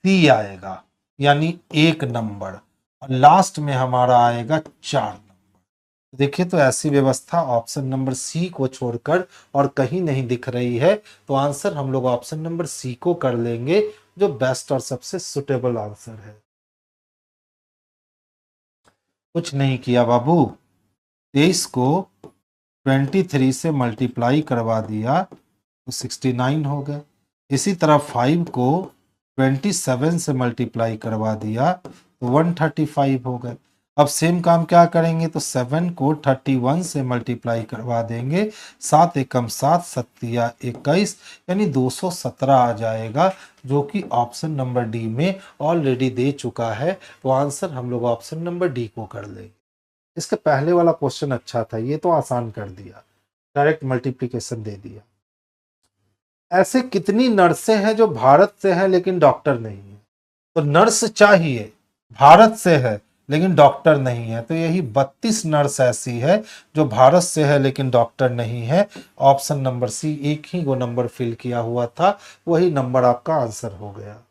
C आएगा, यानी 1 नंबर, और लास्ट में हमारा आएगा 4 नंबर। देखिए तो ऐसी व्यवस्था ऑप्शन नंबर सी को छोड़कर और कहीं नहीं दिख रही है, तो आंसर हम लोग ऑप्शन नंबर सी को कर लेंगे, जो बेस्ट और सबसे सुटेबल आंसर है। कुछ नहीं किया बाबू, 23 को 23 से मल्टीप्लाई करवा दिया तो 69 हो गया। इसी तरह 5 को 27 से मल्टीप्लाई करवा दिया तो 135 हो गए। अब सेम काम क्या करेंगे? तो 7 को 31 से मल्टीप्लाई करवा देंगे, 7 एकम 7 सत्तिया 21, यानी 217 आ जाएगा, जो कि ऑप्शन नंबर डी में ऑलरेडी दे चुका है। तो आंसर हम लोग ऑप्शन नंबर डी को कर लेंगे। इसके पहले वाला क्वेश्चन अच्छा था, ये तो आसान कर दिया, डायरेक्ट मल्टीप्लिकेशन दे दिया। ऐसे कितनी नर्सें हैं जो भारत से हैं लेकिन डॉक्टर नहीं है? तो नर्स चाहिए, भारत से है लेकिन डॉक्टर नहीं है, तो यही 32 नर्स ऐसी है जो भारत से है लेकिन डॉक्टर नहीं है। ऑप्शन नंबर सी, एक ही वो नंबर फिल किया हुआ था, वही नंबर आपका आंसर हो गया।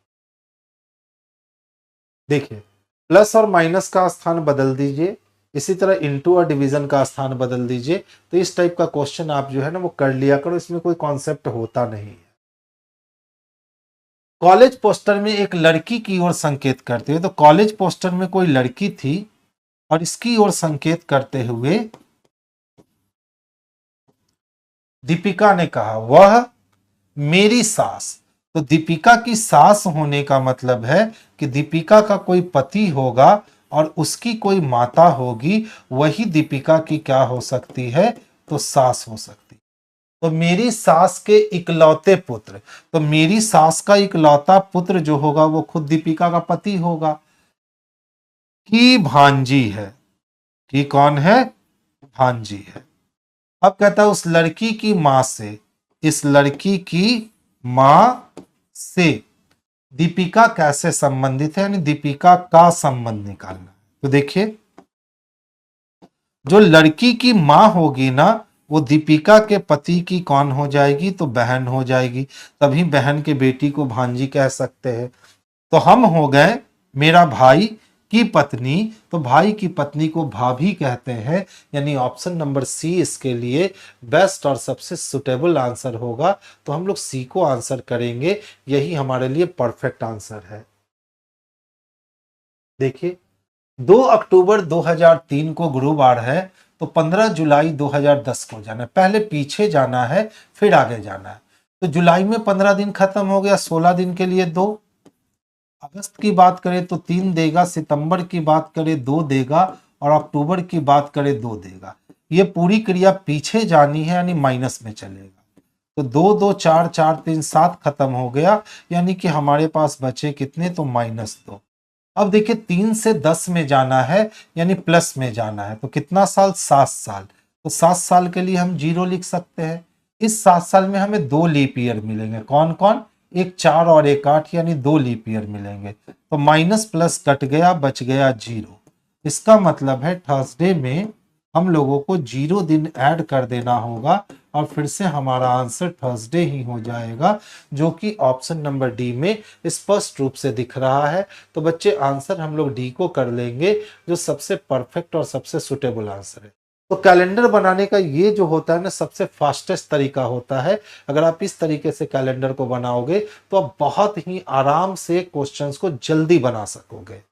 देखिए प्लस और माइनस का स्थान बदल दीजिए, इसी तरह इनटू और डिवीजन का स्थान बदल दीजिए। तो इस टाइप का क्वेश्चन आप जो है ना वो कर लिया करो, इसमें कोई कॉन्सेप्ट होता नहीं है। कॉलेज पोस्टर में एक लड़की की ओर संकेत करते हुए, तो कॉलेज पोस्टर में कोई लड़की थी और इसकी ओर संकेत करते हुए दीपिका ने कहा वह मेरी सास। तो दीपिका की सास होने का मतलब है कि दीपिका का कोई पति होगा और उसकी कोई माता होगी, वही दीपिका की क्या हो सकती है? तो सास हो सकती है। तो मेरी सास के इकलौते पुत्र, तो मेरी सास का इकलौता पुत्र जो होगा वो खुद दीपिका का पति होगा, की भांजी है, की कौन है, भांजी है। अब कहता है उस लड़की की मां से, इस लड़की की मां से दीपिका कैसे संबंधित है, यानी दीपिका का संबंध निकालना है। तो देखिए जो लड़की की मां होगी ना वो दीपिका के पति की कौन हो जाएगी, तो बहन हो जाएगी, तभी बहन के बेटी को भांजी कह सकते हैं। तो हम हो गए मेरा भाई की पत्नी, तो भाई की पत्नी को भाभी कहते हैं, यानी ऑप्शन नंबर सी इसके लिए बेस्ट और सबसे सुटेबल आंसर होगा। तो हम लोग सी को आंसर करेंगे, यही हमारे लिए परफेक्ट आंसर है। देखिए 2 अक्टूबर 2003 को गुरुवार है, तो 15 जुलाई 2010 को जाना है। पहले पीछे जाना है फिर आगे जाना है। तो जुलाई में 15 दिन खत्म हो गया, 16 दिन के लिए 2। अगस्त की बात करें तो 3 देगा, सितंबर की बात करें 2 देगा, और अक्टूबर की बात करें 2 देगा। ये पूरी क्रिया पीछे जानी है, यानी माइनस में चलेगा। तो 2 2 4 4 3 7 खत्म हो गया, यानी कि हमारे पास बचे कितने, तो -2। अब देखिए 3 से 10 में जाना है, यानी प्लस में जाना है। तो कितना साल, 7 साल। तो 7 साल के लिए हम 0 लिख सकते हैं। इस 7 साल में हमें 2 लीप ईयर मिलेंगे। कौन कौन, एक 4 और एक 8, यानी 2 लीप ईयर मिलेंगे। तो माइनस प्लस कट गया, बच गया 0। इसका मतलब है थर्सडे में हम लोगों को 0 दिन ऐड कर देना होगा, और फिर से हमारा आंसर थर्सडे ही हो जाएगा, जो कि ऑप्शन नंबर डी में स्पष्ट रूप से दिख रहा है। तो बच्चे आंसर हम लोग डी को कर लेंगे, जो सबसे परफेक्ट और सबसे सुटेबल आंसर है। तो कैलेंडर बनाने का ये जो होता है ना, सबसे फास्टेस्ट तरीका होता है। अगर आप इस तरीके से कैलेंडर को बनाओगे तो आप बहुत ही आराम से क्वेश्चंस को जल्दी बना सकोगे।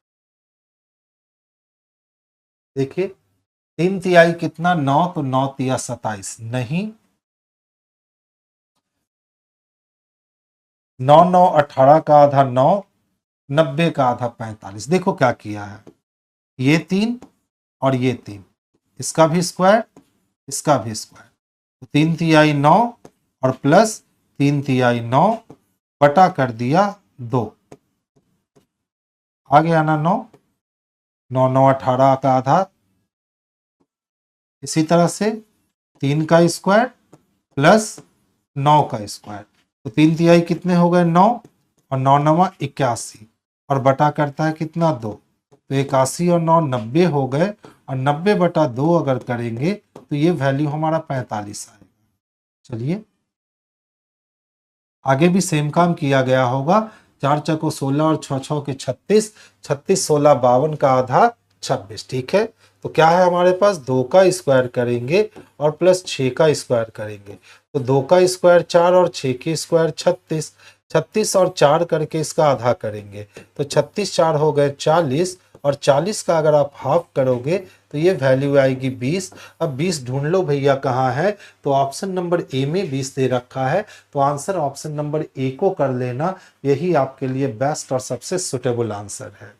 देखिए 3 तिहाई कितना, 9, तो 9 तिया 27 नहीं, 9 9 18 का आधा 9, 90 का आधा 45। देखो क्या किया है, ये 3 और ये 3, इसका भी स्क्वायर, इसका भी स्क्वायर। तो 3 तिहाई 9 और प्लस 3 तिहाई 9 बटा कर दिया 2, आ गया ना 9, 9 9 18 का आधा। इसी तरह से 3 का स्क्वायर प्लस 9 का स्क्वायर। तो 3 तिहाई कितने हो गए, 9, और 9 9 81, और बटा करता है कितना, 2। तो 81 और 9 90 हो गए, और 90 बटा 2 अगर करेंगे तो ये वैल्यू हमारा 45 आएगा। चलिए आगे भी सेम काम किया गया होगा। 4 चौको 16 और 6 6 के 36, 36 16 52 का आधा 26। ठीक है, तो क्या है हमारे पास, 2 का स्क्वायर करेंगे और प्लस 6 का स्क्वायर करेंगे। तो 2 का स्क्वायर 4 और 6 के स्क्वायर 36, 36 और 4 करके इसका आधा करेंगे। तो 36 4 हो गए 40, और 40 का अगर आप हाफ करोगे तो ये वैल्यू आएगी 20। अब 20 ढूंढ लो भैया कहाँ है, तो ऑप्शन नंबर ए में 20 दे रखा है। तो आंसर ऑप्शन नंबर ए को कर लेना, यही आपके लिए बेस्ट और सबसे सुटेबल आंसर है।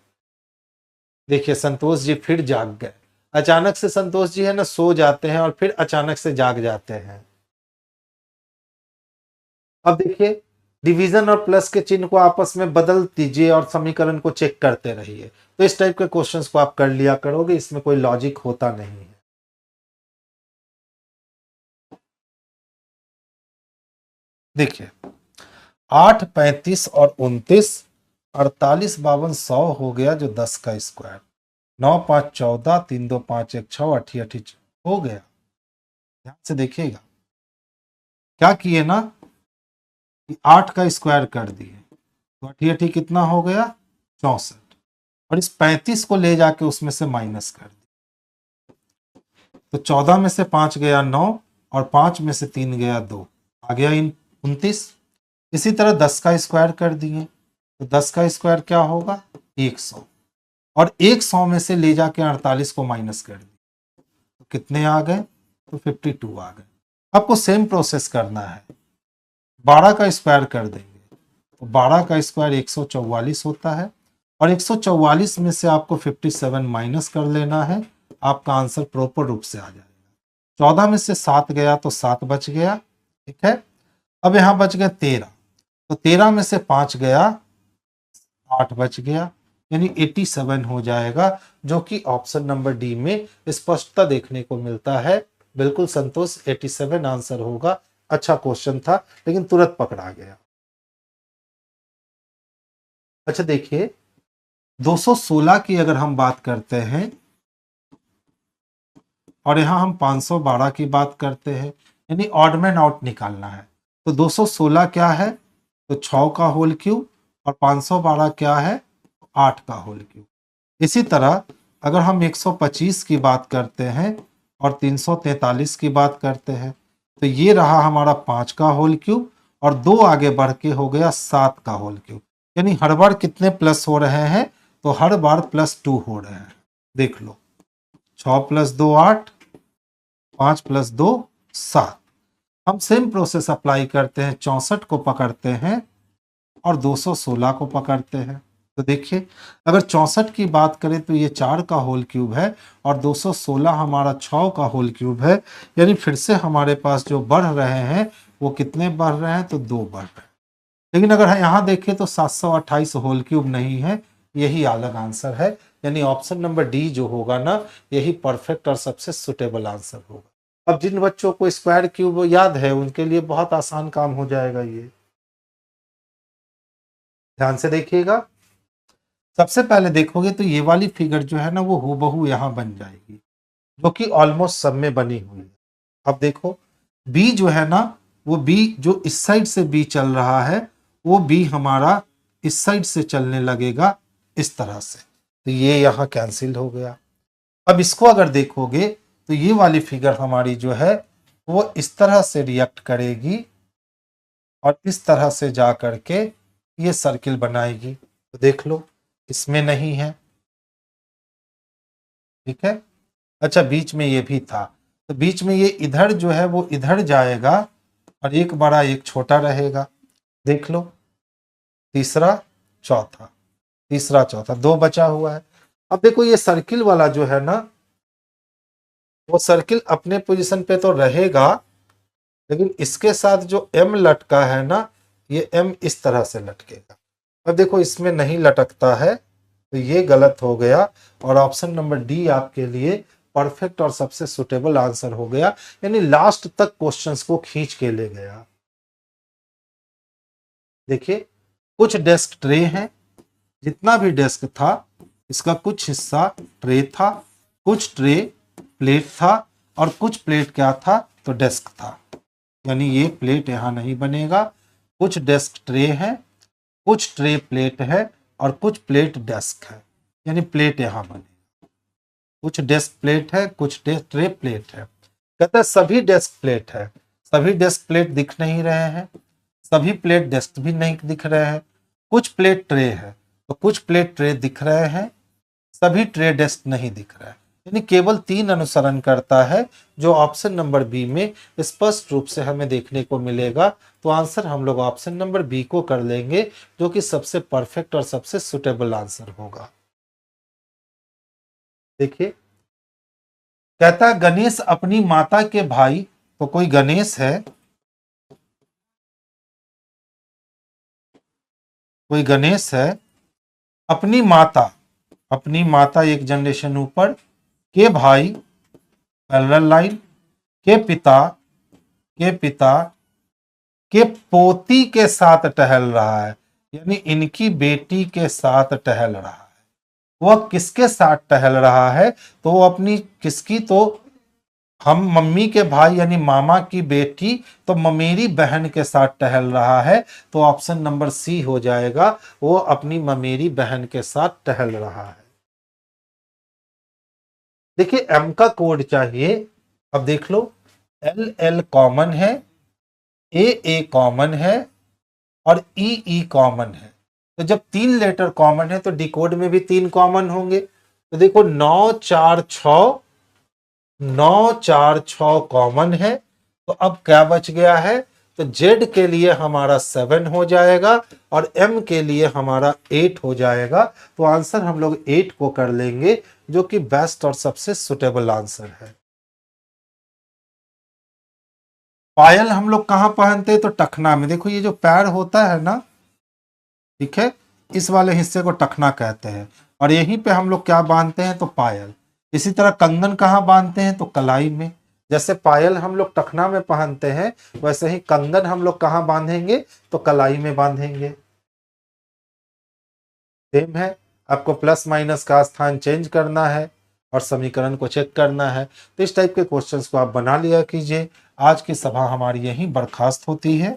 देखिए संतोष जी फिर जाग गए। अचानक से संतोष जी है ना सो जाते हैं और फिर अचानक से जाग जाते हैं। अब देखिए डिवीजन और प्लस के चिन्ह को आपस में बदल दीजिए और समीकरण को चेक करते रहिए। तो इस टाइप के क्वेश्चंस को आप कर लिया करोगे, इसमें कोई लॉजिक होता नहीं है। देखिए 8 35 और 29, 48 52 100 हो गया, जो 10 का स्क्वायर, 9 5 14, 3 2 5 1 6, 8 8 हो गया। ध्यान से देखिएगा क्या किए ना, 8 का स्क्वायर कर दिए, तो 8 8 कितना हो गया, 64, और इस 35 को ले जाके उसमें से माइनस कर दिया। तो 14 में से 5 गया 9, और 5 में से 3 गया 2, आ गया 29। इसी तरह 10 का स्क्वायर कर दिए, तो 10 का स्क्वायर क्या होगा, 100, और 100 में से ले जाके 48 को माइनस कर दिया, तो कितने आ गए, तो 52 आ गए। आपको सेम प्रोसेस करना है, 12 का स्क्वायर कर देंगे, तो 12 का स्क्वायर 144 होता है, और 144 में से आपको 57 माइनस कर लेना है, आपका आंसर प्रॉपर रूप से आ जाएगा। 14 में से 7 गया तो 7 बच गया, ठीक है। अब यहां बच गया 13, तो 13 में से 5 गया, 8 बच गया, यानी 87 हो जाएगा, जो कि ऑप्शन नंबर डी में स्पष्टता देखने को मिलता है। बिल्कुल संतोष, 87 आंसर होगा। अच्छा क्वेश्चन था, लेकिन तुरंत पकड़ा गया। अच्छा देखिए, 216 की अगर हम बात करते हैं और यहां हम 512 की बात करते हैं, यानी ऑड मैन आउट निकालना है, तो 216 क्या है, तो 6 का होल क्यूब, और 512 क्या है, 8 का होल क्यूब। इसी तरह अगर हम 125 की बात करते हैं और 343 की बात करते हैं, तो ये रहा हमारा 5 का होल क्यूब, और 2 आगे बढ़ के हो गया 7 का होल क्यूब। यानी हर बार कितने प्लस हो रहे हैं, तो हर बार +2 हो रहे हैं। देख लो, 6 + 2 8, 5 + 2 7। हम सेम प्रोसेस अप्लाई करते हैं, 64 को पकड़ते हैं और 216 को पकड़ते हैं। तो देखिए, अगर 64 की बात करें तो ये 4 का होल क्यूब है, और 216 हमारा 6 का होल क्यूब है। यानी फिर से हमारे पास जो बढ़ रहे हैं वो कितने बढ़ रहे हैं, तो 2 बढ़ रहे हैं। लेकिन अगर यहाँ देखें तो 728 होल क्यूब नहीं है, यही अलग आंसर है। यानी ऑप्शन नंबर डी जो होगा ना, यही परफेक्ट और सबसे सुटेबल आंसर होगा। अब जिन बच्चों को स्क्वायर क्यूब याद है, उनके लिए बहुत आसान काम हो जाएगा ये। ध्यान से देखिएगा। सबसे पहले देखोगे तो ये वाली फिगर जो है ना, वो हूबहू यहां बन जाएगी, जो कि ऑलमोस्ट सब में बनी हुई है। अब देखो, बी जो है ना, वो बी जो इस साइड से बी चल रहा है, वो बी हमारा इस साइड से चलने लगेगा इस तरह से, तो ये यहां कैंसिल हो गया। अब इसको अगर देखोगे तो ये वाली फिगर हमारी जो है, वो इस तरह से रिएक्ट करेगी और इस तरह से जा करके ये सर्किल बनाएगी। तो देख लो, इसमें नहीं है, ठीक है। अच्छा, बीच में ये भी था, तो बीच में ये इधर जो है वो इधर जाएगा, और एक बड़ा एक छोटा रहेगा। देख लो, तीसरा चौथा, तीसरा चौथा, 2 बचा हुआ है। अब देखो, ये सर्किल वाला जो है ना, वो सर्किल अपने पोजीशन पे तो रहेगा, लेकिन इसके साथ जो एम लटका है ना, ये एम इस तरह से लटकेगा। अब देखो, इसमें नहीं लटकता है, तो ये गलत हो गया, और ऑप्शन नंबर डी आपके लिए परफेक्ट और सबसे सुटेबल आंसर हो गया। यानी लास्ट तक क्वेश्चंस को खींच के ले गया। देखिए, कुछ डेस्क ट्रे हैं, जितना भी डेस्क था इसका कुछ हिस्सा ट्रे था, कुछ ट्रे प्लेट था, और कुछ प्लेट क्या था, तो डेस्क था। यानी ये प्लेट यहां नहीं बनेगा। कुछ डेस्क ट्रे है, कुछ ट्रे प्लेट है, और कुछ प्लेट डेस्क है, यानी प्लेट यहां बनेगा। कुछ डेस्क प्लेट है, कुछ ट्रे प्लेट है। कहता है सभी डेस्क प्लेट है, सभी डेस्क प्लेट दिख नहीं रहे हैं, सभी प्लेट डेस्क भी नहीं दिख रहे हैं। कुछ प्लेट ट्रे है, तो कुछ प्लेट ट्रे दिख रहे हैं, सभी ट्रे डेस्क नहीं दिख रहा है। यानी केवल 3 अनुसरण करता है, जो ऑप्शन नंबर बी में स्पष्ट रूप से हमें देखने को मिलेगा। तो आंसर हम लोग ऑप्शन नंबर बी को कर लेंगे, जो कि सबसे परफेक्ट और सबसे सुटेबल आंसर होगा। देखिए, कहता है गणेश अपनी माता के भाई, तो कोई गणेश है, कोई गणेश है, अपनी माता, अपनी माता एक जनरेशन ऊपर के भाई, पैरेलल लाइन, के पिता, के पिता के पोती के साथ टहल रहा है। यानी इनकी बेटी के साथ टहल रहा है। वह किसके साथ टहल रहा है, तो वो अपनी किसकी, तो हम मम्मी के भाई यानी मामा की बेटी, तो ममेरी बहन के साथ टहल रहा है। तो ऑप्शन नंबर सी हो जाएगा, वो अपनी ममेरी बहन के साथ टहल रहा है। देखिए, एम का कोड चाहिए। अब देख लो, एल एल कॉमन है, ए कॉमन है, और ई कॉमन है। तो जब 3 लेटर कॉमन है, तो डिकोड में भी 3 कॉमन होंगे। तो देखो, 9 4 6, 9 4 6 कॉमन है। तो अब क्या बच गया है, तो जेड के लिए हमारा 7 हो जाएगा, और एम के लिए हमारा 8 हो जाएगा। तो आंसर हम लोग 8 को कर लेंगे, जो कि बेस्ट और सबसे सुटेबल आंसर है। पायल हम लोग कहाँ पहनते हैं? तो टखना में। देखो ये जो पैर होता है ना, ठीक है, इस वाले हिस्से को टखना कहते हैं, और यहीं पे हम लोग क्या बांधते हैं? तो पायल। इसी तरह कंगन कहाँ बांधते हैं? तो कलाई में। जैसे पायल हम लोग टखना में पहनते हैं, वैसे ही कंगन हम लोग कहाँ बांधेंगे? तो कलाई में बांधेंगे। सेम है, आपको प्लस माइनस का स्थान चेंज करना है और समीकरण को चेक करना है। तो इस टाइप के क्वेश्चंस को आप बना लिया कीजिए। आज की सभा हमारी यहीं बर्खास्त होती है।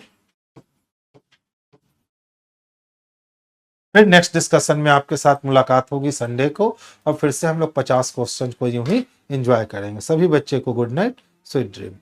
फिर नेक्स्ट डिस्कशन में आपके साथ मुलाकात होगी संडे को, और फिर से हम लोग 50 क्वेश्चन को यूं ही एंजॉय करेंगे। सभी बच्चे को गुड नाइट, स्वीट ड्रीम।